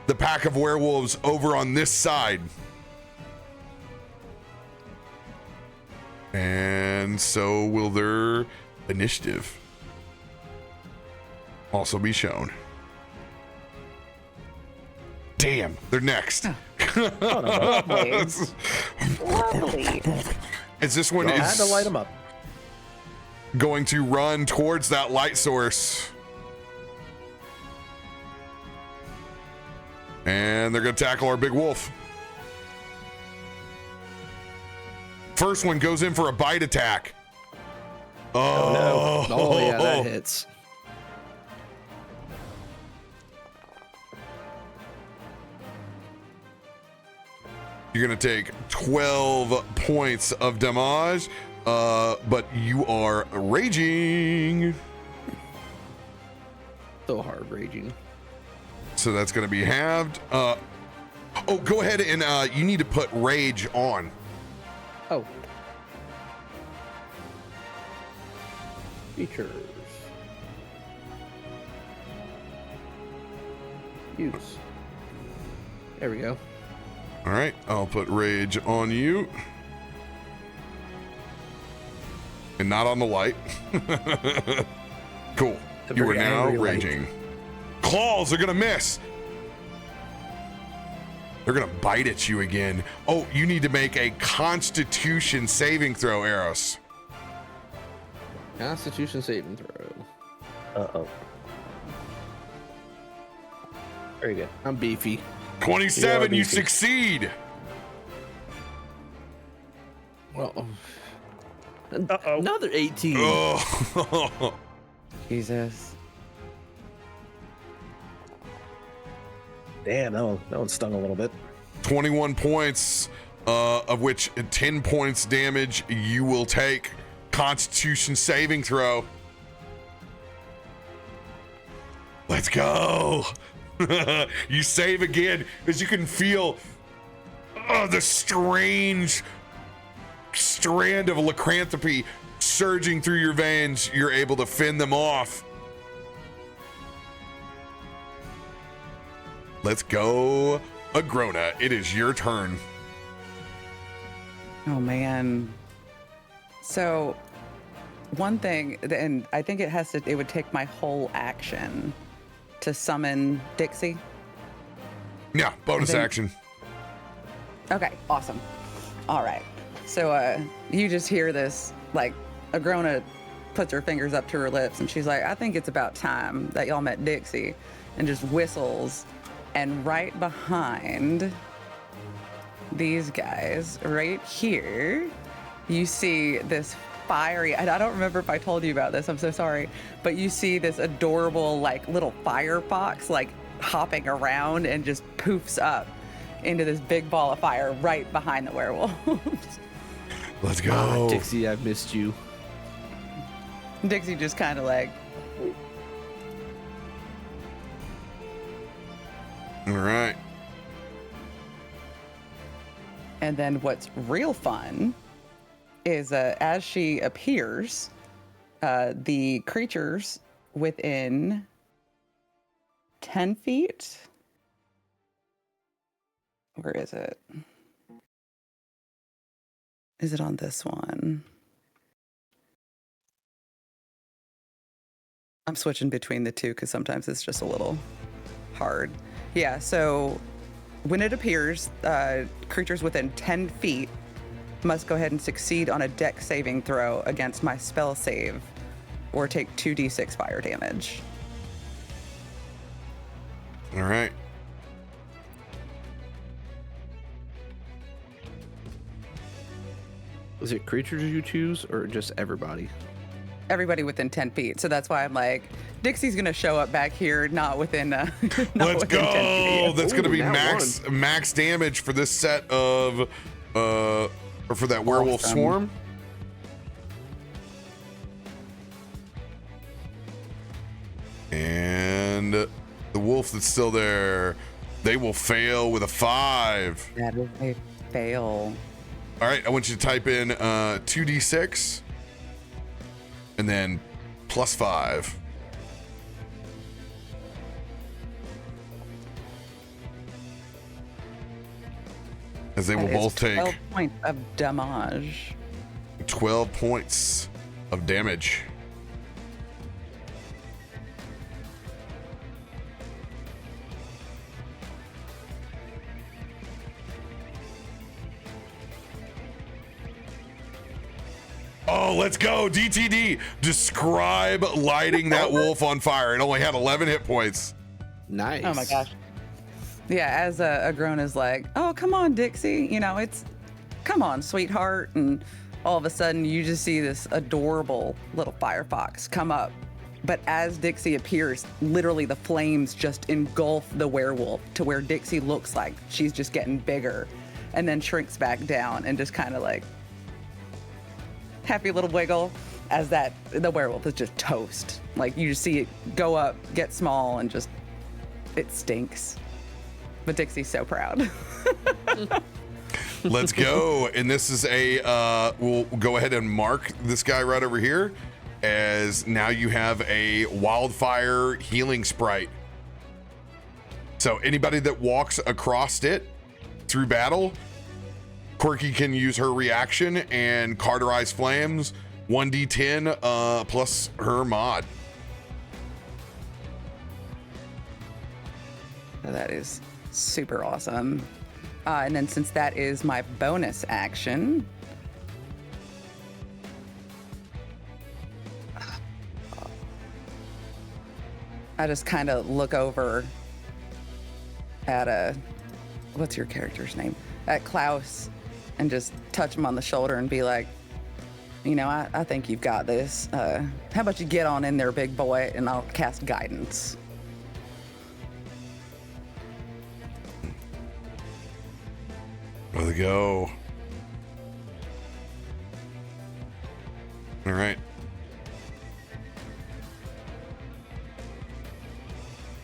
the pack of werewolves over on this side. And so will their initiative also be shown. Damn, they're next. Lovely. Lovely. As this one I had to light is them up. going to run towards that light source. And they're going to tackle our big wolf. First one goes in for a bite attack. Oh, Oh, yeah, that hits. You're going to take 12 points of damage, but you are raging. So hard raging. So that's going to be halved. Oh, go ahead and you need to put rage on. Oh. Features. Use. There we go. All right, I'll put rage on you. And not on the light. Cool. The You are very now angry light. raging. Claws are going to miss. They're going to bite at you again. Oh, you need to make a Constitution saving throw, Eros. Constitution saving throw. Uh-oh. Very good. I'm beefy. 27, you beefy. succeed. Well, Uh-oh. another 18. Oh. Jesus. Damn, that one stung a little bit. 21 points, of which 10 points damage you will take. Constitution saving throw. Let's go. You save again as you can feel the strange strand of lycanthropy surging through your veins. You're able to fend them off. Let's go, Agrona. It is your turn. Oh man. So one thing, and I think it would take my whole action to summon Dixie. Yeah, bonus think- action. Okay, awesome. All right. So you just hear this, like, Agrona puts her fingers up to her lips and she's like, I think it's about time that y'all met Dixie. and just whistles. And right behind these guys, right here, you see this fiery, and I don't remember if I told you about this, I'm so sorry, but you see this adorable like little firefox like hopping around and just poofs up into this big ball of fire right behind the werewolves. Let's go. Dixie, I've missed you. Dixie just kind of like, All right. and then what's real fun is as she appears, the creatures within 10 feet. Where is it? Is it on this one? I'm switching between the two because sometimes it's just a little hard. Yeah, so when it appears, creatures within 10 feet must go ahead and succeed on a dex saving throw against my spell save or take 2d6 fire damage. All right. Is it creatures you choose or just everybody? Everybody within 10 feet. So that's why I'm like, Dixie's going to show up back here, not within, not Let's within 10 go. feet. That's going to be Ooh, max damage for this set of, or for that werewolf Awesome. swarm. And the wolf that's still there, they will fail with a 5. That is a fail. All right, I want you to type in 2d6 and then +5. As they will That is both 12 take points of damage. 12 points of damage. Oh, let's go. DTD. Describe lighting that wolf on fire. It only had 11 hit points. Nice. Oh my gosh. Yeah, as a grown is like, oh, come on, Dixie. You know, it's, come on, sweetheart. And all of a sudden you just see this adorable little firefox come up. But as Dixie appears, literally the flames just engulf the werewolf to where Dixie looks like she's just getting bigger and then shrinks back down and just kind of like happy little wiggle as the werewolf is just toast. Like you just see it go up, get small, and just, it stinks. But Dixie's so proud. Let's go. And this is we'll go ahead and mark this guy right over here, as now you have a wildfire healing sprite. So anybody that walks across it through battle, Quirky can use her reaction and cauterize flames, 1d10 plus her mod. That is super awesome. And then since that is my bonus action, I just kind of look over at what's your character's name? At Klaus, and just touch him on the shoulder and be like, you know, I think you've got this. How about you get on in there, big boy, and I'll cast guidance. Let's go. All right.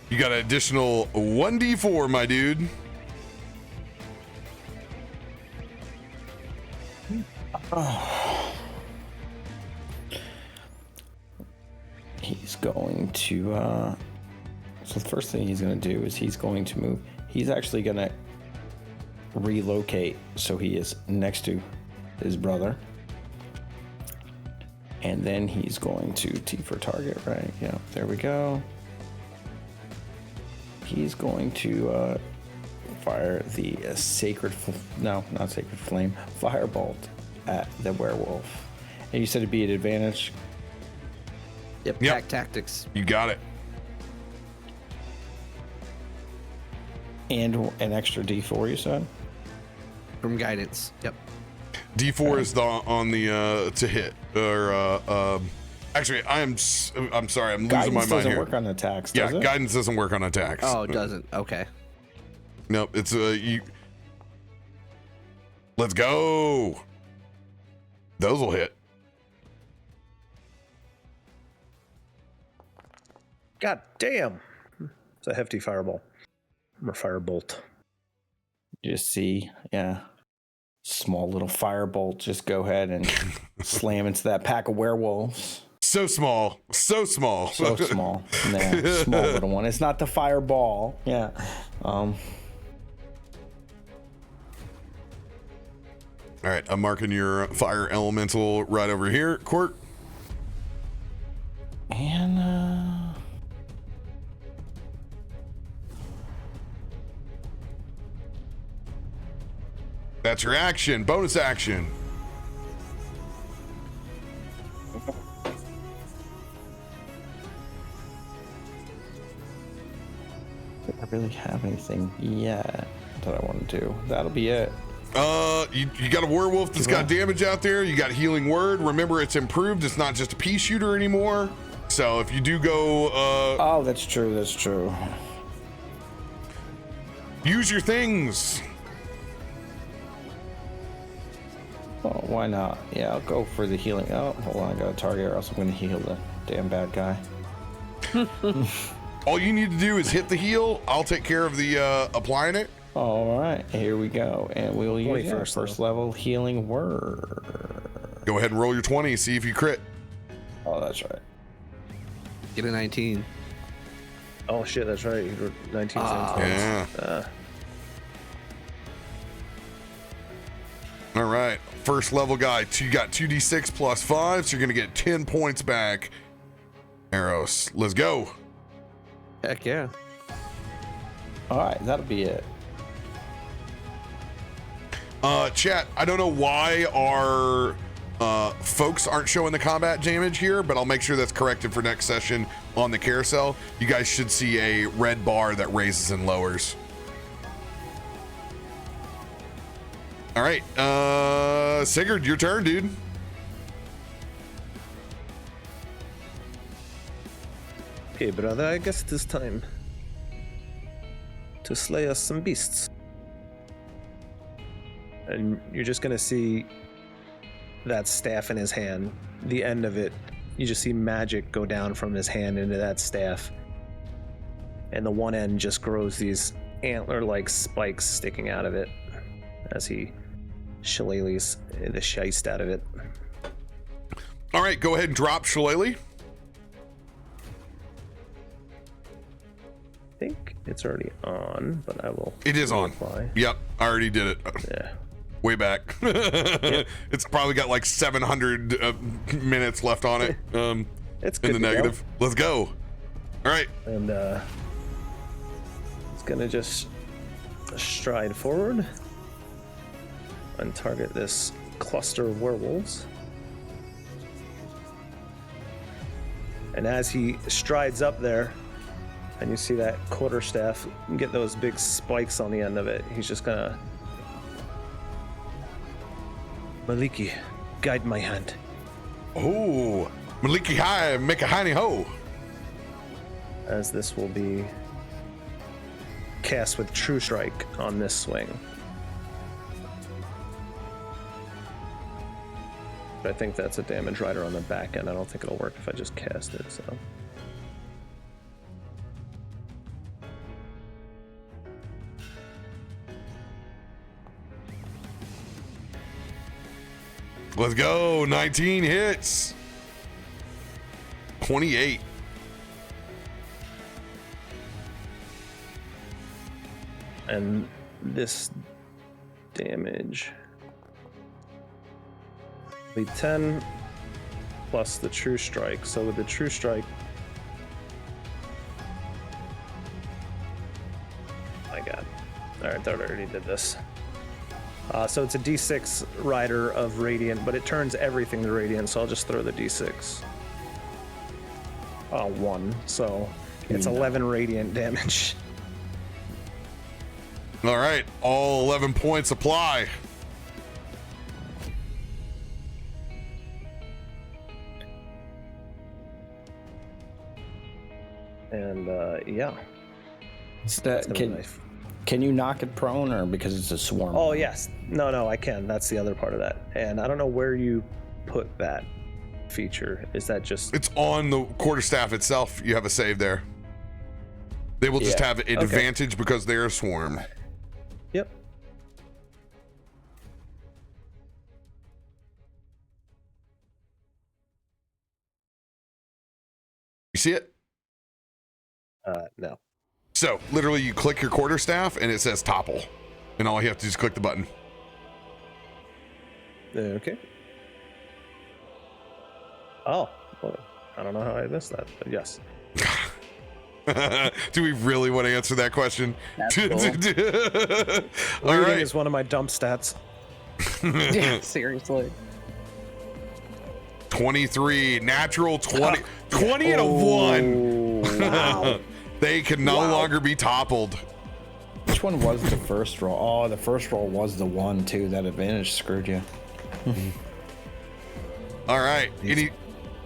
You got an additional 1d4, my dude. He's going to so the first thing he's going to do is he's going to move. He's actually going to relocate so he is next to his brother, and then he's going to T for target, right? Yeah, there we go. He's going to fire the not sacred flame, firebolt at the werewolf. And you said it'd be an advantage. Yep. Yep. Pack tactics. You got it. And an extra D4, you said? From guidance. Yep. D4 is on the to hit or actually I'm sorry, I'm losing Guidance my mind doesn't here. work on attacks, Yeah, does it? guidance doesn't work on attacks. Oh, it doesn't. Okay. Nope, it's you. Let's go. Those will hit. God damn. It's a hefty fireball. Or firebolt. You just see, yeah, small little firebolt just go ahead and slam into that pack of werewolves. So small. So small. So small. Yeah, small little one. It's not the fireball. Yeah. All right, I'm marking your fire elemental right over here, Court. And That's your action. Bonus action. I really have anything yet that I want to do. That'll be it. You got a werewolf that's got damage out there. You got healing word. Remember, it's improved. It's not just a pea shooter anymore. So if you do go, Oh, that's true. That's true. use your things. Oh, why not? Yeah, I'll go for the healing. Oh, hold on. I got a target, or else I'm going to heal the damn bad guy. All you need to do is hit the heal. I'll take care of the applying it. All right, here we go. And we'll use our 21st first level healing word. Go ahead and roll your 20. See if you crit. Oh, that's right. Get a 19. Oh shit, that's right. You were 19 Yeah. All right. First level guy. You got 2d6 plus 5, so you're going to get 10 points back. Eros, let's go. Heck yeah. All right, that'll be it. Chat, I don't know why our folks aren't showing the combat damage here, but I'll make sure that's corrected for next session on the carousel. You guys should see a red bar that raises and lowers. All right, Sigurd, your turn, dude. Okay, brother, I guess it is time to slay us some beasts. And you're just gonna see that staff in his hand, the end of it. You just see magic go down from his hand into that staff. And the one end just grows these antler-like spikes sticking out of it as he shillelaghs the shiest out of it. All right, go ahead and drop Shillelagh. I think it's already on, but I will. It is on. reply. Yep, I already did it. Yeah. Way back. It's probably got like 700 minutes left on it. It's in good the to go. negative. Let's go. All right. And it's gonna just stride forward and target this cluster of werewolves. And as he strides up there, and you see that quarterstaff get those big spikes on the end of it, he's just gonna. Maliki, guide my hand. Oh, Maliki High, make a hiney ho. As this will be cast with True Strike on this swing. But I think that's a damage rider on the back end. I don't think it'll work if I just cast it, so. Let's go. 19 hits. 28. And this damage will be 10 plus the True Strike. So with the True Strike, my God. All right, I thought I already did this. So it's a D6 rider of Radiant, but it turns everything to Radiant, so I'll just throw the D6. 1, so it's 11 Radiant damage. All right, all 11 points apply. And yeah. Is that, can you knock it prone, or because it's a swarm? Oh yes, no, I can. That's the other part of that. And I don't know where you put that feature. Is that just? It's on the quarterstaff itself. You have a save there. They will just have an advantage because they're a swarm. Yep. You see it? No. So literally you click your quarterstaff and it says topple, and all you have to do is click the button. Okay. Oh, well, I don't know how I missed that, but yes. Do we really want to answer that question? All Reading right. is one of my dump stats. Yeah, seriously. 23, natural 20, 20 and a 1. Wow. They can no longer be toppled. Which one was the first roll? Oh, the first roll was the 1 too. That advantage screwed you. All right. Any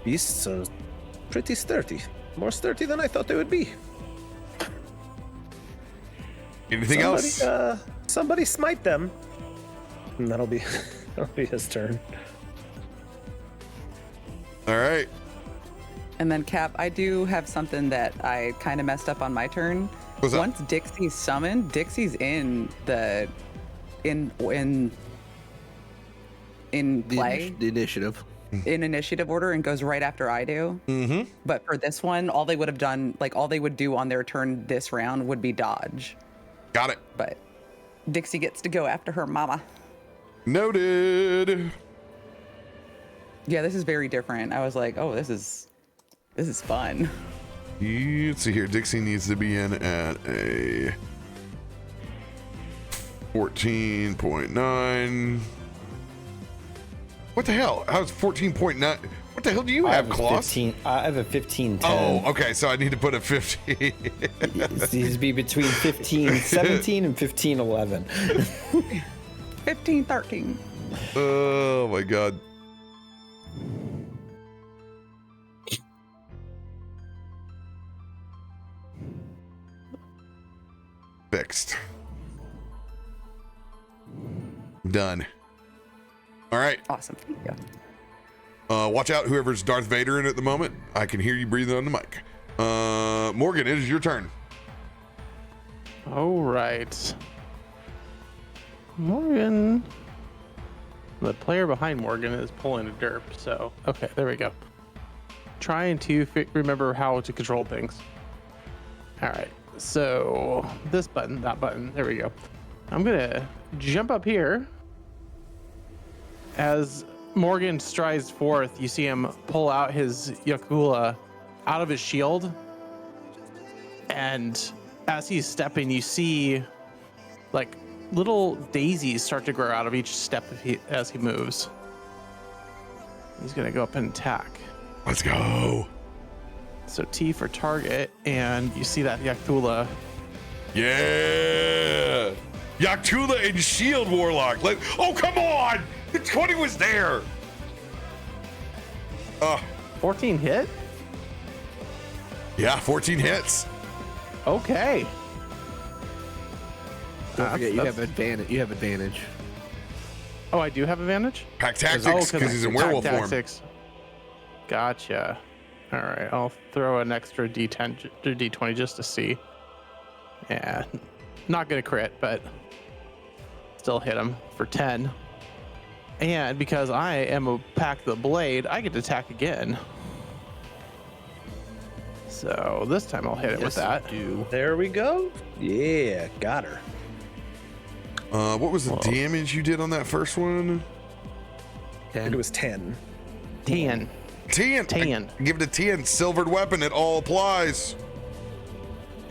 Beasts are pretty sturdy. More sturdy than I thought they would be. anything else? Somebody smite them. And that'll be his turn. All right. And then Cap, I do have something that I kind of messed up on my turn. What's that? Once Dixie's summoned, Dixie's in the in play The initiative. in initiative order and goes right after I do. Mm-hmm. But for this one, all they would have done, like all they would do on their turn this round would be dodge. Got it. But Dixie gets to go after her mama. Noted. Yeah, this is very different. I was like, oh, this is fun. Let's see here. Dixie needs to be in at a 14.9. What the hell? How's 14.9? What the hell do you have, Klaus? I have a 15. Oh, okay. So I need to put a 15. It needs to be between 15-17 and 15-11. 15-13. Oh my god. Fixed. Done. All right. Awesome. Thank you. Watch out, whoever's Darth Vader in at the moment. I can hear you breathing on the mic. Morgan, it is your turn. All right. Morgan. The player behind Morgan is pulling a derp, so okay, there we go. Trying to remember how to control things. All right, so this button, that button, there we go. I'm gonna jump up here. As Morgan strides forth, you see him pull out his Yakula out of his shield, and as he's stepping, you see like little daisies start to grow out of each step as he moves. He's gonna go up and attack. Let's go. So T for target, and you see that Yaktula. Yeah. Yaktula and Shield Warlock. Oh, come on. The 20 was there. 14 hit? Yeah, 14 hits. Okay. Don't forget, you have advantage. You have advantage. Oh, I do have advantage? Pack tactics, because he's in werewolf form. Tactics. Gotcha. All right, I'll throw an extra D10 or D20 just to see. Yeah, not gonna crit, but still hit him for 10. And because I am a pack the blade, I get to attack again. So this time I'll hit it with that. There we go. Yeah, got her. What was the damage you did on that first one? I think it was 10. 10. 10. 10. Give it a 10. Silvered weapon. It all applies.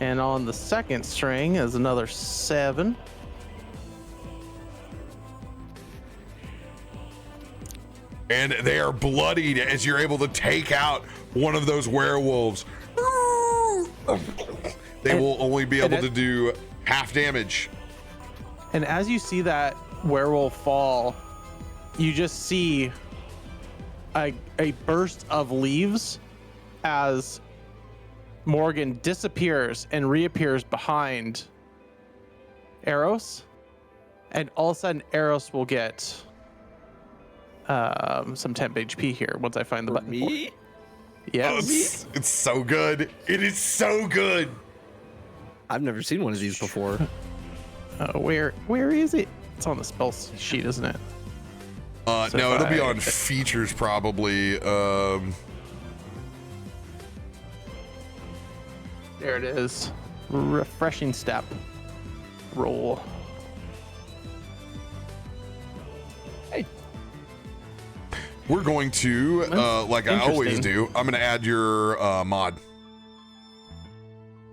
And on the second string is another 7. And they are bloodied as you're able to take out one of those werewolves. They will only be able to do half damage. And as you see that werewolf fall, you just see a burst of leaves as Morgan disappears and reappears behind Eros. And all of a sudden, Eros will get some temp HP here once I find the button. Me? Yes. It's so good. It is so good. I've never seen one of these before. Where is it? It's on the spell sheet, isn't it? So no, it'll be I- on features probably. There it is. Refreshing step. Roll. We're going to, like I always do, I'm going to add your mod.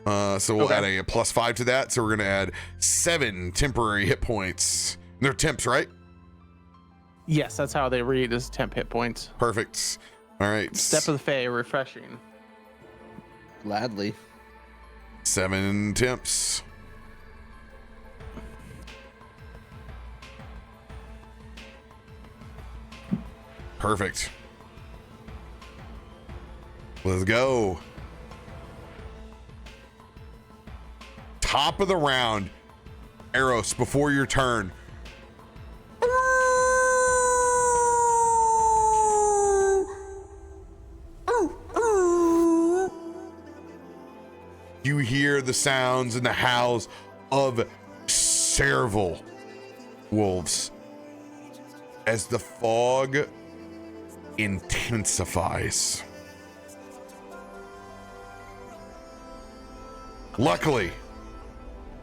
So we'll add a +5 to that. So we're going to add 7 temporary hit points. They're temps, right? Yes, that's how they read as temp hit points. Perfect. All right. Step of the Fae, refreshing. Gladly. 7 temps. Perfect. Let's go. Top of the round. Eros, before your turn. You hear the sounds and the howls of several wolves as the fog intensifies. Luckily,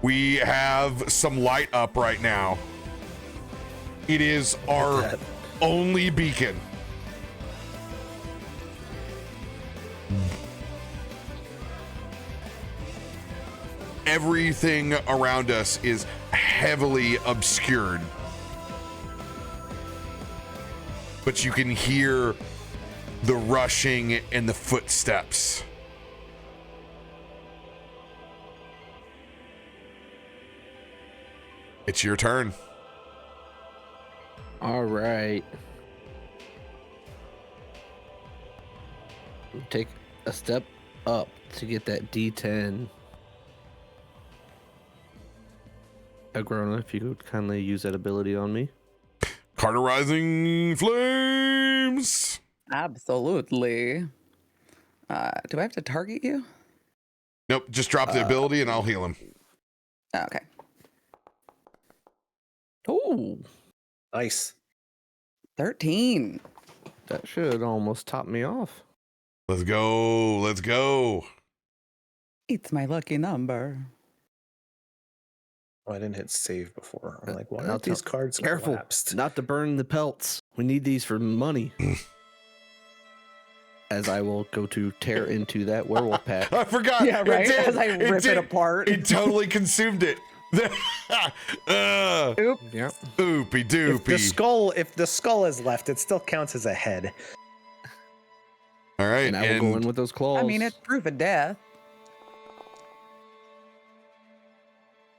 we have some light up right now. It is our only beacon. Everything around us is heavily obscured. But you can hear the rushing and the footsteps. It's your turn. All right. Take a step up to get that D10. Agrona, if you could kindly use that ability on me. Carterizing flames. Absolutely. Do I have to target you? Nope, just drop the ability and I'll heal him. Okay. Oh, Nice. 13. that should almost top me off. Let's go. Let's go. It's my lucky number. Oh, I didn't hit save before. I'm like, why I'll are these tell- cards Careful, collapsed? not to burn the pelts. We need these for money. As I will go to tear into that werewolf pack. I forgot. Yeah, right? It did. As I rip it apart. It totally consumed it. Oop. Yep. Oopie doopie. If the skull is left, it still counts as a head. All right. And I will go in with those claws. I mean, it's proof of death.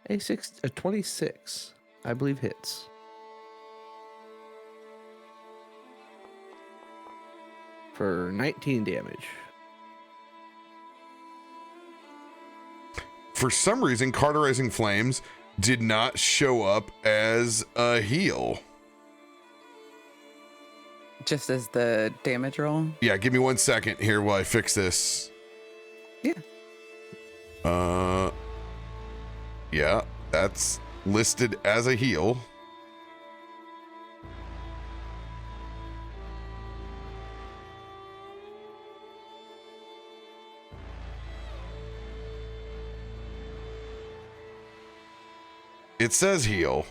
a 26, I believe, hits. For 19 damage. For some reason, Carterizing Flames did not show up as a heal. Just as the damage roll. Yeah, give me 1 second here while I fix this. Yeah. Yeah, that's listed as a heal. It says heal.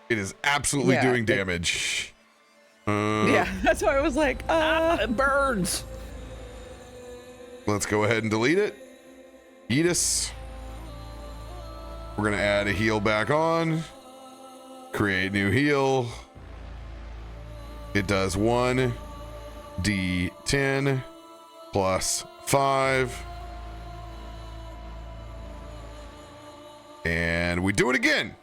It is absolutely Yeah, doing damage. Yeah, that's why I was like, It burns! Let's go ahead and delete it. Eat us. We're going to add a heal back on. Create new heal. It does 1d10 plus 5. And we do it again.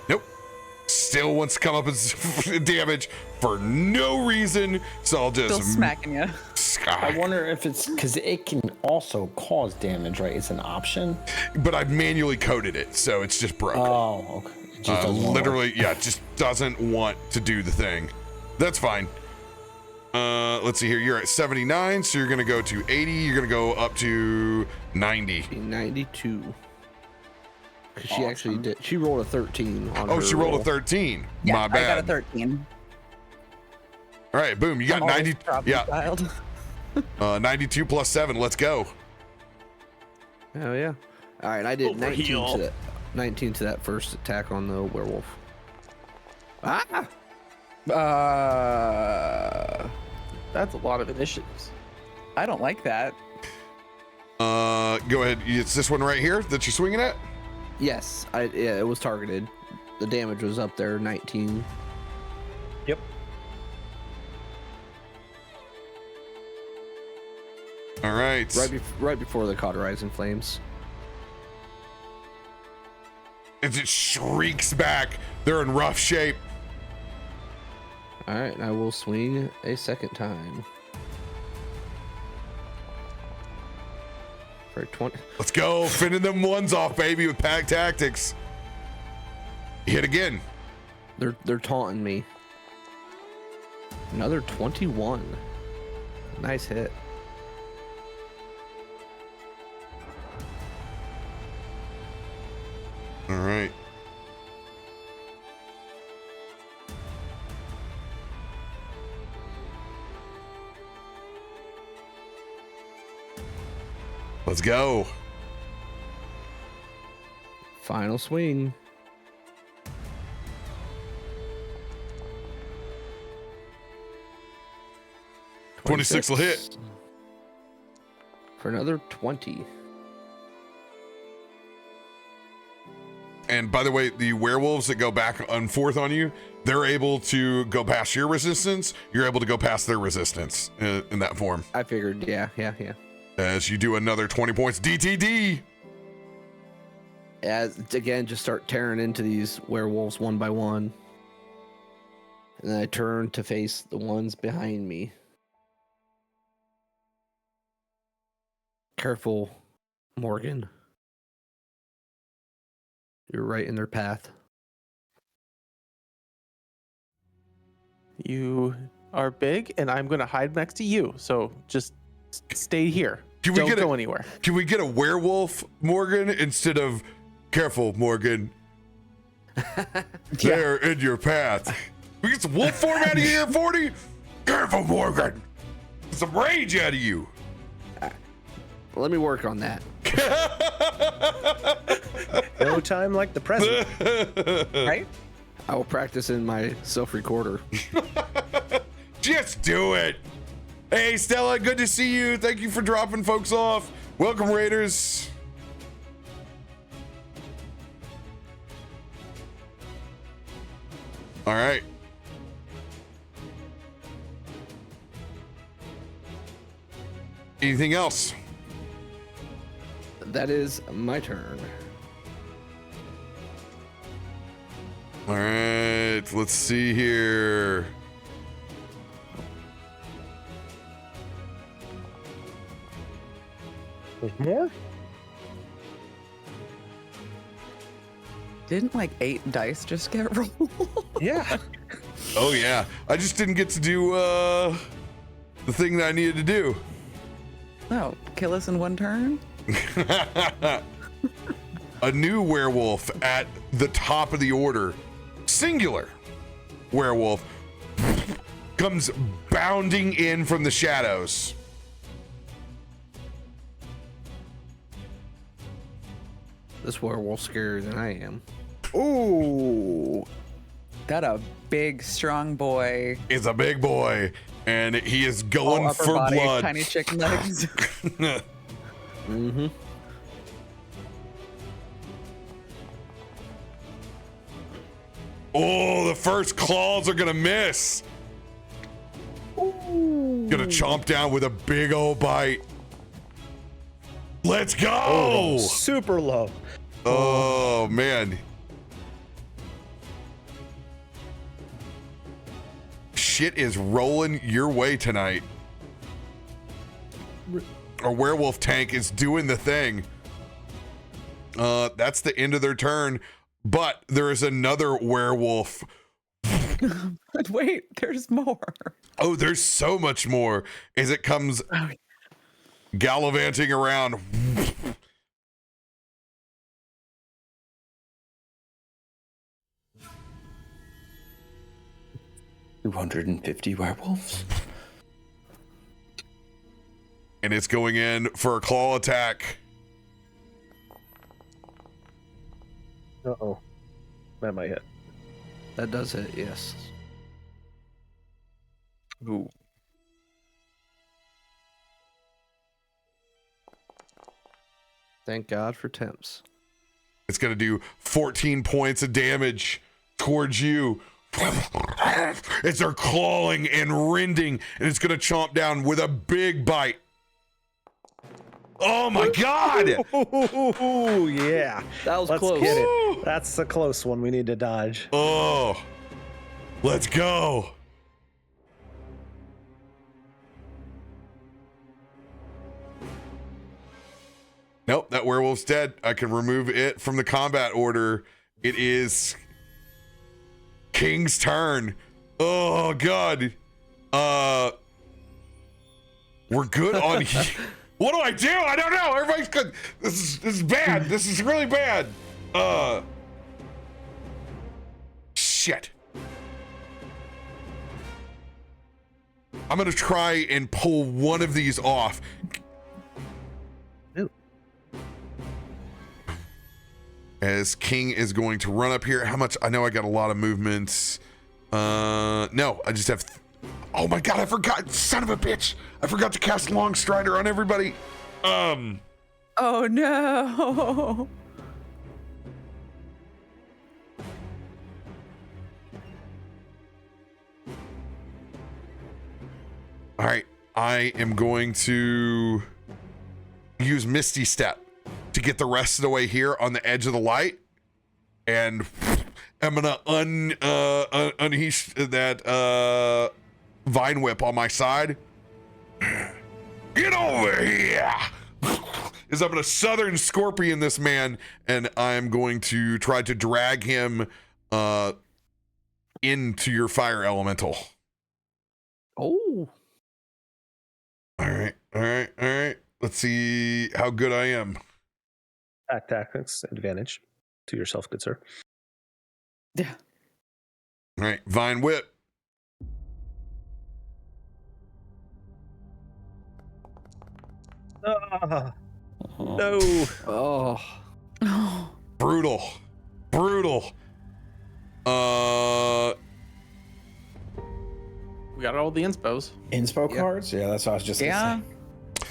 Nope. Still wants to come up as damage for no reason. So I'll just Still smacking you. I wonder if it's because it can also cause damage, right? It's an option. But I've manually coded it, so it's just broken. Oh, okay. It just doesn't wanna Literally, yeah, it just doesn't want to do the thing. That's fine. Let's see here. You're at 79, so you're gonna go to 80. You're gonna go up to 90. 92. 'Cause she actually did. She rolled a 13 on her Oh, she rolled roll. a 13. Yeah, My bad. I got a 13. All right, boom. You got I'm always 90. problem Yeah, child. 92 plus 7. Let's go. Oh yeah. All right, I did 19 to that first attack on the werewolf. Ah! That's a lot of initiatives. I don't like that. Go ahead. It's this one right here that you're swinging at. Yes, yeah, it was targeted. The damage was up there, 19. Yep. All right. Right before the cauterizing flames. As it shrieks back, they're in rough shape. All right, I will swing a second time. For 20. Let's go. Fending them ones off, baby, with pack tactics. Hit again. They're taunting me. Another 21. Nice hit. All right. Let's go. Final swing. 26 will hit. For another 20. And by the way, the werewolves that go back and forth on you, they're able to go past your resistance. You're able to go past their resistance in that form. I figured, yeah. As you do another 20 points DTD. As again, just start tearing into these werewolves one by one. And then I turn to face the ones behind me. Careful, Morgan. You're right in their path. You are big, and I'm going to hide next to you. So just stay here. Don't go anywhere. Can we get a werewolf, Morgan, instead of careful, Morgan? They're in your path. We get some wolf form out of you here, 40? Careful, Morgan. Get some rage out of you. Let me work on that. No time like the present. Right? I will practice in my self-recorder. Just do it. Hey, Stella, good to see you. Thank you for dropping folks off. Welcome, Raiders. All right. Anything else? That is my turn. All right, let's see here. There's more? Didn't like 8 dice just get rolled? Yeah. Oh yeah, I just didn't get to do the thing that I needed to do. Oh, kill us in one turn? A new werewolf at the top of the order, singular werewolf, comes bounding in from the shadows. This werewolf's scarier than I am. Ooh. That a big, strong boy. It's a big boy, and he is All going upper for body, blood. tiny chicken legs. Mm-hmm. Oh, the first claws are gonna miss. Gonna chomp down with a big old bite. Let's go. Oh, super low. Oh man. Shit is rolling your way tonight. Our werewolf tank is doing the thing. That's the end of their turn, but there is another werewolf. But wait, there's more. Oh, there's so much more as it comes gallivanting around. 250 werewolves. And it's going in for a claw attack. Uh-oh. That might hit. That does hit, yes. Ooh. Thank God for temps. It's going to do 14 points of damage towards you. As they're clawing and rending, and it's going to chomp down with a big bite. Oh my God! Ooh, yeah. That was Let's close. get it. That's the close one we need to dodge. Oh, let's go. Nope, that werewolf's dead. I can remove it from the combat order. It is King's turn. Oh God. We're good on. What do I do? I don't know. Everybody's good. This is bad. This is really bad. Shit. I'm gonna try and pull one of these off. Ooh. As King is going to run up here. How much? I know I got a lot of movements. No, I just have. Oh my God, I forgot. Son of a bitch. I forgot to cast Long Strider on everybody. Oh no. All right, I am going to use Misty Step to get the rest of the way here on the edge of the light, and I'm gonna unleash that Vine Whip on my side. Get over here! Is I'm gonna Southern Scorpion this man, and I'm going to try to drag him into your fire elemental. Oh. All right. Let's see how good I am. Attack tactics advantage to yourself, good sir. Yeah. All right, Vine Whip. Ah, no. Oh. Oh. Brutal. We got all the inspos. Inspo Yep. cards? Yeah, that's what I was just Yeah. gonna say.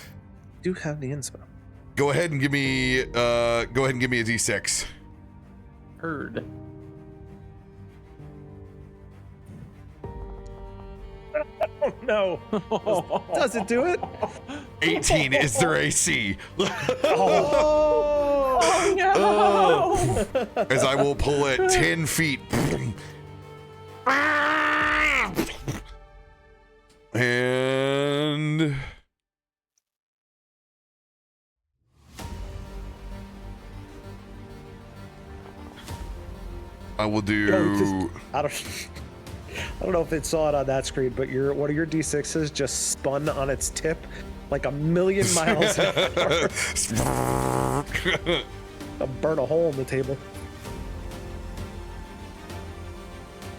Do have the inspo. Go ahead and give me a D6. Heard. Oh no. Does it do it? 18 is their AC. Oh no. As I will pull it 10 feet. And I will do. I don't know if it saw it on that screen, but one of your D6s just spun on its tip like a million miles an hour. I'll burn a hole in the table.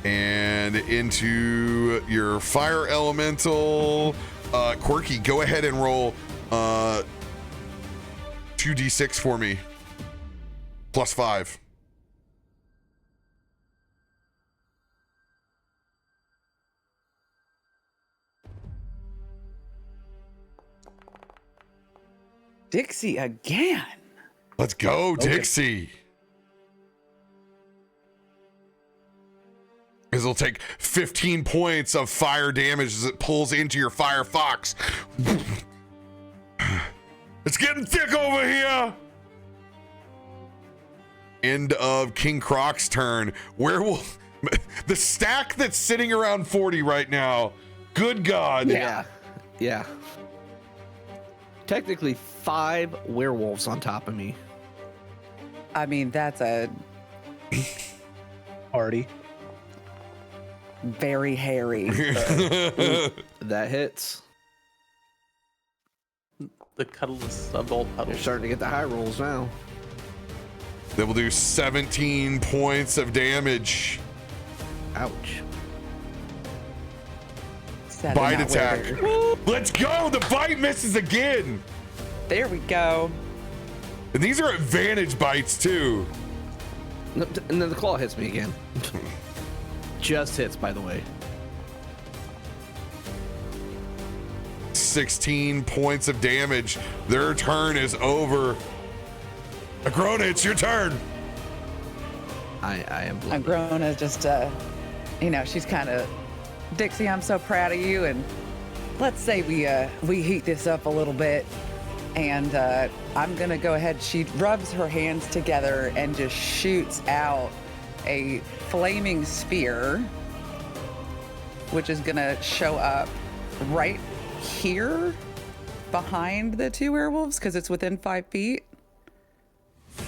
And into your fire elemental. Quirky, go ahead and roll 2d6 for me. +5. Dixie again. Let's go, Okay. Dixie. It'll take 15 points of fire damage as it pulls into your fire fox. It's getting thick over here. End of King Croc's turn. Werewolf, the stack that's sitting around 40 right now. Good God. Yeah. Technically 5 werewolves on top of me. I mean, that's a Party. very hairy. That hits. The cuddlest of all You're puddles. starting to get the high rolls now. They will do 17 points of damage. Ouch. Sadly Bite not attack. werewolf. Let's go. The bite misses again. There we go. And these are advantage bites too. No, and then the claw hits me again. Just hits, by the way. 16 points of damage. Their turn is over. Agrona, it's your turn. I am bloody. Agrona just, she's kind of, Dixie, I'm so proud of you. And let's say we heat this up a little bit. And I'm gonna go ahead. She rubs her hands together and just shoots out a flaming spear, which is gonna show up right here behind the 2 werewolves because it's within 5 feet,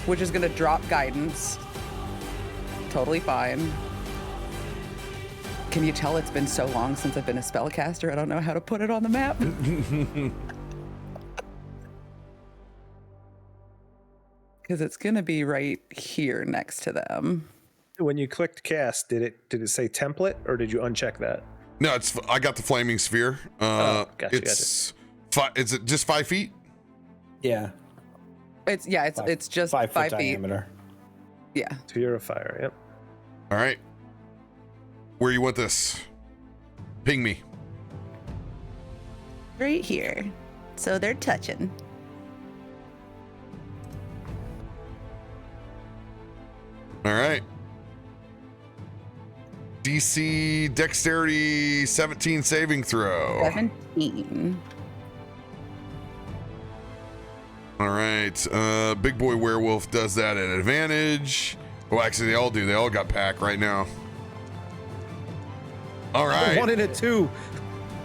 which is gonna drop guidance. Totally fine. Can you tell it's been so long since I've been a spellcaster? I don't know how to put it on the map. Because it's gonna be right here next to them. When you clicked cast, did it say template or did you uncheck that? No, I got the flaming sphere. Gotcha. Is it just 5 feet? Yeah. It's just 5 foot 5 feet. diameter. Yeah. Sphere of fire. Yep. All right. Where you want this? Ping me. Right here. So they're touching. All right. DC Dexterity 17 saving throw. 17. All right. Big boy werewolf does that at advantage. Well, actually, they all do. They all got pack right now. All right. 1 and a 2.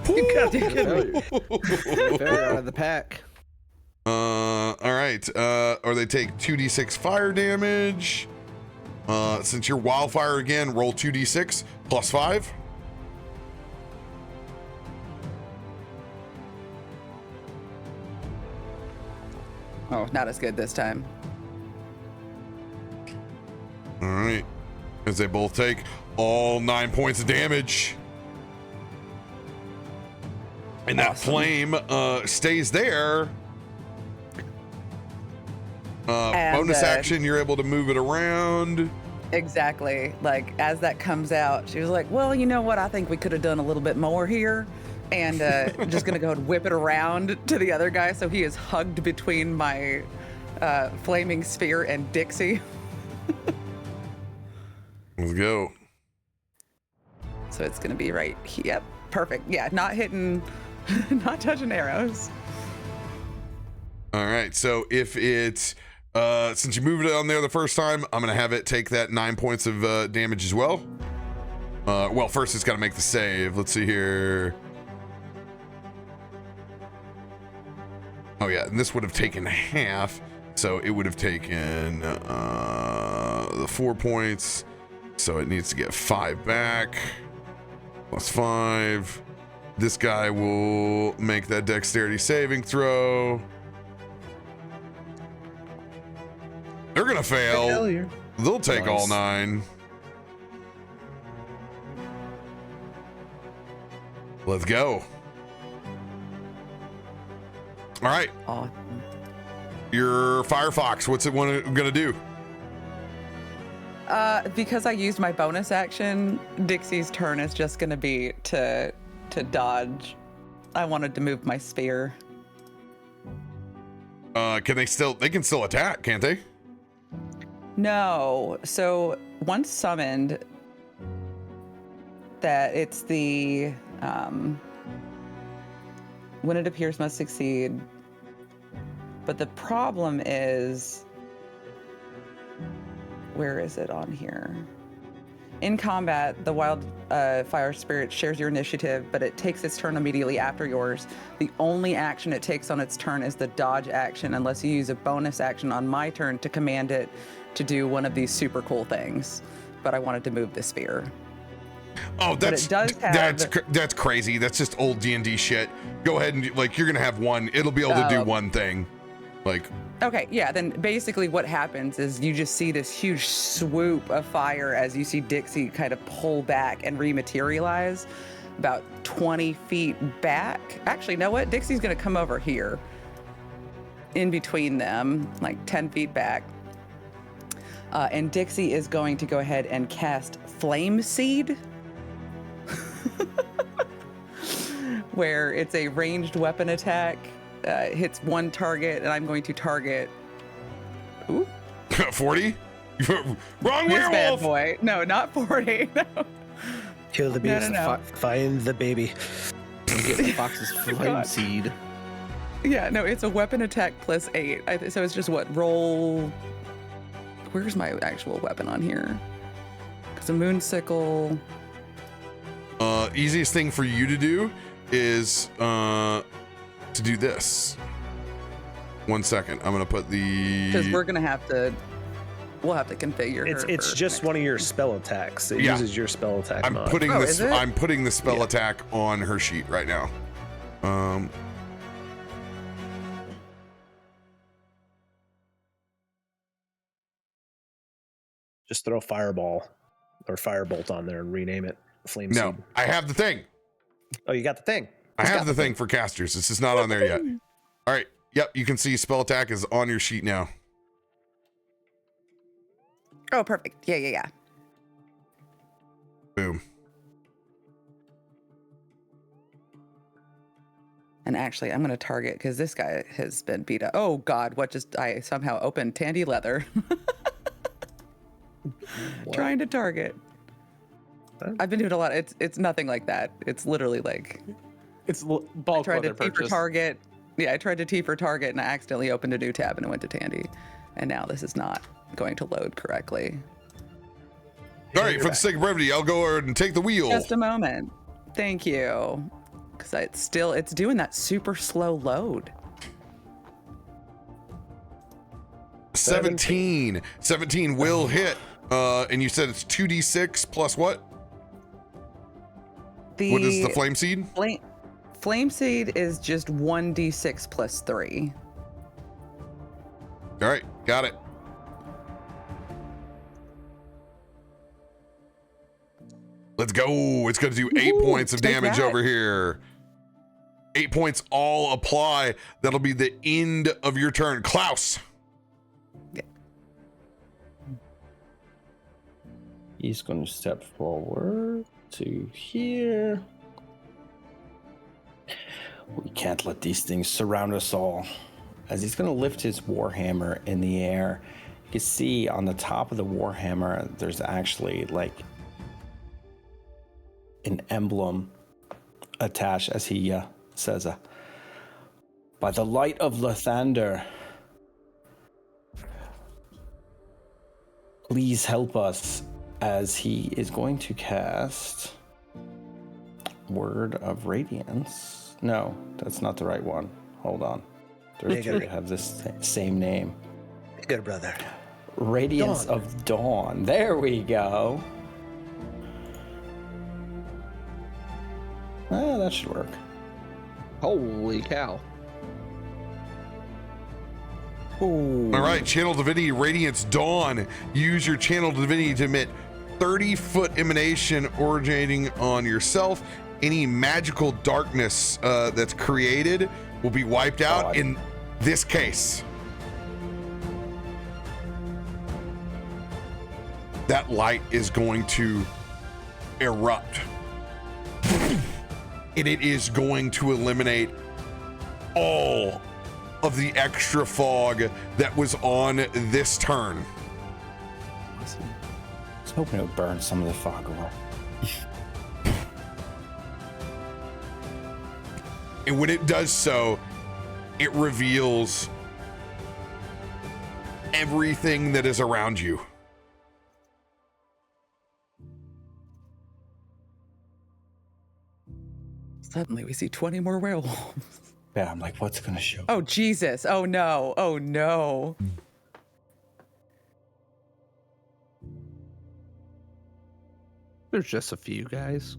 You gotta be kidding me. Failure out of the pack. All right. Or they take 2d6 fire damage. Since you're wildfire again, roll 2d6 plus 5. Oh, not as good this time. All right. As they both take all 9 points of damage. And that flame stays there. Bonus action, you're able to move it around. Exactly. Like, as that comes out, she was like, well, you know what? I think we could have done a little bit more here. And just going to go and whip it around to the other guy. So he is hugged between my flaming sphere and Dixie. Let's go. So it's going to be right here. Yep. Perfect. Yeah. Not hitting, not touching arrows. All right. So if it's, since you moved it on there the first time, I'm going to have it take that 9 points of damage as well. Well, first it's got to make the save. Let's see here. Oh yeah, and this would have taken half, so it would have taken the 4 points. So it needs to get 5 back, plus 5. This guy will make that dexterity saving throw. They're gonna fail. Failure. They'll take all Nice. 9. Let's go. All right. Awesome. Your Firefox, what's it gonna do? Because I used my bonus action, Dixie's turn is just going to be to dodge. I wanted to move my spear. Can they can still attack, can't they? No. So once summoned, that it's the when it appears must succeed. But the problem is, where is it on here? In combat, the wild fire spirit shares your initiative, but it takes its turn immediately after yours. The only action it takes on its turn is the dodge action, unless you use a bonus action on my turn to command it to do one of these super cool things. But I wanted to move the sphere. Oh, But it does have, that's crazy. That's just old D&D shit. Go ahead and like you're gonna have one. It'll be able to do one thing. Like. Okay, yeah, then basically what happens is you just see this huge swoop of fire as you see Dixie kind of pull back and rematerialize about 20 feet back. Actually, you know what? Dixie's gonna come over here in between them, like 10 feet back. And Dixie is going to go ahead and cast Flame Seed, where it's a ranged weapon attack. Hits one target, and I'm going to target. Ooh. 40? Wrong This bad werewolf! boy. No, not 40. No. Kill the beast. No. Find the baby. Get the fox's flame God. seed. Yeah, no, it's a weapon attack plus 8. So it's just what? Roll. Where's my actual weapon on here? Because a moon sickle. Easiest thing for you to do is to do this. 1 second. I'm gonna put Because the. we're gonna have to. We'll have to configure. It's her just next one of your time. spell attacks. It Yeah. uses your spell attack I'm mod. putting Oh, this. is it? I'm putting the spell attack on her sheet right now. Just throw fireball or firebolt on there and rename it Flame No, Seed. I have the thing. Oh, you got the thing. I have the thing for casters. It's just not on there yet. All right. Yep. You can see spell attack is on your sheet now. Oh, perfect. Yeah. Boom. And actually, I'm going to target because this guy has been beat up. Oh God, I somehow opened Tandy Leather. Trying to target. I've been doing a lot. It's nothing like that. It's literally like It's bulk tried to leather T for purchase. target. Yeah, I tried to T for target and I accidentally opened a new tab and it went to Tandy. And now this is not going to load correctly. All right. For the sake of brevity, I'll go ahead and take the wheel. Just a moment. Thank you. Because it's doing that super slow load. 17 will hit. And you said it's 2d6 plus what? What is the flame seed? Flame seed is just 1d6 plus 3. All right, got it. Let's go. It's going to do 8 points of take damage that. over here. 8 points all apply. That'll be the end of your turn. Klaus. He's going to step forward to here. We can't let these things surround us all. As he's going to lift his warhammer in the air, you can see on the top of the warhammer, there's actually like an emblem attached as he says, by the light of Lathander, please help us, as he is going to cast Word of Radiance. No, that's not the right one. Hold on. There's two that have this same name. Good brother. Radiance of Dawn. There we go. That should work. Holy cow. All right, Channel Divinity Radiance Dawn. Use your Channel Divinity to emit 30-foot emanation originating on yourself. Any magical darkness that's created will be wiped out in this case. That light is going to erupt. And it is going to eliminate all of the extra fog that was on this turn. Awesome. I was hoping it would burn some of the fog away. And when it does so, it reveals everything that is around you. Suddenly we see 20 more werewolves. Yeah, I'm like, what's gonna show? Oh, Jesus. Oh, no. Oh, no. There's just a few guys.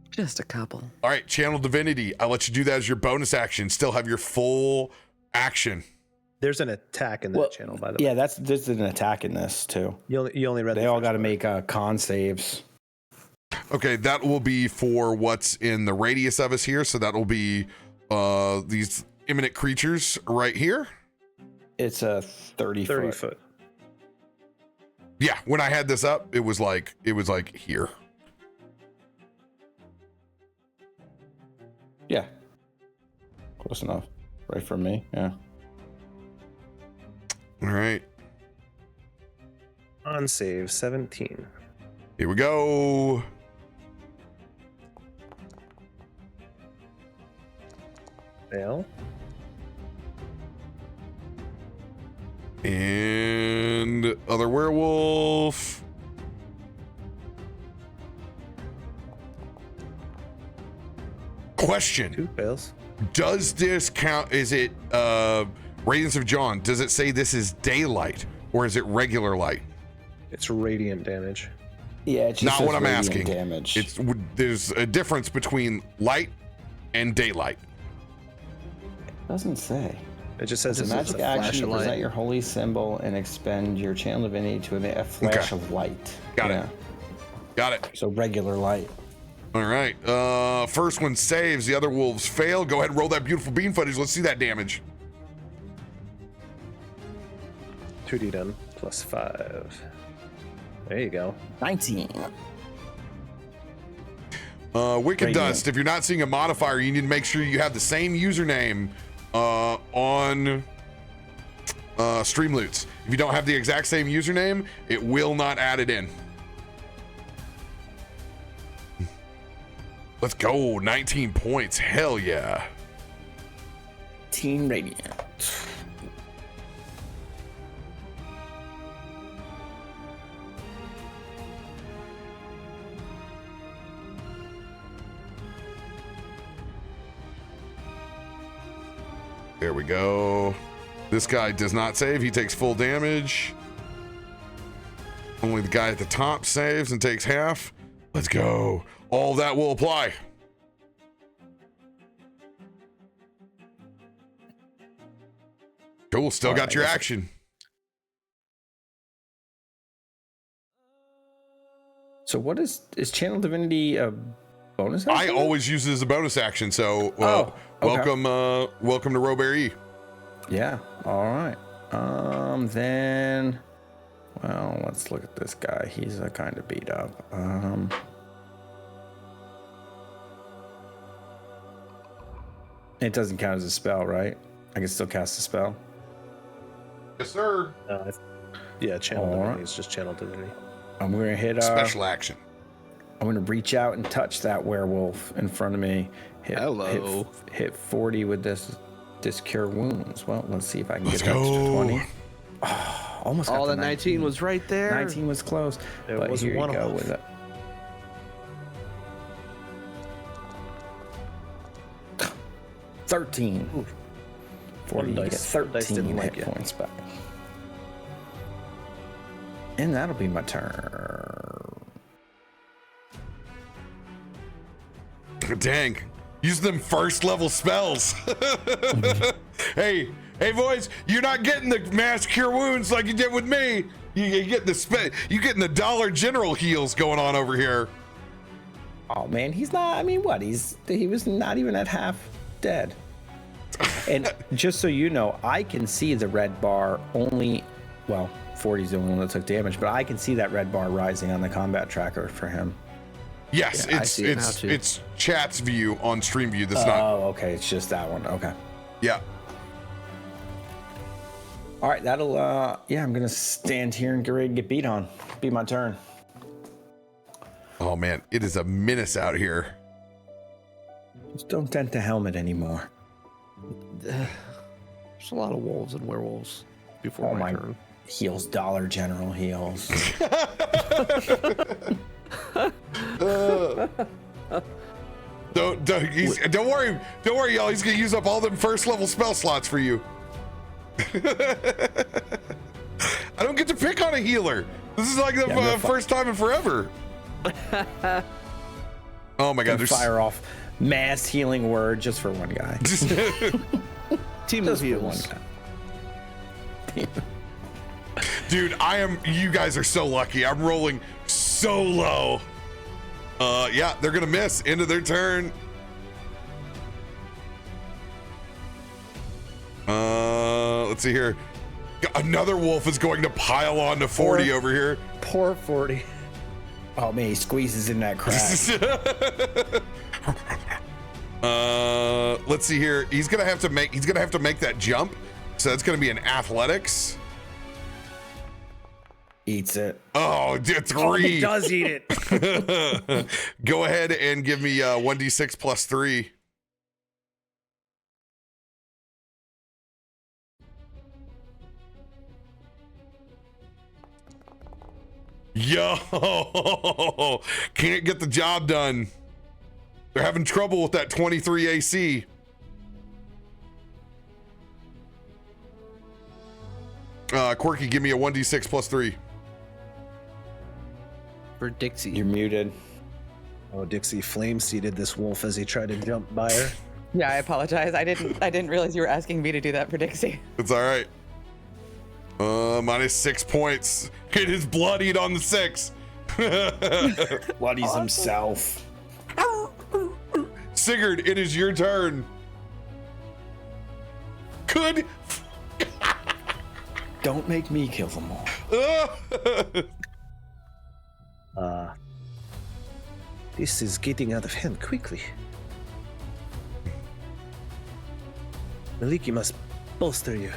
Just a couple. All right, Channel Divinity. I'll let you do that as your bonus action. Still have your full action. There's an attack in that channel, by the way. Yeah, there's an attack in this too. You only read. They all got to make con saves. Okay, that will be for what's in the radius of us here. So that will be these imminent creatures right here. It's a 30 foot. Yeah, when I had this up, it was like here. Yeah, close enough. Right for me. Yeah. All right. On save 17. Here we go. Fail. And other werewolf. Question. 2 fails. Does this count? Is it Radiance of John? Does it say this is daylight or is it regular light? It's radiant damage. Yeah, it's just Not what I'm radiant asking. Damage. There's a difference between light and daylight. Doesn't say. It just says As a it's magic a action, flash you of light. present your holy symbol and expend your channel divinity to emit a flash Okay. of light. Got it. Got it. So regular light. All right. First one saves. The other wolves fail. Go ahead and roll that beautiful beam footage. Let's see that damage. 2d done plus 5. There you go. 19. Wicked Radiant. Dust. If you're not seeing a modifier, you need to make sure you have the same username on Streamloots. If you don't have the exact same username, it will not add it in. Let's go. 19 points. Hell yeah. Team Radiant. There we go. This guy does not save. He takes full damage. Only the guy at the top saves and takes half. Let's go. All that will apply. Cool. Still got your action. So what is channel divinity a bonus I action? always use it as a bonus action. So okay. welcome to RoBear E. Yeah. All right. Then, well, let's look at this guy. He's kind of beat up. It doesn't count as a spell, right? I can still cast a spell. Yes, sir. Yeah, channel All divinity right. is just channel divinity. I'm gonna hit. Special action. I'm gonna reach out and touch that werewolf in front of me. Hello. Hit 40 with this cure wounds. Well, let's see if I can Let's get that to go. 20. Oh, almost got All the the 19 was right there. 19 was close. There but was here one you go off. with it. $13. 40, you get Dice 13 didn't hit like you. points back. And that'll be my turn. Dang. Use them first level spells. Hey, boys, you're not getting the mass cure wounds like you did with me. You get you getting the Dollar General heals going on over here. Oh man, he's not. I mean, what? He was not even at half dead. And just so you know, I can see the red bar only. Well, 40's the only one that took damage, but I can see that red bar rising on the combat tracker for him. Yes, Yeah, I see it now, too. it's chat's view on stream view. That's not. Oh, okay. It's just that one. Okay. Yeah. All right. That'll. Yeah, I'm gonna stand here and get ready to get beat on. Be my turn. Oh man, it is a menace out here. Just don't dent the helmet anymore. There's a lot of wolves and werewolves. before Oh my my turn. heals, Dollar General heals. Don't worry, y'all. He's gonna use up all them first level spell slots for you. I don't get to pick on a healer. This is like the first time in forever. Oh my god! There's Fire off mass healing word just for one guy. Team of Just for one heals. guy. Dude, you guys are so lucky. I'm rolling so low. Yeah, they're gonna miss. End of their turn. Let's see here. Another wolf is going to pile on to 40 over here. Poor 40. Oh man, he squeezes in that crack. Let's see here. He's gonna have to make that jump. So that's gonna be an athletics. Eats it. Oh, 3. He does eat it. Go ahead and give me 1d6 plus 3. Yo, can't get the job done. They're having trouble with that 23 AC. Quirky, give me a 1d6 plus 3. For Dixie. You're muted. Oh, Dixie flame seeded this wolf as he tried to jump by her. Yeah, I apologize. I didn't realize you were asking me to do that for Dixie. It's all right. Minus 6 points. It is bloodied on the 6. Bloodies himself. Sigurd, it is your turn. Good. Don't make me kill them all. This is getting out of hand quickly. Maliki must bolster you.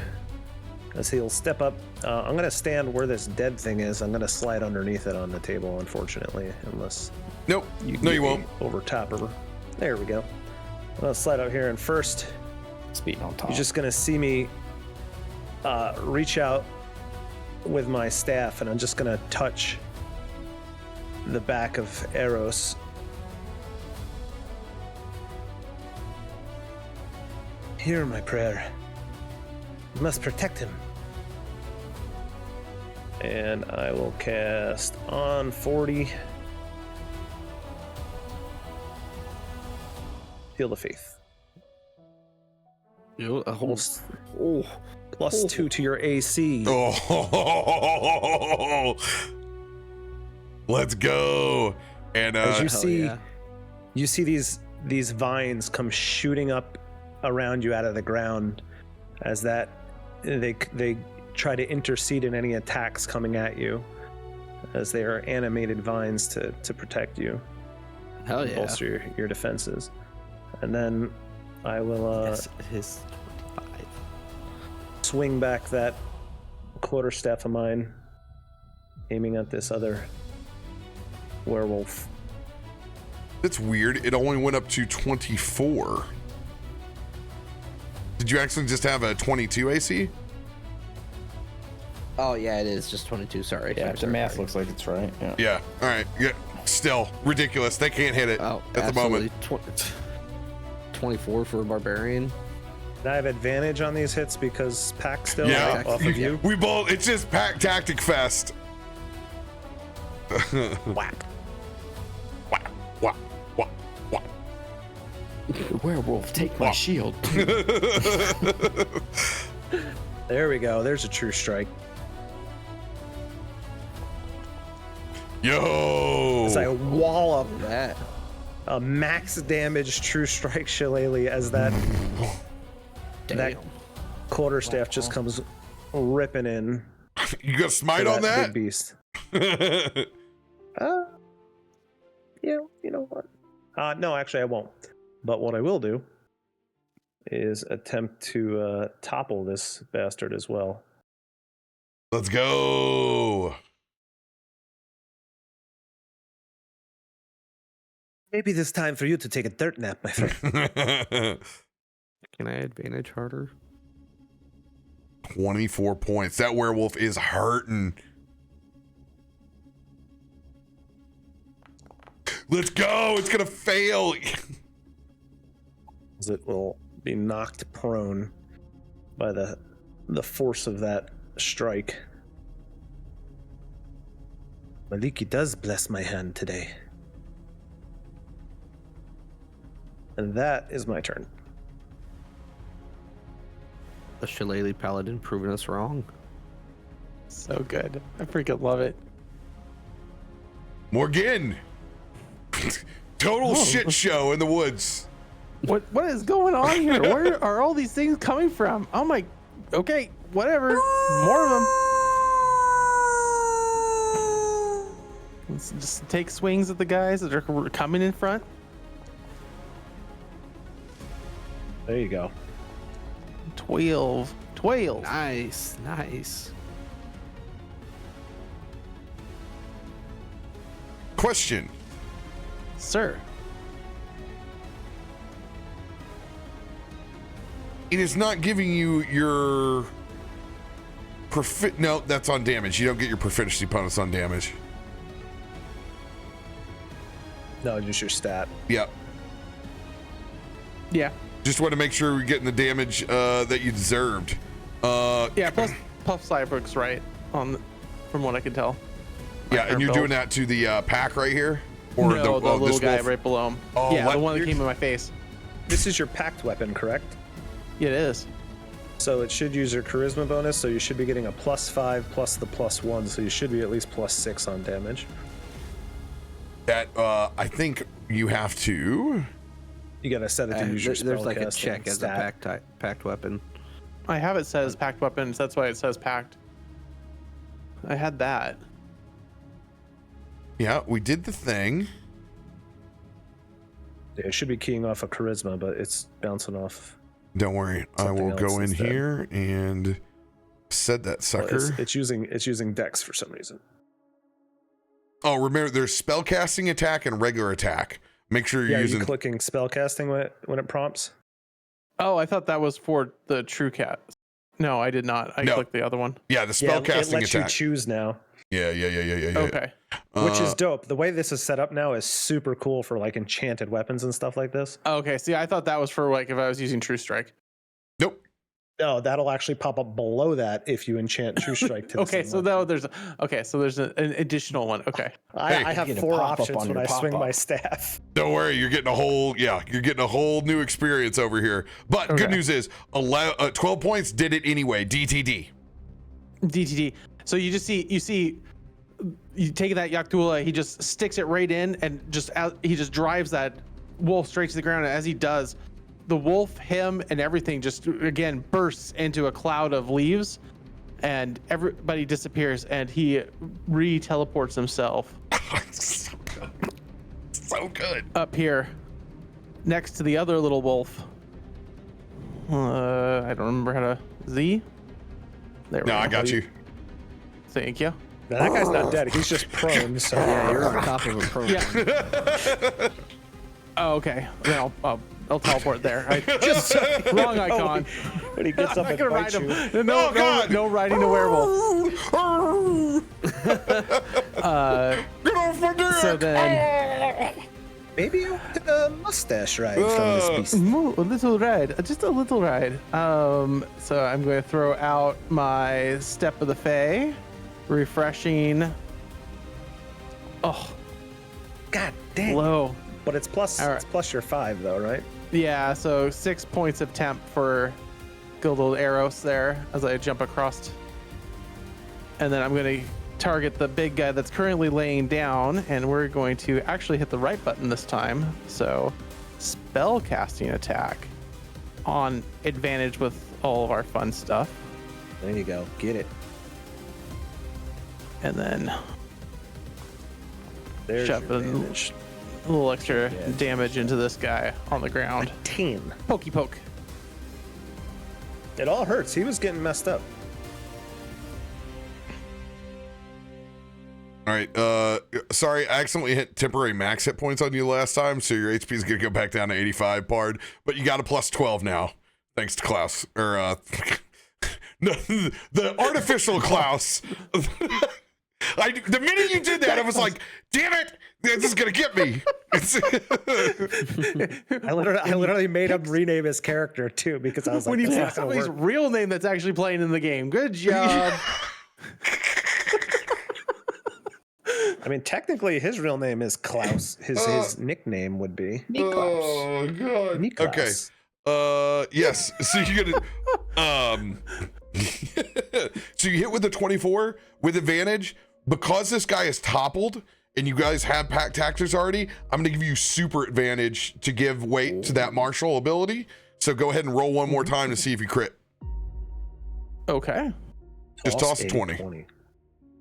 As he'll step up, I'm gonna stand where this dead thing is. I'm gonna slide underneath it on the table, unfortunately, unless Nope. No, you won't. over top of her. There we go. I'm gonna slide out here, and first, Speeding on top. you're just gonna see me reach out with my staff, and I'm just gonna touch the back of Eros. Hear my prayer. You must protect him. And I will cast on 40. Heal of Faith. Almost. Plus 2 to your AC. Oh, let's go. And As you hell see, yeah. you see these vines come shooting up around you out of the ground, as that they try to intercede in any attacks coming at you, as they are animated vines to protect you, Hell yeah. bolster your defenses. And then I will Yes, his 25. swing back that quarterstaff of mine, aiming at this other werewolf. that's weird. It only went up to 24. Did you actually just have a 22 AC? Oh yeah, it is just 22. Sorry. Yeah, sorry, the sorry, math sorry. looks like it's right. Yeah. Yeah. All right. Yeah. Still ridiculous. They can't hit it Oh, at the moment. absolutely. 24 for a barbarian. And I have advantage on these hits because pack still Yeah. right, off of you. We both. It's just pack tactic fest. Whap. Wah, wah, wah, wah. Werewolf, take my shield. There we go. There's a true strike. Yo. As I wallop That. a max damage true strike shillelagh as that Damn. quarterstaff just comes ripping in. You got smite to on that? big beast. Yeah, you know what? No, actually, I won't. But what I will do is attempt to topple this bastard as well. Let's go. Maybe it's time for you to take a dirt nap, my friend. Can I advantage harder? 24 points. That werewolf is hurting. Let's go. It's going to fail. It will be knocked prone by the force of that strike. Maliki does bless my hand today. And that is my turn. The Shillelagh Paladin proving us wrong. So good. I freaking love it. Morgan. Total shit show in the woods. What is going on here? Where are all these things coming from? Oh my. Okay, whatever. More of them. Let's just take swings at the guys that are coming in front. There you go. 12. Nice. Question. Sir. It is not giving you your no, that's on damage. You don't get your proficiency bonus on damage. No, just your stat. Yep. Yeah. Just want to make sure we're getting the damage that you deserved. Yeah, plus Cyber's right from what I can tell. Yeah, and you're doing that to the pack right here? Or no, the little guy wolf? right below him. Oh, yeah, the one that came in my face. This is your packed weapon, correct? Yeah, it is. So it should use your charisma bonus, so you should be getting a +5 plus the +1, so you should be at least +6 on damage. That I think you have to. You gotta set it to use your There's like a spellcasting check as stat. a packed weapon. I have it says packed weapons. That's why it says packed. I had that. Yeah, we did the thing. Yeah, it should be keying off a charisma, but it's bouncing off. Don't worry. I will else go in instead. here and set that sucker. Well, it's using Dex for some reason. Oh, remember, there's spellcasting attack and regular attack. Make sure you're Yeah, using. you clicking spellcasting when it prompts. Oh, I thought that was for the true cat. No, I did not. I clicked the other one. Yeah, the Yeah, it spellcasting lets you attack. choose now, Yeah. Okay. which is dope. The way this is set up now is super cool for like enchanted weapons and stuff like this. Okay. See, I thought that was for like if I was using True Strike. Nope. No, that'll actually pop up below that if you enchant True Strike to the Okay, same so weapon. there's an additional one. Okay. I have You get a 4 pop-up options on when your I swing pop-up. my staff. Don't worry, you're getting a whole new experience over here. But good Okay. news is 12 points did it anyway. DTD. DTD. So you take that Yaktula, he just sticks it right in and he just drives that wolf straight to the ground. And as he does, the wolf, him, and everything just again bursts into a cloud of leaves, and everybody disappears, and he re-teleports himself So good. So good. up here next to the other little wolf. I don't remember how to Z. There we No, go. I got you. Thank you. Now, that guy's not dead. He's just prone. So Yeah, you're on top of a pro. Yeah. Oh, okay. Then I'll teleport there. I just wrong icon. when he gets I'm up not and gonna ride bites you, him. No riding a werewolf. Get off my dick! So then, maybe I'll get a mustache ride from this beast. a little ride, just a little ride. So I'm going to throw out my Step of the Fae, refreshing. Oh, God damn. low. But it's plus. All right. It's plus your 5 though, right? Yeah, so 6 points of temp for good little arrows there as I jump across. And then I'm going to target the big guy that's currently laying down, and we're going to actually hit the right button this time. So spell casting attack on advantage with all of our fun stuff. There you go. Get it. And then There's shove your a advantage. little extra damage into this guy on the ground. 10. Pokey poke. It all hurts. He was getting messed up. All right. Sorry, I accidentally hit temporary max hit points on you last time, so your HP is gonna go back down to 85, Pard. But you got a plus 12 now, thanks to Klaus. Or No, the artificial Klaus. The minute you did that, I was like, damn it, this is gonna get me. I literally made him rename his character too because I was like, when you "That's pick not gonna somebody's work." real name that's actually playing in the game. Good job. I mean, technically, his real name is Klaus. His nickname would be Oh god. Niklaus. Okay. Yes. So you're gonna so you hit with the 24 with advantage. Because this guy is toppled and you guys have pack tactics already, I'm gonna give you super advantage to give weight to that martial ability. So go ahead and roll one more time to see if you crit. Okay. Just toss a 20.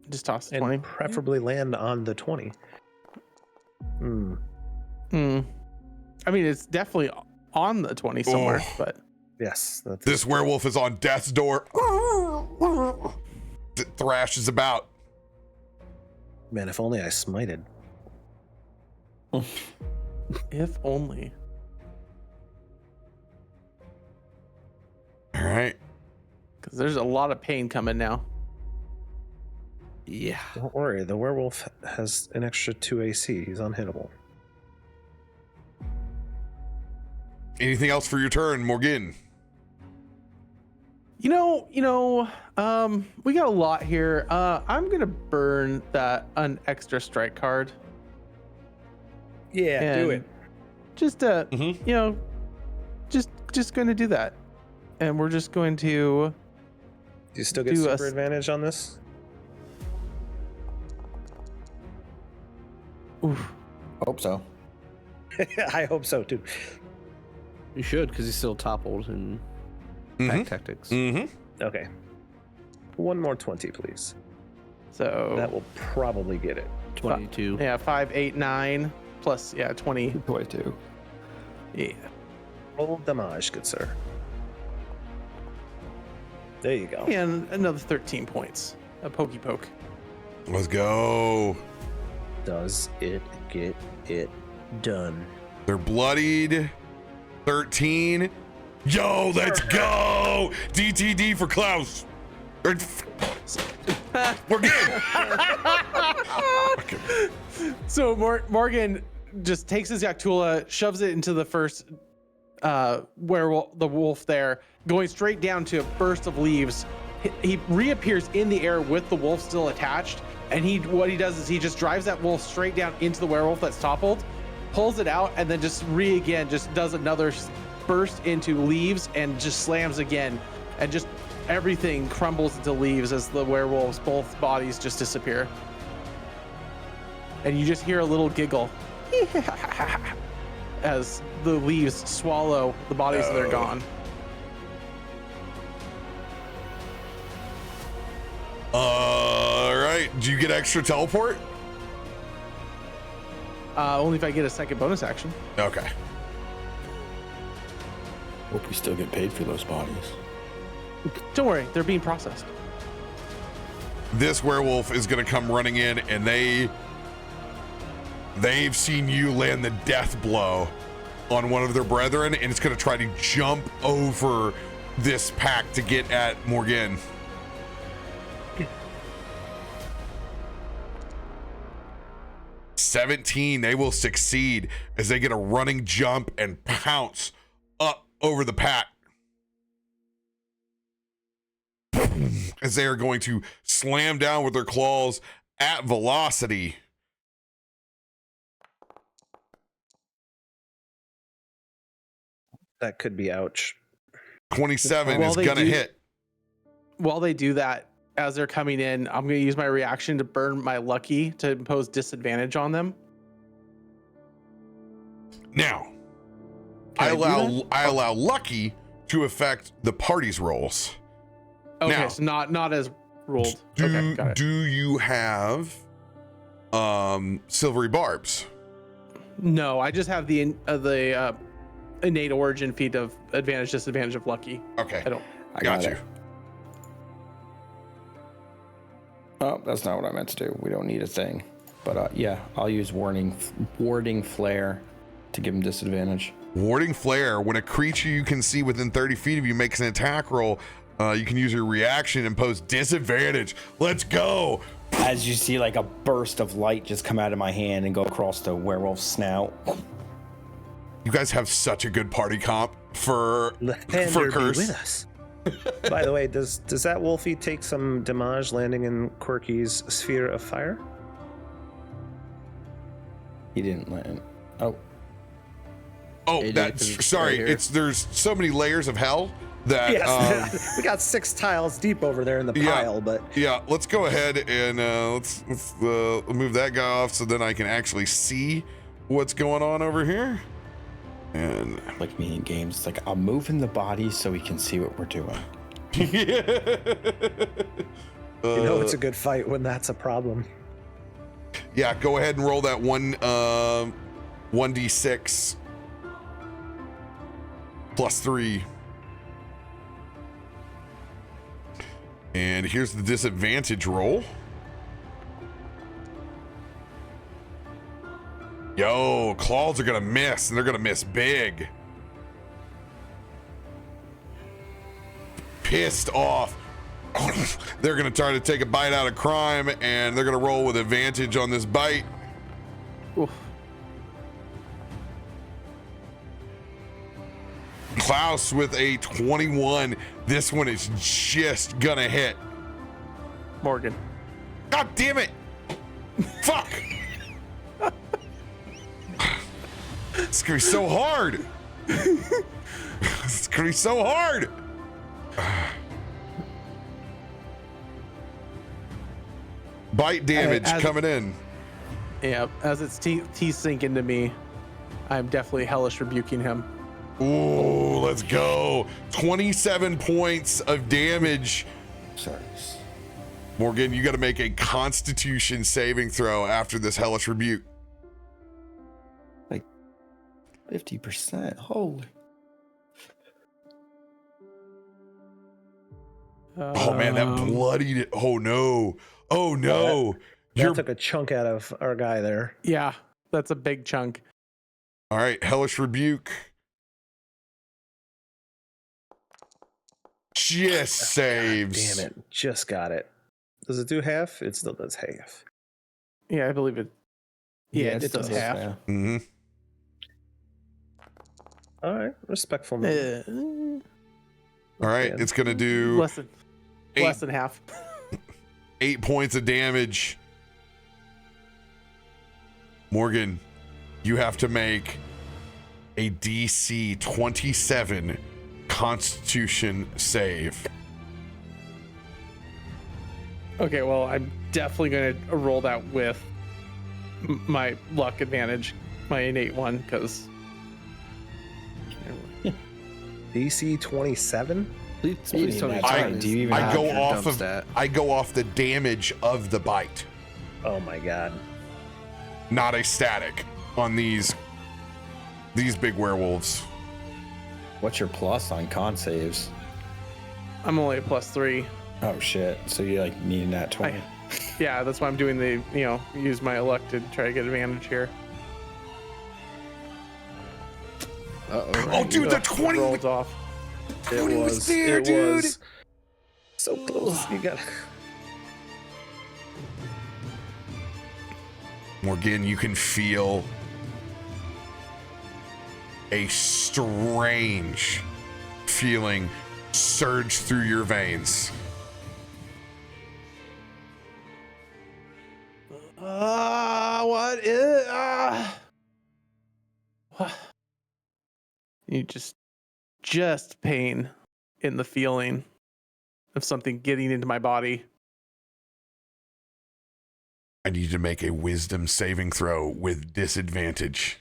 Just toss the And 20. preferably land on the 20. I mean, it's definitely on the 20 somewhere, but Yes. This werewolf is on death's door. It thrashes about. Man, if only I smited. if only. All right. Because there's a lot of pain coming now. Yeah. Don't worry, the werewolf has an extra 2 AC. He's unhittable. Anything else for your turn, Morgan? We got a lot here. I'm gonna burn that an extra strike card. Yeah, do And it. Just just gonna do that, and we're just going to. Do you still get do a super advantage on this? Oof. Hope so. I hope so too. You should, because he's still toppled in pack tactics. Okay. One more 20, please. So That will probably get it. 22. yeah, 5, 8, 9 plus 20. 22. Yeah. Roll damage, good sir. There you go. And another 13 points. A pokey poke. Let's go. Does it get it done? They're bloodied. 13. Yo, let's go. DTD for Klaus. We're good. So Morgan just takes his Yaktula, shoves it into the first werewolf, the wolf there, going straight down to a burst of leaves. He reappears in the air with the wolf still attached, and what he does is he just drives that wolf straight down into the werewolf that's toppled, pulls it out, and then just does another burst into leaves and just slams again, and just everything crumbles into leaves as the werewolves both bodies just disappear, and you just hear a little giggle as the leaves swallow the bodies and they're gone. All right. Do you get extra teleport? Only if I get a second bonus action. Okay. Hope we still get paid for those bodies. Don't worry, they're being processed. This werewolf is going to come running in, and they've seen you land the death blow on one of their brethren, and it's going to try to jump over this pack to get at Morgan. $17. They will succeed as they get a running jump and pounce up over the pack. As they are going to slam down with their claws at velocity. That could be ouch. 27 Well, is they gonna do- hit. While they do that, as they're coming in, I'm going to use my reaction to burn my lucky to impose disadvantage on them. Now, Can I do I allow lucky to affect the party's rolls. Okay, Now- so not as ruled. Okay, got it. Do you have silvery barbs? No, I just have the innate origin feat of advantage, disadvantage of lucky. Okay, I don't. I got got you. it. Oh, that's not what I meant to do. We don't need a thing. But yeah, I'll use warding flare to give him disadvantage. Warding flare. When a creature you can see within 30 feet of you makes an attack roll, You can use your reaction and impose disadvantage. Let's go. As you see, like a burst of light just come out of my hand and go across the werewolf's snout. You guys have such a good party comp for Lathander curse. be with us. By the way, does that wolfie take some damage landing in Quirky's sphere of fire? He didn't land. Oh, Oh, It that's is sorry. right here. There's so many layers of hell that Yes, we got 6 tiles deep over there in the Yeah. pile, but yeah. Let's go ahead and let's move that guy off so then I can actually see what's going on over here. And like me in games, it's like I'm moving the body so we can see what we're doing. you know it's a good fight when that's a problem. Yeah, go ahead and roll that 1d6 plus 3. And here's the disadvantage roll. Yo, claws are gonna miss, and they're gonna miss big. Pissed off. They're gonna try to take a bite out of crime, and they're gonna roll with advantage on this bite. Oof. Klaus with a 21. This one is just gonna hit. Morgan. God damn it! Fuck! It's gonna be so hard. It's gonna be so hard. Bite damage As- coming in. Yeah, as its teeth sink into me, I'm definitely hellish rebuking him. Ooh, let's go. 27 points of damage. Sorry. Morgan, you got to make a Constitution saving throw after this hellish rebuke. 50%. Holy. Oh man, that bloodied it. Oh no. Oh no. That took a chunk out of our guy there. Yeah, that's a big chunk. All right, hellish rebuke. Just saves. Damn it, just got it. Does it do half? It still does half. Yeah, I believe it. Yeah, it does half. Yeah. Mm-hmm. All right, respectful. move. All right, bad. it's gonna do Less than half. 8 points of damage. Morgan, you have to make a DC 27 Constitution save. Okay, well, I'm definitely gonna roll that with my luck advantage, my innate one, because DC 27. Please tell me I- time. do you even I have go your off dump of stat. I go off the damage of the bite, Oh my god. not a static on these big werewolves. What's your plus on con saves? I'm only a +3. Oh shit. So you like needing that 20. Yeah, that's why I'm doing the, use my luck to try to get advantage here. Oh, dude, the 20 rolls off. It Cody was there, it dude. was so close. You got. Morgan, you can feel a strange feeling surge through your veins. What is? You just pain in the feeling of something getting into my body. I need you to make a wisdom saving throw with disadvantage.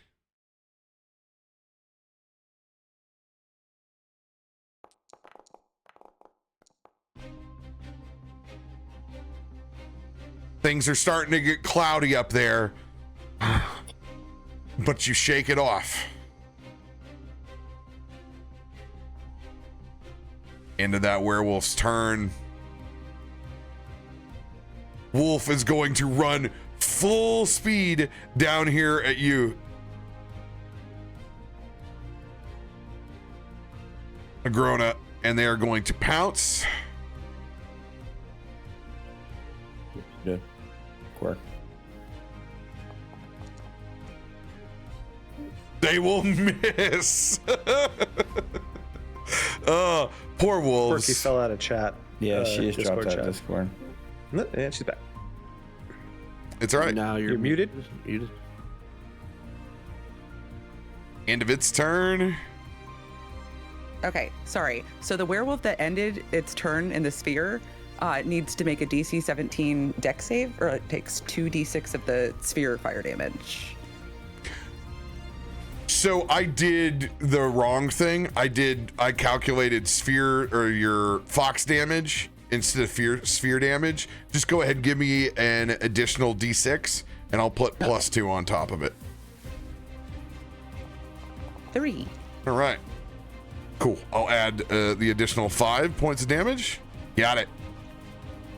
Things are starting to get cloudy up there, but you shake it off. Into that werewolf's turn. Wolf is going to run full speed down here at you. Agrona, and they are going to pounce. Good work. They will miss. Poor wolves. Perky fell out of chat. Yeah, she is Discord dropped out chat. of Discord. No, and she's back. It's all right. Now You're muted. Muted. End of its turn. Okay, sorry. So the werewolf that ended its turn in the sphere needs to make a DC 17 dex save, or it takes 2d6 of the sphere fire damage. So I did the wrong thing. I calculated sphere or your fox damage instead of sphere damage. Just go ahead and give me an additional d6 and I'll put +2 on top of it. 3. All right. Cool. I'll add the additional 5 points of damage. Got it.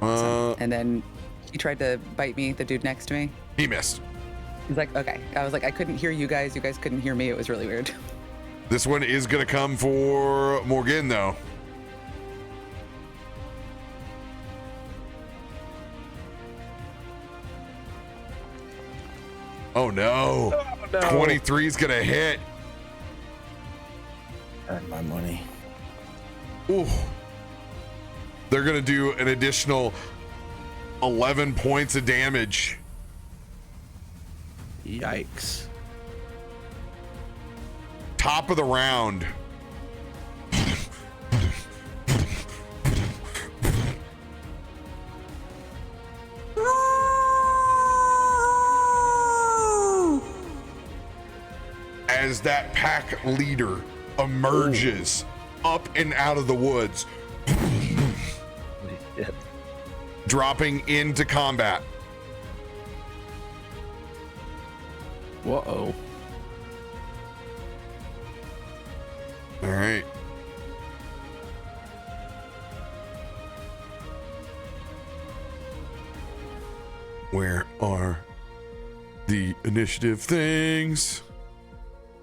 And then he tried to bite me, the dude next to me. He missed. He's like, okay. I was like, I couldn't hear you guys. You guys couldn't hear me. It was really weird. This one is going to come for Morgan, though. Oh, no. Oh, no. 23 is going to hit. Earn my money. Ooh. They're going to do an additional 11 points of damage. Yikes. Top of the round. As that pack leader emerges up and out of the woods, dropping into combat. Whoa. All right. Where are the initiative things?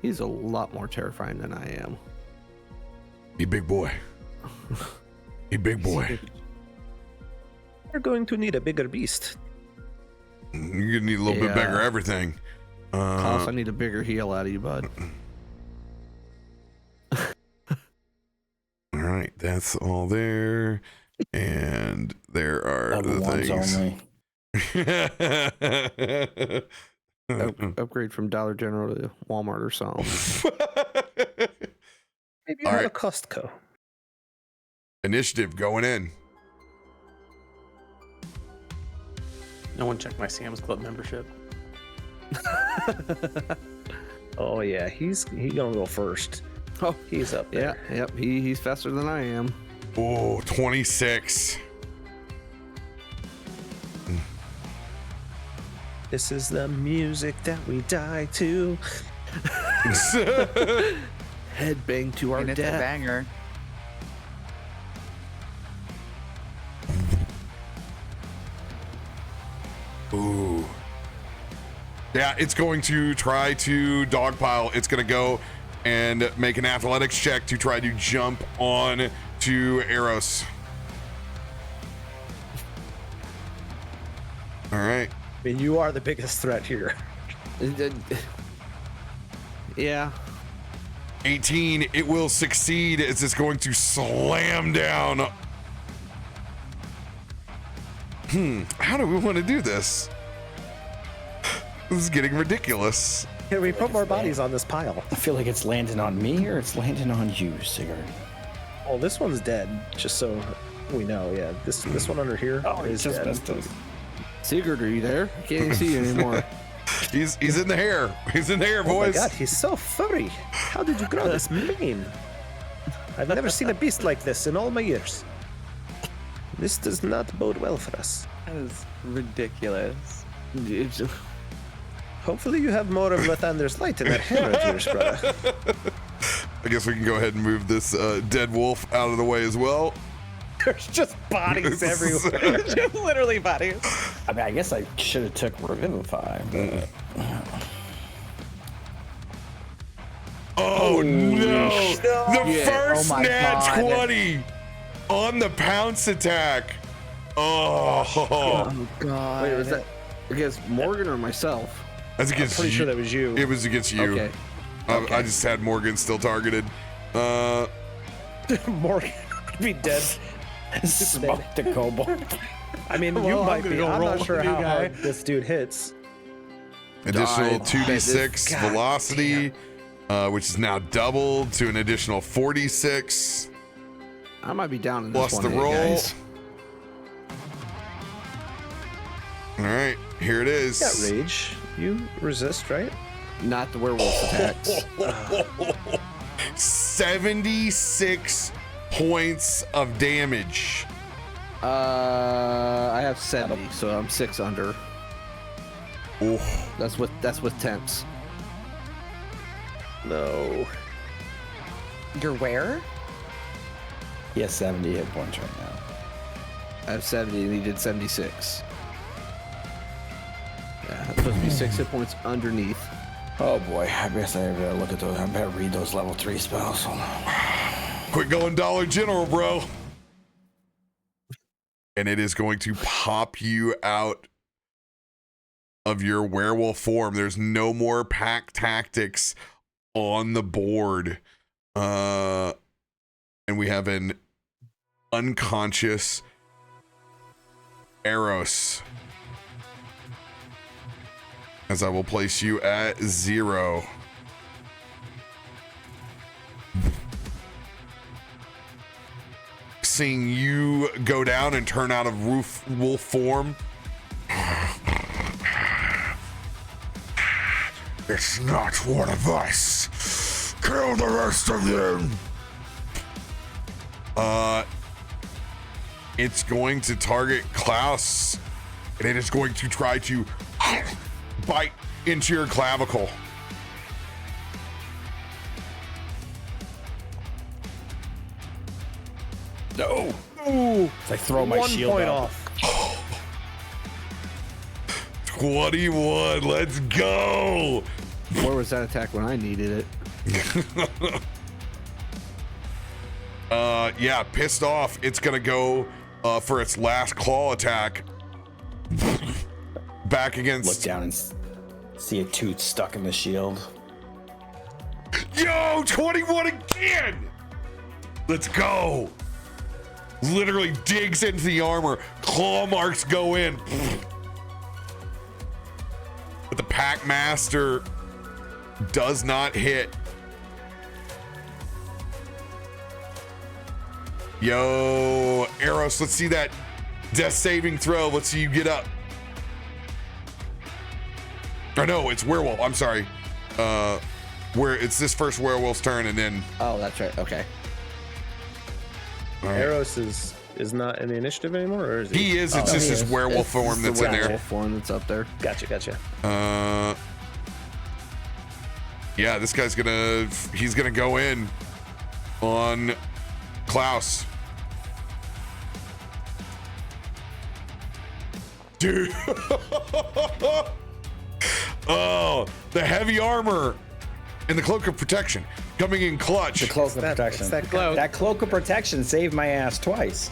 He's a lot more terrifying than I am. You big boy. You big boy. We're going to need a bigger beast. You're gonna need a little bit bigger everything. Klaus, I need a bigger heal out of you, bud. All right, that's all there, and there are Level ones the things. Upgrade from Dollar General to Walmart or something. Maybe you All have a right. Costco. Initiative going in. No one checked my Sam's Club membership. Oh yeah, he gonna go first. Oh, He's up yeah, there. yep. He's faster than I am. Oh, 26. This is the music that we die to. Headbang to our And it's a death. banger. Ooh. Yeah, it's going to try to dogpile. It's going to go and make an athletics check to try to jump on to Eros. All right. I mean, you are the biggest threat here. Yeah. 18, it will succeed as it's going to slam down. How do we want to do this? This is getting ridiculous. Can we put more bodies on this pile? I feel like it's landing on me or it's landing on you, Sigurd. Oh, this one's dead. Just so we know, yeah. This one under here is just dead. missed us. Sigurd, are you there? I can't even see you anymore. He's in the hair. He's in the hair, Oh my boys. god, he's so furry. How did you grow this mane? I've never seen a beast like this in all my years. This does not bode well for us. That was ridiculous. It's- Hopefully you have more of Lathander's light in that hammer of yours, brother. I guess we can go ahead and move this dead wolf out of the way as well. There's just bodies everywhere. Literally bodies. I mean, I guess I should have took Revivify, but Oh no! The first Oh my nat God. 20 on the pounce attack. Oh, God. Wait, was that against Morgan or myself? that's against Pretty you. sure that was you. It was against you. Okay. I just had Morgan still targeted. Morgan would be dead. Smoke the kobold. I mean, Well, you I'm might gonna be. go I'm roll not sure with you how guy. hard this dude hits. Additional Died. 2d6 God velocity, which is now doubled to an additional 46. I might be down in this Plus one the hit, roll. guys. All right, here it is. Yeah, rage. You resist, right? Not the werewolf attacks. 76 points of damage. I have 70, so I'm 6 under. Ooh. That's with temps. No. You're where? He has 70 hit points right now. I have 70 and he did 76. Yeah, that's supposed to be 6 hit points underneath. Oh boy, I guess I better look at those. I better read those level 3 spells. Hold on. Quit going Dollar General, bro. And it is going to pop you out of your werewolf form. There's no more pack tactics on the board. And we have an unconscious Eros. As I will place you at 0. Seeing you go down and turn out of wolf form. It's not one of us. Kill the rest of them. It's going to target Klaus, and it is going to try to bite into your clavicle. No. Ooh. I throw my 1 shield point up. off. 21, let's go. Where was that attack when I needed it? Yeah, pissed off. It's gonna go for its last claw attack. Back Look against. down and see a tooth stuck in the shield. Yo, 21 again. Let's go. Literally digs into the armor. Claw marks go in. But the Pack Master does not hit. Yo, Eros, let's see that death saving throw. Let's see you get up. Or no, it's werewolf. I'm sorry. Where it's this first werewolf's turn and then. Oh, that's right. Okay. All right. Eros is not in the initiative anymore, or is he? He is. It's just his werewolf It's form the that's in there. werewolf form that's up there. Gotcha. Yeah, this guy's he's gonna go in on Klaus. Dude. Oh, the heavy armor and the cloak of protection coming in clutch. The cloak of protection. It's that cloak. That cloak of protection saved my ass twice.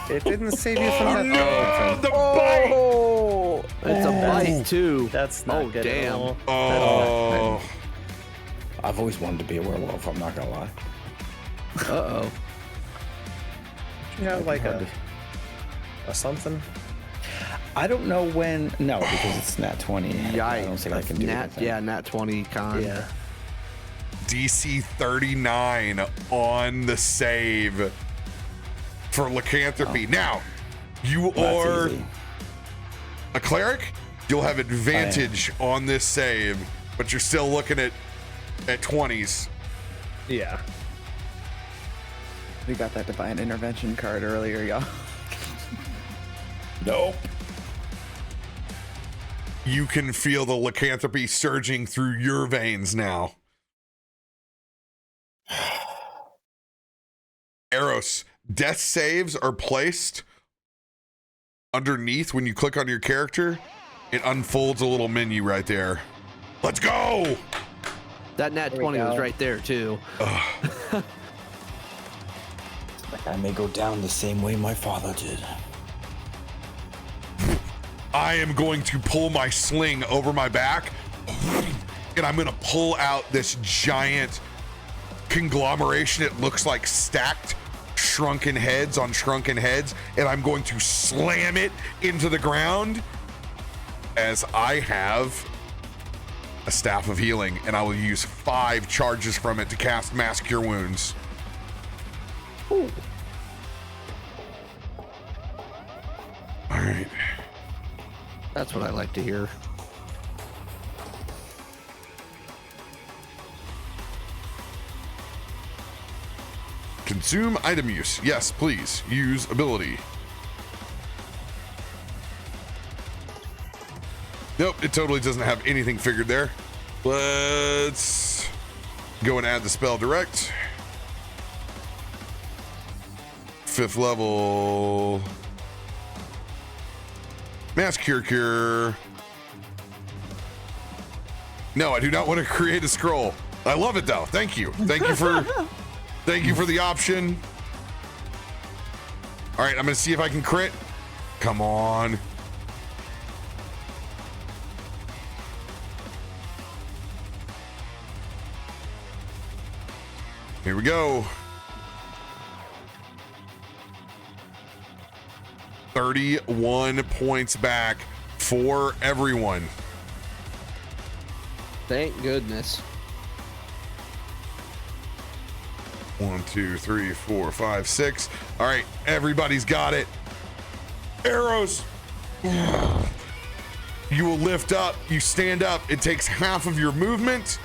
It didn't save you from Oh that. no, the bite. Oh, it's a bite too. That's not Oh, good damn. at all. Oh, I've always wanted to be a werewolf, I'm not gonna lie. Uh-oh. You have like a something. I don't know when. No, because it's nat 20. I don't think I can do anything. Nat 20 con. Yeah. DC 39 on the save for lycanthropy. Now, you That's are easy. a cleric. You'll have advantage on this save, but you're still looking at 20s. Yeah. We got that divine intervention card earlier, y'all. Nope. You can feel the lycanthropy surging through your veins now. Eros, death saves are placed underneath when you click on your character. It unfolds a little menu right there. Let's go! That nat There we 20 was go. right there too. I may go down the same way my father did. I am going to pull my sling over my back, and I'm going to pull out this giant conglomeration. It looks like stacked shrunken heads on shrunken heads, and I'm going to slam it into the ground as I have a staff of healing, and I will use 5 charges from it to cast Mass Cure Wounds. Ooh. All right. That's what I like to hear. Consume item use. Yes, please. Use ability. Nope, it totally doesn't have anything figured there. Let's go and add the spell direct. 5th level. Mass Cure. No, I do not want to create a scroll. I love it though. Thank you. Thank you for the option. All right, I'm gonna see if I can crit. Come on. Here we go. 31 points back for everyone. Thank goodness. 1, 2, 3, 4, 5, 6. All right, everybody's got it. Arrows. You will lift up, you stand up. It takes half of your movement.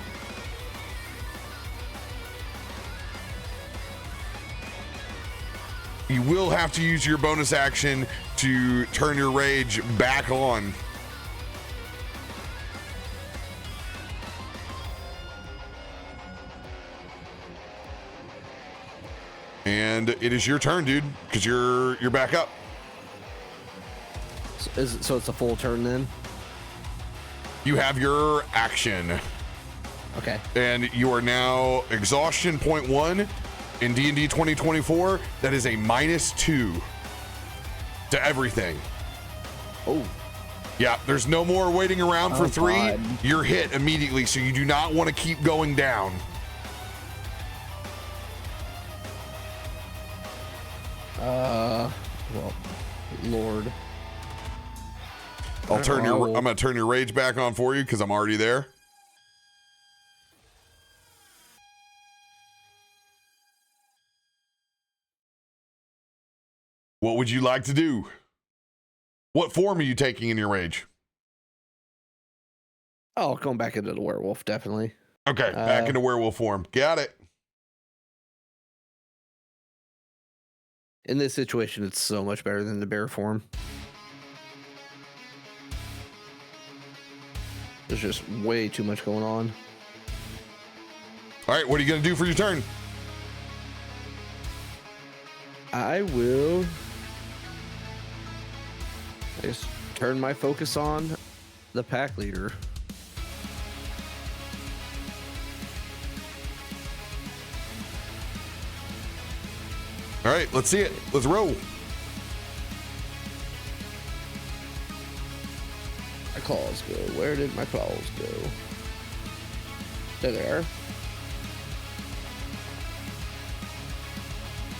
You will have to use your bonus action to turn your rage back on. And it is your turn, dude, because you're back up. So it's a full turn then? You have your action. Okay. And you are now exhaustion point 1 in D&D 2024. That is a -2 to everything. Oh. Yeah, there's no more waiting around for 3. God. You're hit immediately, so you do not want to keep going down. Well, Lord. I'm gonna turn your rage back on for you because I'm already there. What would you like to do? What form are you taking in your rage? Oh, going back into the werewolf, definitely. Okay, back into werewolf form. Got it. In this situation, it's so much better than the bear form. There's just way too much going on. All right, what are you gonna do for your turn? I will just turn my focus on the pack leader. All right, let's see it. Let's roll. My claws go. Where did my claws go? There they are.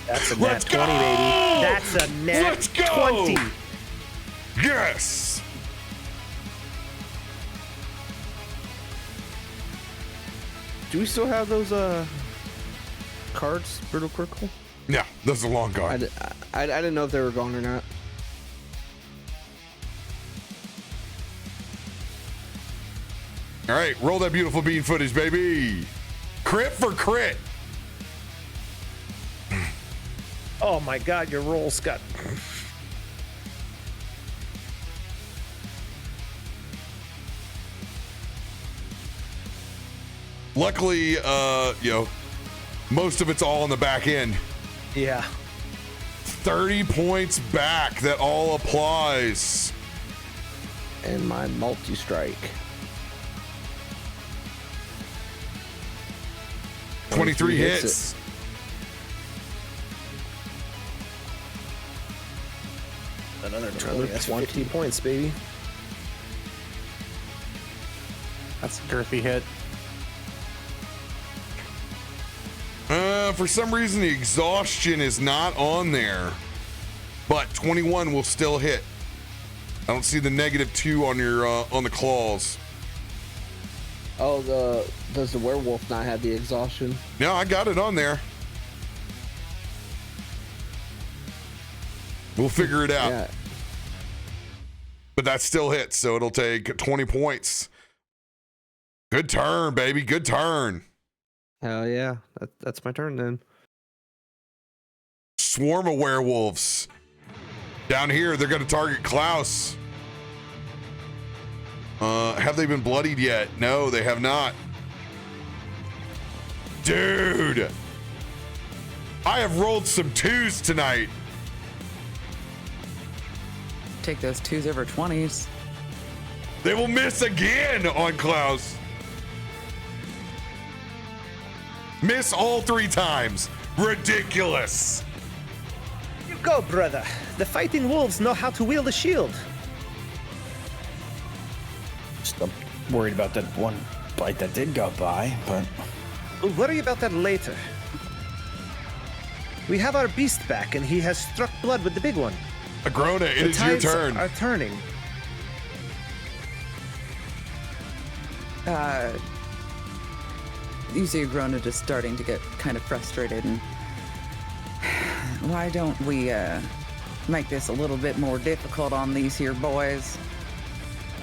That's a nat Let's 20, go! baby. That's a nat Let's go! 20. Yes. Do we still have those cards, Brutal Critical? Yeah, this is a long card. I didn't know if they were gone or not. All right, roll that beautiful bean footage, baby. Crit for crit. Oh my god, your roll, Scott. Luckily, most of it's all on the back end. Yeah. 30 points back. That all applies. And my multi-strike. 23 hits hits. Another 20. That's 50 points, baby. That's a girthy hit. For some reason, the exhaustion is not on there, but 21 will still hit. I don't see the -2 on your on the claws. Oh, does the werewolf not have the exhaustion? No, I got it on there. We'll figure it out. Yeah. But that still hits, so it'll take 20 points. Good turn, baby. Good turn. Hell yeah. That's my turn then. Swarm of werewolves. Down here, they're going to target Klaus. Have they been bloodied yet? No, they have not. Dude. I have rolled some 2s tonight. Take those 2s over 20s. They will miss again on Klaus. Miss all 3 times. Ridiculous. You go, brother. The fighting wolves know how to wield a shield. Still worried about that one bite that did go by, but We'll worry about that later. We have our beast back, and he has struck blood with the big one. Agrona, it The is your tides turn. are turning. You see Agrona just starting to get kind of frustrated, and why don't we make this a little bit more difficult on these here boys?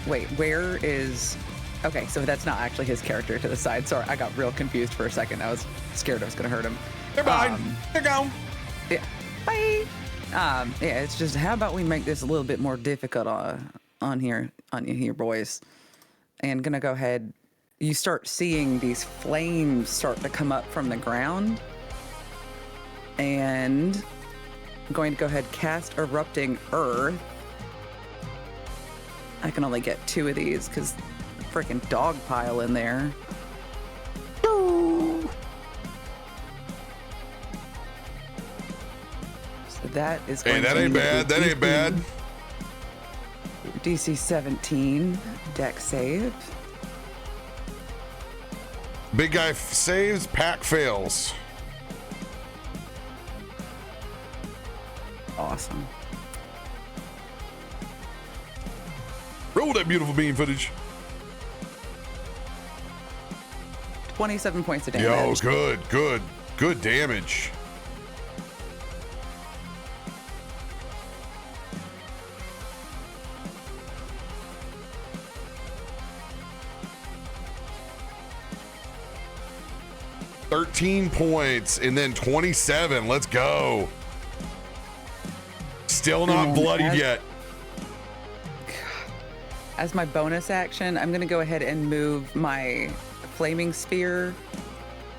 Wait, where is... Okay, so that's not actually his character to the side. Sorry, I got real confused for a second. I was scared I was going to hurt him. They're mine. They're gone. Yeah, bye. Yeah, it's just, how about we make this a little bit more difficult on you here, boys? And gonna go ahead. You start seeing these flames start to come up from the ground, and I'm going to go ahead cast Erupting Earth. I can only get 2 of these because the freaking dog pile in there. So that is going Hey, that to ain't be bad. That ain't bad. DC 17 deck save. Big guy saves, pack fails. Awesome. Roll that beautiful beam footage. 27 points of Yo, damage. good damage. $13 points and then 27. Let's go. Still not And bloodied as- yet. As my bonus action, I'm going to go ahead and move my flaming spear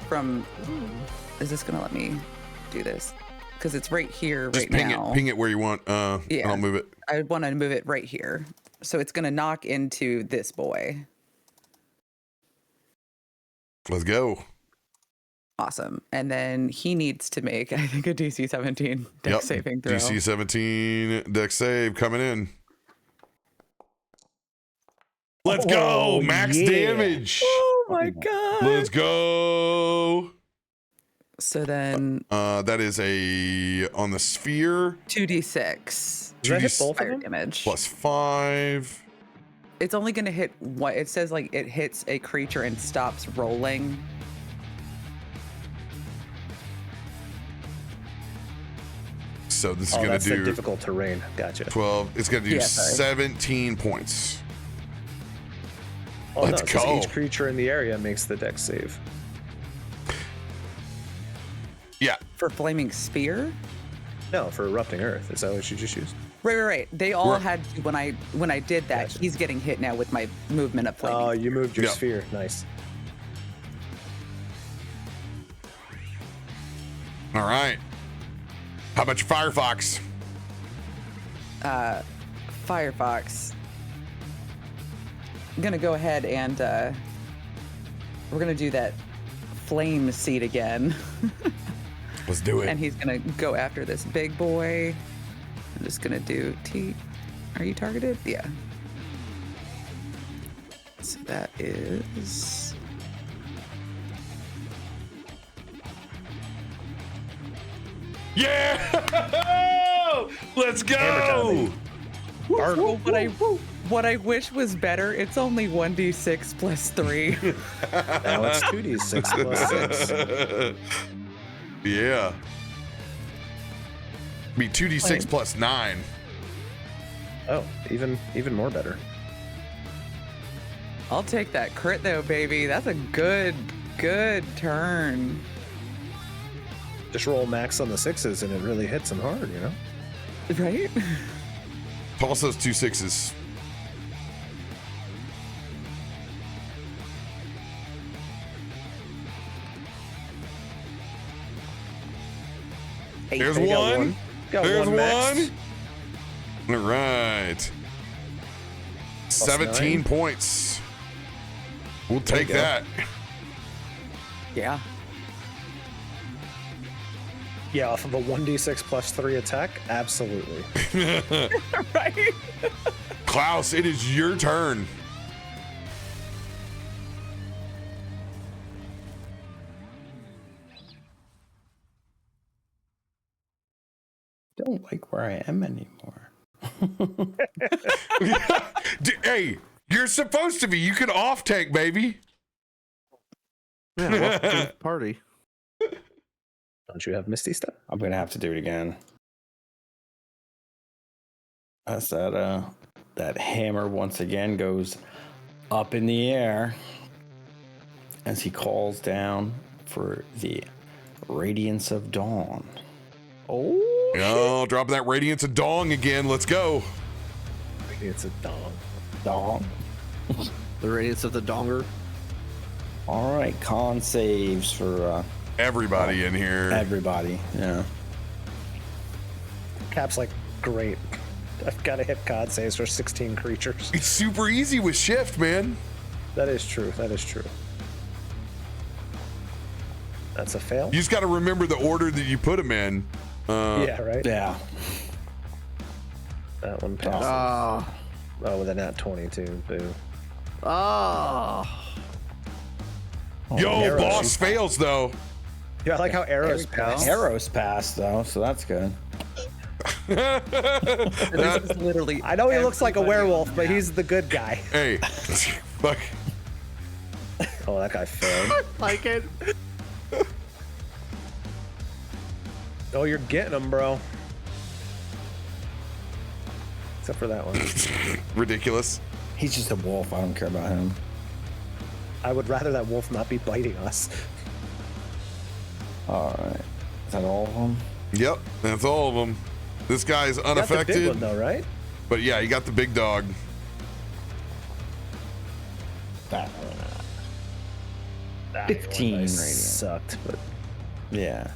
from... Is this going to let me do this? Because it's right here Just right now. ping it where you want. And I'll move it. I want to move it right here. So it's going to knock into this boy. Let's go. Awesome. And then he needs to make, I think, a DC 17 deck saving throw. DC 17 deck save coming in. Let's go. Max damage. Oh my God. Let's go. So then That is on the sphere. 2d6. Does that hit both of fire them? damage. +5. It's only going to hit what it says, like it hits a creature and stops rolling. So this is Oh, going that's to the do difficult terrain. Gotcha. 12. It's going to do Yeah, sorry. 17 points. Oh, Let's no, it says go. each creature in the area makes the deck save. Yeah. For Flaming Spear? No, for Erupting Earth. Is that what you just used? Right. They all Right. had to, when I did that, Gotcha. he's getting hit now with my movement of Flaming. Oh, you moved your Yeah. sphere. Nice. All right. How about your Firefox? Firefox. I'm gonna go ahead and we're gonna do that flame seed again. Let's do it. And he's gonna go after this big boy. I'm just gonna do T. Are you targeted? Yeah. So that is. Yeah! Let's go! Well, what I wish was better, it's only 1d6 plus 3. Now it's 2d6 plus 6. Yeah. Be 2d6 plus 9. Oh, even more better. I'll take that crit though, baby. That's a good turn. Just roll max on the 6s and it really hits him hard, you know? Right? Toss those 2 6s. There's You got one. Got There's one maxed. one. All right. 17 9. points. We'll take you go. that. Yeah. Yeah, off of a 1d6 plus 3 attack, absolutely. Right? Klaus, it is your turn. Don't like where I am anymore. Hey, you're supposed to be. You can off tank, baby. Yeah, welcome to the party. Don't you have Misty Step? I'm gonna have to do it again. As that hammer once again goes up in the air as he calls down for the Radiance of Dawn. Oh, dropping that Radiance of Dong again. Let's go. It's a dong. Dawn. The radiance of the donger. All right, con saves for Everybody in here. everybody. Yeah. Cap's like, great. I've got to hit con saves for 16 creatures. It's super easy with shift, man. That is true. That is true. That's a fail. You just got to remember the order that you put them in. Yeah, right? Yeah. That one passes. Oh. Oh, with a nat 22. Boo. Oh. Yo, arrows. boss fails though. Yeah, I like how arrows pass. Arrows passed though, so that's good. This is literally. I know he looks like a everybody werewolf, on but the he's the good guy. Hey, fuck. Oh, that guy failed. Like it. Oh, you're getting him, bro. Except for that one. Ridiculous. He's just a wolf. I don't care about him. I would rather that wolf not be biting us. All right. Is that all of them? Yep, that's all of them. This guy's Got the unaffected. big one, though, right? But yeah, you got the big dog. That That 15 one radiant. sucked, but Yeah.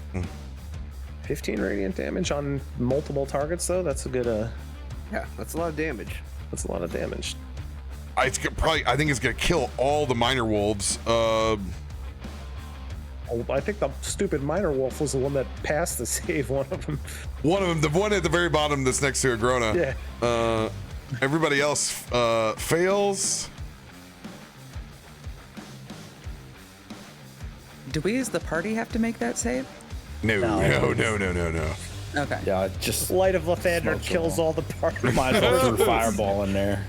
15 radiant damage on multiple targets, though. That's a good. Yeah, that's a lot of damage. That's a lot of damage. I think it's gonna kill all the minor wolves. Oh, I think the stupid minor wolf was the one that passed to save one of them. One of them, the one at the very bottom that's next to Agrona. Yeah. Everybody else fails. Do we as the party have to make that save? No. Okay. Yeah, just Light of Lathander Smokes kills them all. all the party. might as well throw a fireball in there.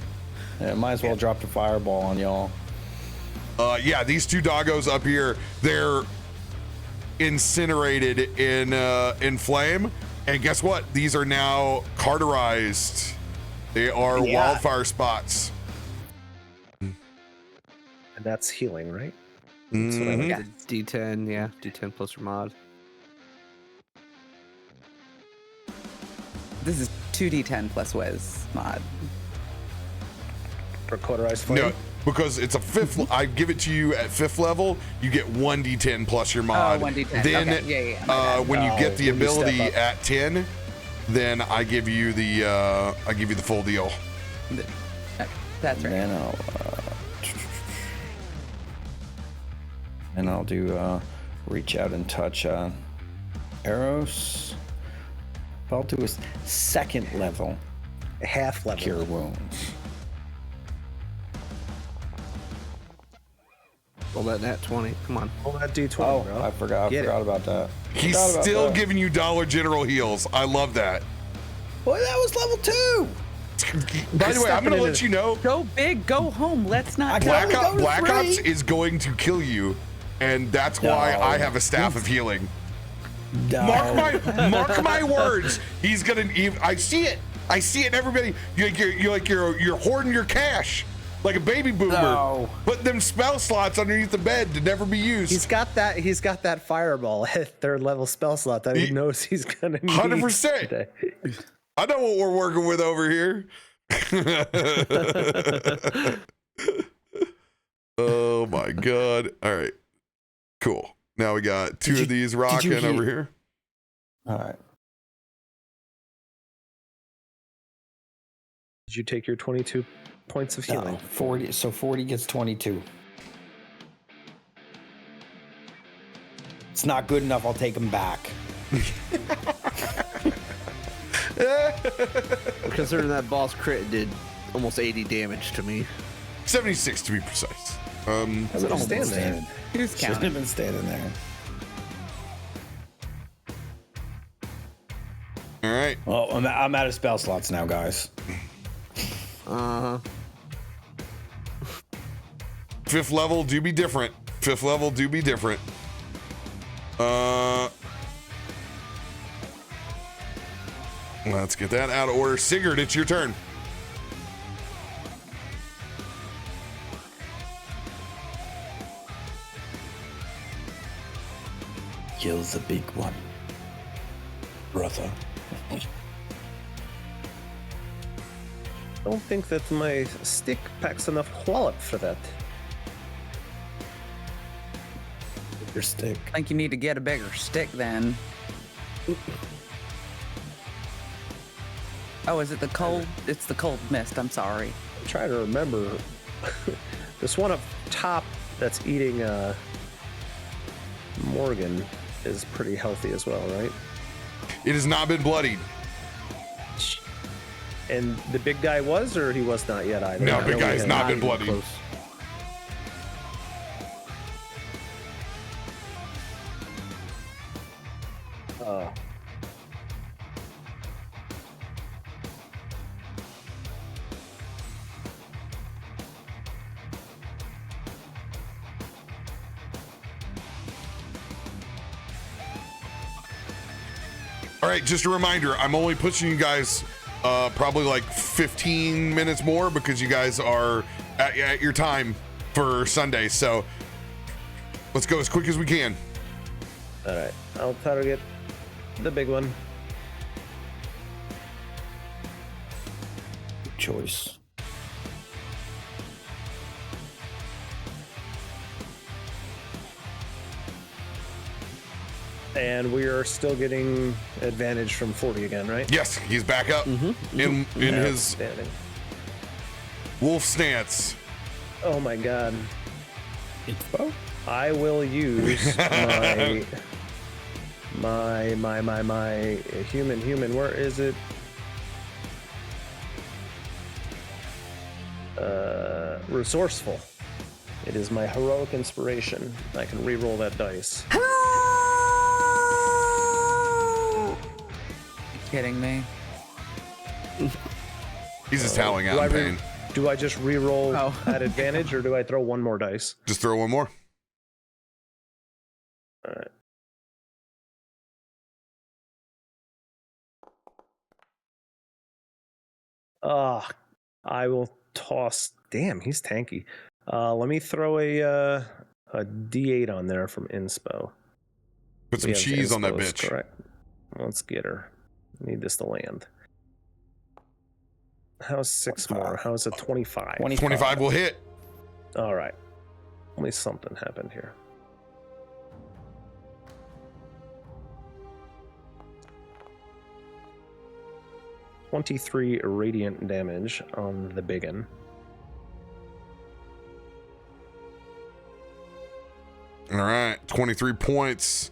Yeah, might as well drop the fireball on y'all. Yeah, these two doggos up here, they're incinerated in flame. And guess what? These are now carterized. They are Yeah. wildfire spots. And that's healing, right? Mhm. Yeah. D10, yeah. D10 plus your mod. This is 2d10 plus Wiz mod. For cauterized flame. No, because it's a fifth. I give it to you at 5th level. You get 1d10 plus your mod. 1d10. Then, Okay, yeah, my bad. when you get the when you step ability up. at 10, then I give you the full deal. That's right. Then I'll And I'll do reach out and touch Eros. I'll do a second level Half level. cure wounds. Roll that nat 20. Come on. Roll that D20, Oh, bro. I forgot about that. He's Forgot about still that. giving you Dollar General heals. I love that. Boy, that was level 2. By the way, I'm going to stepping let into- you know, Go big, go home. Let's not. I- Black Go to Ops 3. is going to kill you, and that's why No. I have a staff of healing. No. Mark my words. He's gonna. I see it. I see it. Everybody, you're hoarding your cash like a baby boomer. No. Put them spell slots underneath the bed to never be used. He's got that fireball at third level spell slot that he knows he's gonna need. 100%. today. I know what we're working with over here. Oh my god! All right, cool. Now we got two of these rocking over here. All right. Did you take your 22 points of healing? No, 40. So 40 gets 22. It's not good enough. I'll take them back. Considering that boss crit did almost 80 damage to me. 76 to be precise. Doesn't Almost stand there. standing. Who's Shouldn't counting? have been standing there. All right. Well, I'm out of spell slots now, guys. Uh-huh. Fifth level do be different. Fifth level do be different. Let's get that out of order. Sigurd, it's your turn. Kill the big one, brother. Don't think that my stick packs enough wallop for that. Your stick. I think you need to get a bigger stick then. Oh, is it the cold? It's the cold mist. I'm sorry. I'm trying to remember. This one up top that's eating Morgan is pretty healthy as well, right? It has not been bloodied. And the big guy was, or he was not yet either? No, I big know guy we has had- not been even bloodied. close. All right, just a reminder, I'm only pushing you guys probably like 15 minutes more because you guys are at your time for Sunday. So let's go as quick as we can. All right, I'll target the big one. Good choice. And we are still getting advantage from 40 again, right? Yes, he's back up in his Outstanding. wolf stance. Oh my god. Info? I will use my human. Where is it? Resourceful. It is my heroic inspiration. I can re-roll that dice. Kidding me? He's just howling out Do I in pain. do I just re-roll Oh. at advantage, or do I throw one more dice? Just throw one more. All right. I will toss. Damn, he's tanky. Let me throw a D8 on there from inspo. Put some We have cheese on that inspos, bitch. Correct. Let's get her. Need this to land. How's 6 more? How's a 25? 25 will hit. All right. Only something happened here. $23 radiant damage on the biggin. All right, 23 points.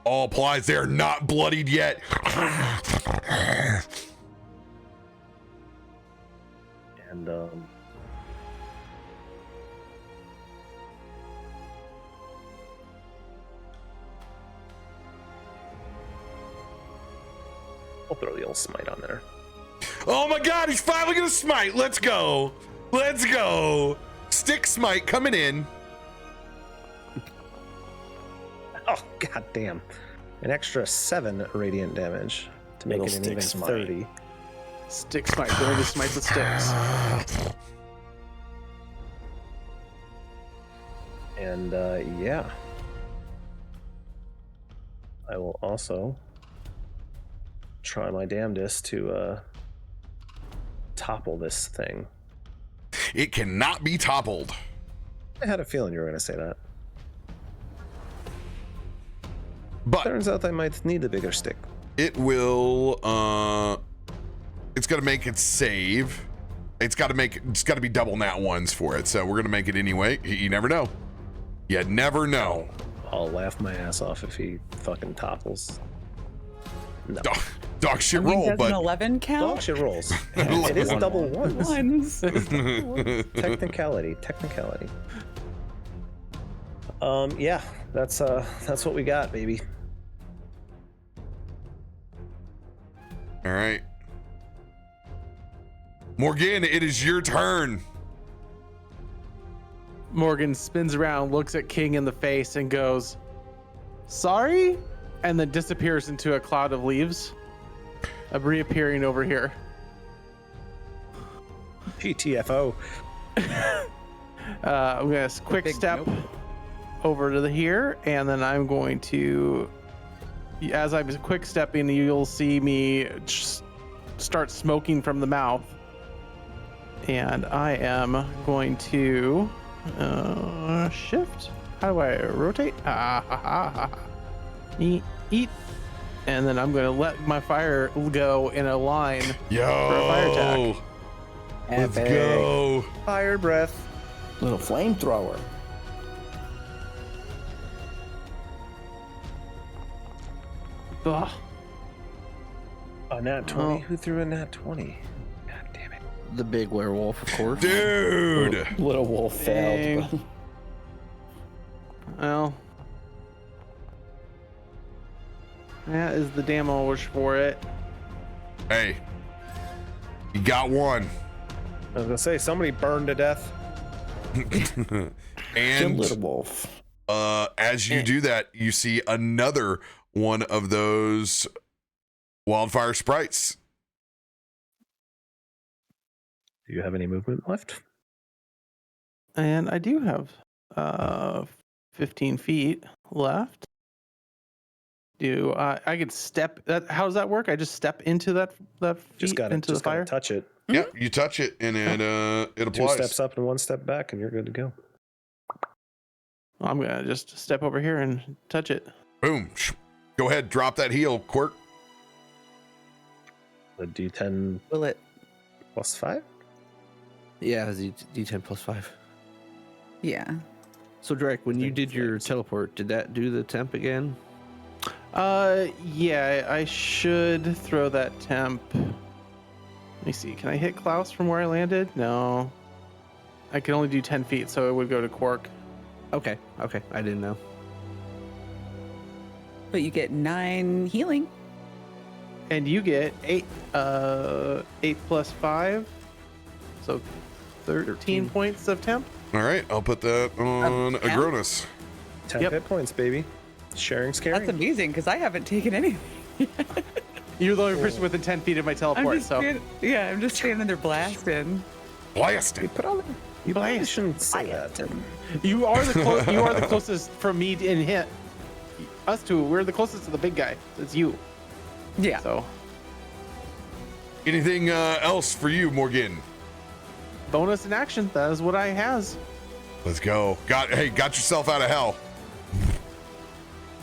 All applies. They're not bloodied yet. And I'll throw the old smite on there. Oh my God, he's finally gonna smite. Let's go. Let's go. Stick smite coming in. Oh, god damn. An extra 7 radiant damage to make Little it an even stick smite. 30. Stick smite. Going to smite the sticks. And yeah. I will also try my damnedest to topple this thing. It cannot be toppled. I had a feeling you were going to say that. But Turns out I might need a bigger stick. it will it's gonna make it save. It's gotta be double nat ones for it. So we're gonna make it anyway. You never know. You never know. I'll laugh my ass off if he fucking topples. No. Dog shit I mean, roll, does an but 11 Dog count? shit rolls. It is double ones. Ones. Technicality. Yeah, that's what we got, baby. all right. Morgan, it is your turn. Morgan spins around, looks at King in the face, and goes, "Sorry," and then disappears into a cloud of leaves. I'm reappearing over here. GTFO. I'm gonna quick Big step nope. over to here, and then I'm going to, as I'm quick stepping, you'll see me just start smoking from the mouth, and I am going to shift. How do I rotate? Eat, and then I'm going to let my fire go in a line Yo, for a fire attack. let's Epic. go. Fire breath. Little flamethrower. Ugh. A nat 20? Oh. Who threw a nat 20? God damn it. The big werewolf, of course. Dude. Little wolf failed. Dang. Well, that is the damage for it. Hey, you got one. I was gonna say, somebody burned to death. Kill And little wolf. as you do that, you see another one of those wildfire sprites. Do you have any movement left? And I do have 15 feet left. Do I could step? How does that work? I just step into that feet Just gotta into the fire. touch it. Yeah, you touch it and it 2 applies. steps up and 1 step back, and you're good to go. I'm gonna just step over here and touch it. Boom. Go ahead, drop that heal, Quirk. The D10 Will it? plus 5? Yeah, it's D10 plus 5. Yeah. So, Drake, when you did your teleport, did that do the temp again? Yeah, I should throw that temp. Let me see. Can I hit Klaus from where I landed? No. I can only do 10 feet, so it would go to Quark. Okay, I didn't know. But you get 9 healing. And you get 8 plus 5. So 13 points of temp. All right, I'll put that on temp? Agronus. 10 Yep. hit points, baby. Sharing's caring. That's amazing because I haven't taken any. You're the only person within 10 feet of my teleport, so. I'm just standing there blasting. Blasting. Put on you probably shouldn't say that. You are the closest from me and hit. Us two, we're the closest to the big guy. It's you. Yeah. So Anything else for you, Morgan? bonus in action. That is what I has. Let's go. Got yourself out of hell.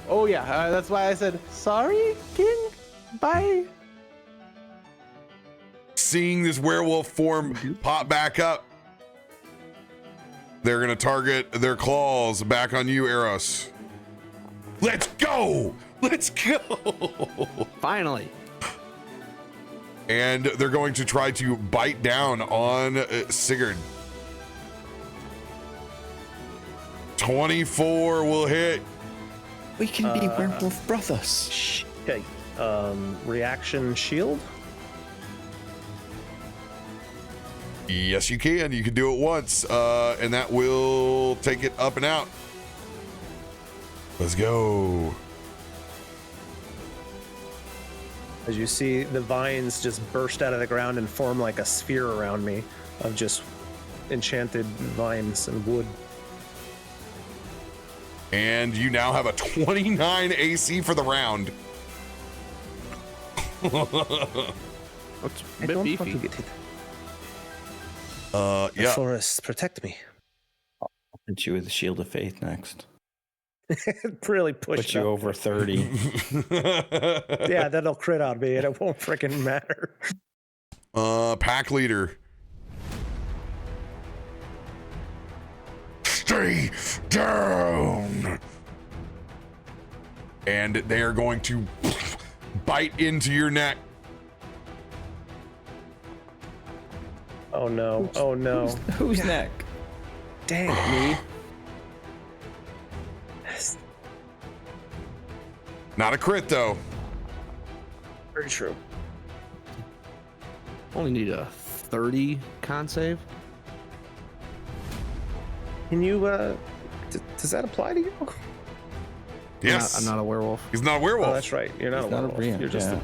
Oh yeah, that's why I said sorry, King. Bye. Seeing this werewolf form pop back up, They're gonna target their claws back on you, Eros. Let's go! Let's go! Finally. And they're going to try to bite down on Sigurd. 24 will hit. We can be werewolf brothers. Okay. Reaction shield. Yes, you can. You can do it once, and that will take it up and out. Let's go. As you see, the vines just burst out of the ground and form like a sphere around me of just enchanted vines and wood. And you now have a 29 AC for the round. That's a bit beefy. The Yeah. forests protect me. Hit you with the shield of faith next. Really Put pushed you up. over 30. Yeah, that'll crit on me and it won't freaking matter. Pack leader. Stay down. And they are going to bite into your neck. Oh no, oh no. Who's neck? Dang. Me? Not a crit though. Very true. Only need a 30 con save. Can you, does that apply to you? Yes. I'm not a werewolf. He's not a werewolf. Oh, that's right. You're not He's a not a werewolf. brand, You're just yeah.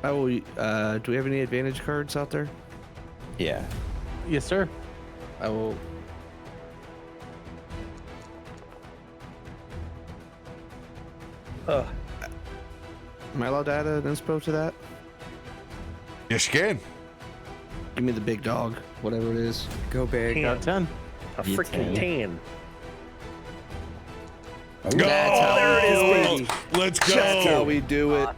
Do we have any advantage cards out there? Yeah. Yes, sir. I will. Ugh. Am I allowed to add an inspo to that? Yes, you can. Give me the big dog, whatever it is. Go big. Got 10. A You freaking tan. Go! That's how there it is, baby. Let's go. That's how we do it.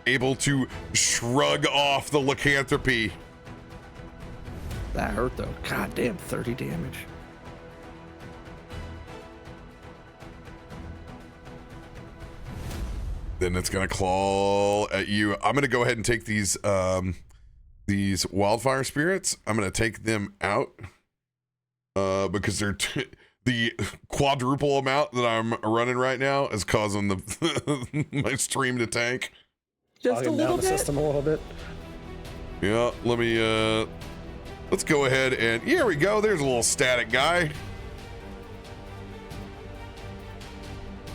Able to shrug off the lycanthropy. That hurt though. God damn, 30 damage. Then it's gonna claw at you. I'm gonna go ahead and take these wildfire spirits. I'm gonna take them out because they're the quadruple amount that I'm running right now is causing the my stream to tank. Just a Bogging little down the bit. system a little bit. Yeah, let me let's go ahead and here we go. There's a little static guy.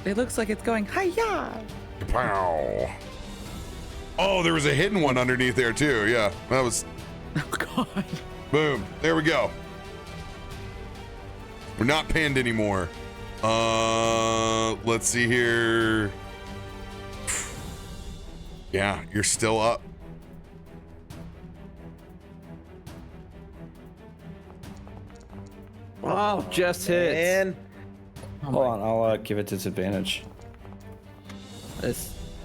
It looks like it's going hi-ya. Pow. Oh, there was a hidden one underneath there too. Yeah, that was Oh god. boom. There we go. We're not pinned anymore. Let's see here. Yeah, you're still up. Oh, just hits. And Hold on, I'll give it disadvantage. It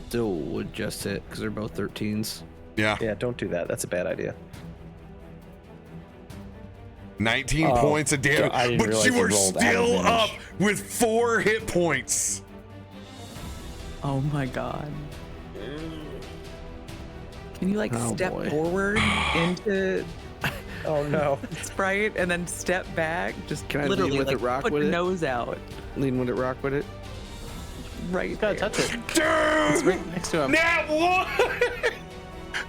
still would just hit because they're both 13s. Yeah. yeah, don't do that. That's a bad idea. 19 Oh, points of damage, I didn't but realize you you were rolled still out up advantage. with 4 hit points. Oh my god. Can you like Oh, step boy. forward into Oh no. Sprite and then step back? Just Can I lean literally with like it, rock put with your it? nose out. Lean with it, rock with it. Right Gotta there. touch it. Dude! Right next to him. Nat one!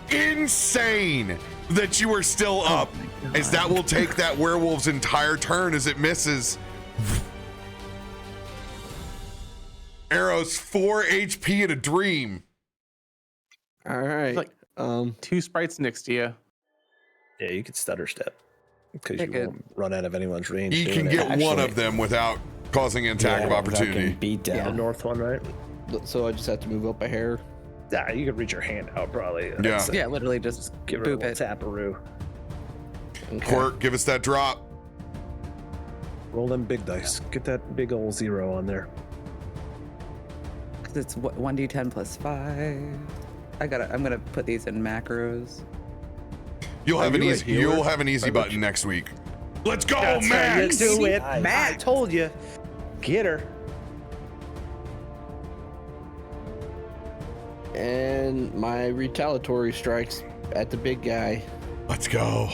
Insane that you are still up, as that will take that werewolf's entire turn as it misses. Arrows 4 HP in a dream. All right. Like- 2 sprites next to you. Yeah, you could stutter step because Yeah, you good. won't run out of anyone's range. You doing can it. get one Actually- of them without causing an attack of without opportunity. getting beat the down. north one, right? So I just have to move up a hair. Yeah, you could reach your hand out probably. Yeah. Yeah, literally just Give her a boop little it. taparoo. Okay. Quirk, give us that drop. Roll them big dice. Get that big old 0 on there. 'Cause it's 1d10 plus 5. I'm gonna put these in macros. You'll have an you a easy. healer? You'll have an easy button next week. Let's go, That's how Max. you do it. Nice. Matt, I told you. Get her. And my retaliatory strikes at the big guy. Let's go.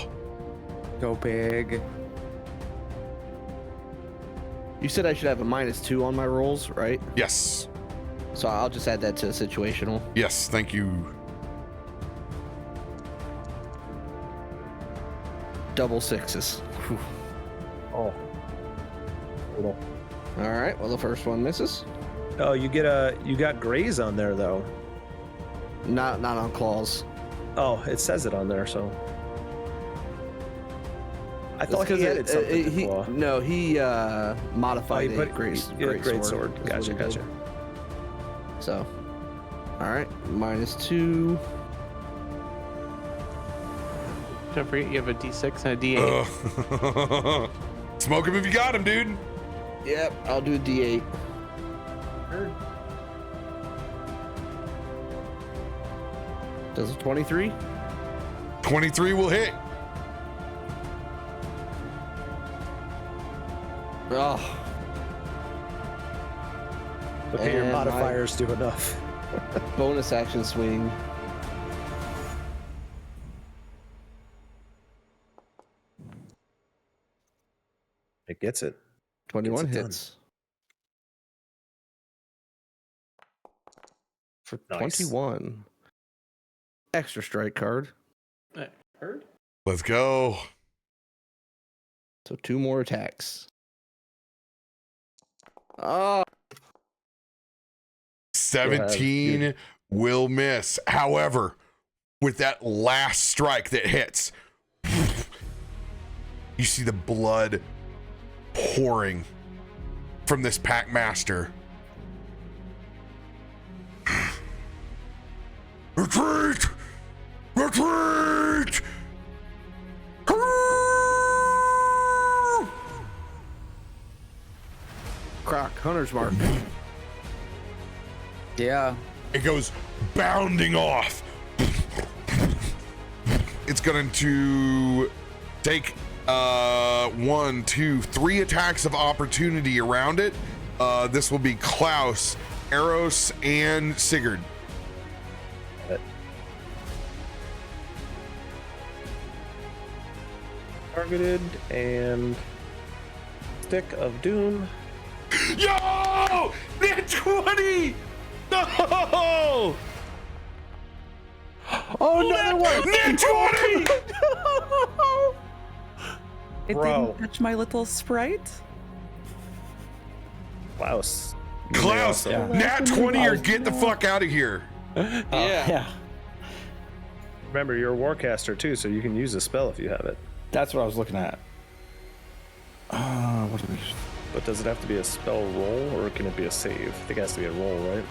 Go big. You said I should have a -2 on my rolls, right? Yes. So I'll just add that to situational. Yes. Thank you. Double 6s. Whew. Oh. Cool. All right. Well, the first one misses. Oh, you got graze on there though. Not on claws. Oh, it says it on there, so. I thought That's he added something to he, claw. no, he modified Oh, a great sword. is what Gotcha, he did. gotcha. So, all right, -2. Don't forget you have a D6 and a D8. Smoke him if you got him, dude. Yep, I'll do a D8. Does a 23? 23 will hit. Oh, Okay, your And modifiers do enough. bonus action swing. It gets it. 21 Gets it done. hits. For Nice. 21. Extra strike card. Heard? Let's go. So 2 more attacks. Oh, 17 will miss. However, with that last strike that hits, you see the blood pouring from this pack master. Retreat! Retreat! Croc, Hunter's Mark. Yeah. It goes bounding off. It's going to take 1, 2, 3 attacks of opportunity around it. This will be Klaus, Eros, and Sigurd. Targeted and Stick of Doom. Yo! Net 20! No! Oh, another one! Net 20! It Bro. didn't touch my little sprite. Klaus. Klaus, Yeah. Nat 20 or get the fuck out of here. Yeah. Remember, you're a warcaster too, so you can use a spell if you have it. That's what I was looking at. What do we? But does it have to be a spell roll, or can it be a save? I think it has to be a roll, right?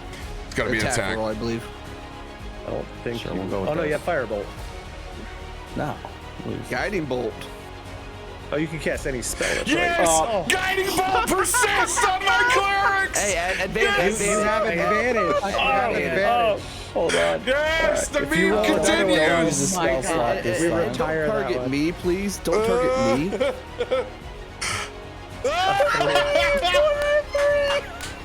It's gotta be an attack. roll, I believe. I don't think Sure, you... we'll go with Oh, no, that. you have Firebolt. No. Guiding bolt. Oh, you can cast any spell. That's Yes! right. Guiding bolt persists on my clerics! Hey, advantage. You have advantage. You have advantage. Hold on. Yes! The If you meme roll another one, use the continues! spell slot this Hey, time. don't retire that target one. me, please. Don't target me.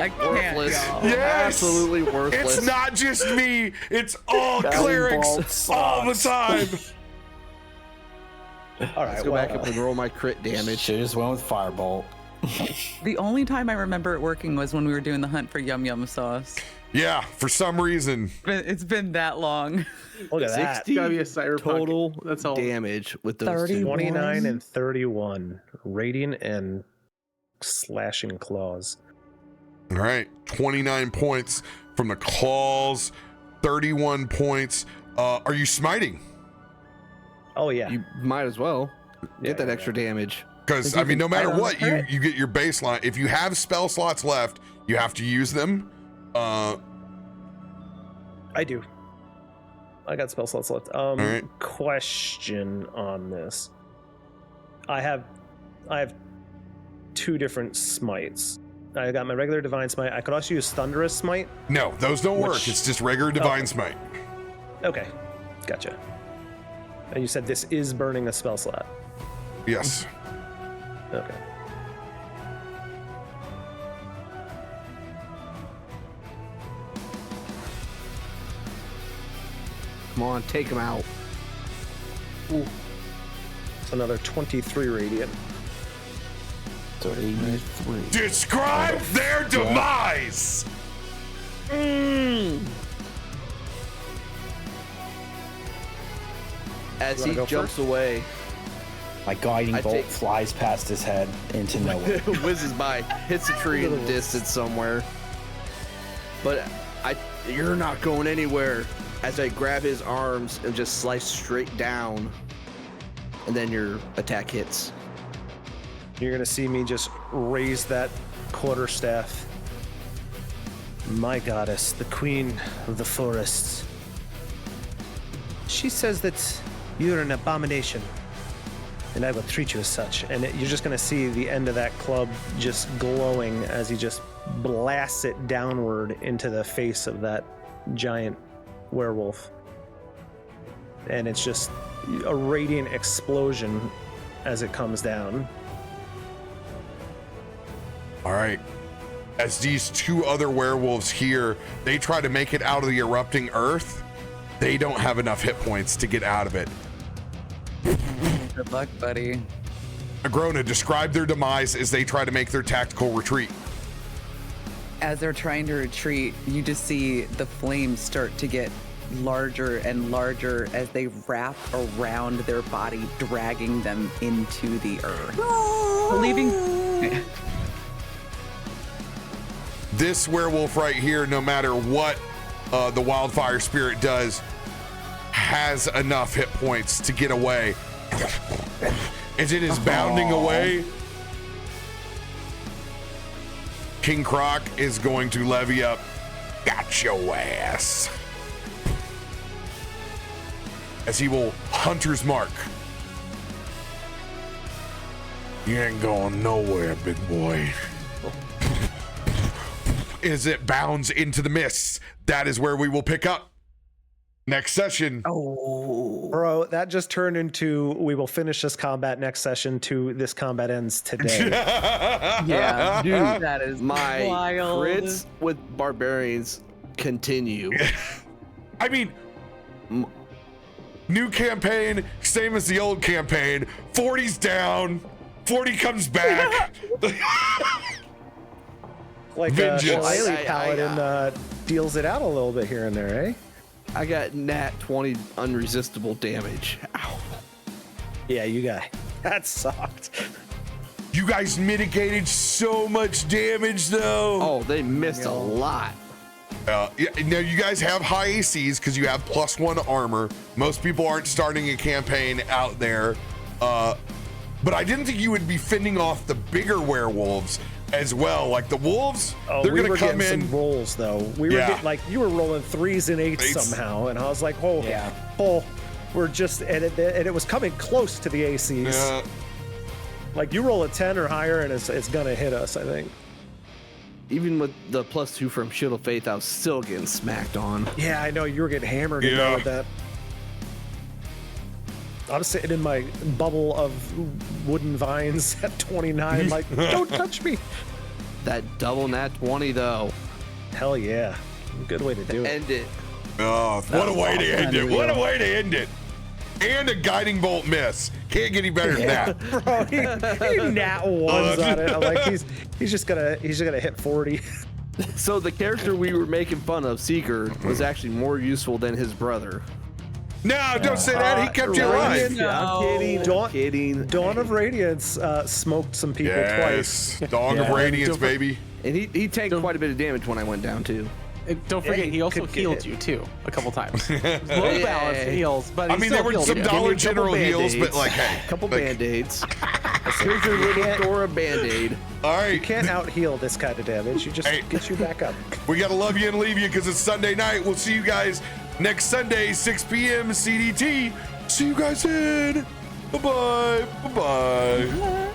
I can't. Worthless. y'all. Yes! Absolutely worthless. It's not just me, it's all Guiding clerics bolt all the sucks. time. All right, Let's go back up and roll my crit damage. Should just went with Firebolt. The only time I remember it working was when we were doing the hunt for Yum Yum sauce. Yeah, for some reason. But it's been that long. Look at that. 60 Gotta be a cyberpunk. total That's all. damage with those 30. two. 29 and 31. Radiant and slashing claws. All right, 29 points from the claws, 31 points. Are you smiting? Oh, yeah. You might as well get that yeah, extra damage. Because, Like I mean, no you can matter fight on what, the crit. you get your baseline. If you have spell slots left, you have to use them. I do. I got spell slots left. right. Question on this. I have 2 different smites. I got my regular divine smite. I could also use thunderous smite. No, those don't work. Which- It's just regular divine smite. Okay, gotcha. And you said this is burning a spell slot. Yes. Okay. Come on, take him out. It's another 23 radiant. So 83. Describe their demise. As You he wanna go jumps first? away, My guiding I bolt take- flies past his head into nowhere. whizzes by, hits a tree in the distance somewhere. But you're not going anywhere. As I grab his arms and just slice straight down, and then your attack hits. You're gonna see me just raise that quarterstaff. My goddess, the queen of the forests. She says that you're an abomination, and I will treat you as such. And you're just gonna see the end of that club just glowing as he just blasts it downward into the face of that giant werewolf. And it's just a radiant explosion as it comes down. All right. As these two other werewolves here, they try to make it out of the erupting earth. They don't have enough hit points to get out of it. Good luck, buddy. Agrona, describe their demise as they try to make their tactical retreat. As they're trying to retreat, you just see the flames start to get larger and larger as they wrap around their body, dragging them into the earth. Leaving. This werewolf right here, no matter what the wildfire spirit does, has enough hit points to get away. As it is bounding away, King Croc is going to levy up. Got your ass. As he will Hunter's Mark. You ain't going nowhere, big boy. As it bounds into the mists, that is where we will pick up next session. Bro, that just turned into we will finish this combat next session to this combat ends today. Yeah, Dude, that is my wild. crits with barbarians continue. I mean, new campaign, same as the old campaign. 40's down, 40 comes back. Like Vengeance. Shillelagh Paladin deals it out a little bit here and there, eh? I got nat 20 unresistible damage. Ow. Yeah, you got that sucked. You guys mitigated so much damage, though. Oh, they missed a lot. Yeah, now you guys have high ACs because you have +1 armor. Most people aren't starting a campaign out there. But I didn't think you would be fending off the bigger werewolves as well. Like the wolves, they're we gonna were come getting in. some rolls though. We were getting, like, you were rolling 3s and 8s Eights. somehow, and I was like, oh, Yeah. oh, we're just and it was coming close to the ACs. Yeah. Like you roll a 10 or higher, and it's gonna hit us. I think. Even with the +2 from Shield of Faith, I was still getting smacked on. Yeah, I know you were getting hammered in there Yeah. with that. I'm sitting in my bubble of wooden vines at 29, like, don't touch me. That double nat 20 though. Hell yeah. Good way to do it. End it. Oh, what a way to end it. What a way to end it. And a guiding bolt miss. Can't get any better than that. Bro, he nat ones on it. I'm like, he's just gonna hit 40. So the character we were making fun of, Seeker, was actually more useful than his brother. No, don't say that. He kept you alive. No. I'm kidding. Dawn- I'm kidding. Dawn of Radiance smoked some people twice. Yes. Dog of Yeah. Radiance, baby. And he tanked quite a bit of damage when I went down too. And don't forget, he he also could get healed hit. you too a couple times. Low Hey. balance heals, but he I mean, still there were healed some you. Dollar Give me a couple General heals, but Band-Aids. like, hey. Couple like, band-aids. Here's your little Dora band-aid. All right. You can't out heal this kind of damage. You just Hey. get you back up. We got to love you and leave you because it's Sunday night. We'll see you guys next Sunday, 6 p.m. CDT. See you guys then. Bye-bye. Bye-bye.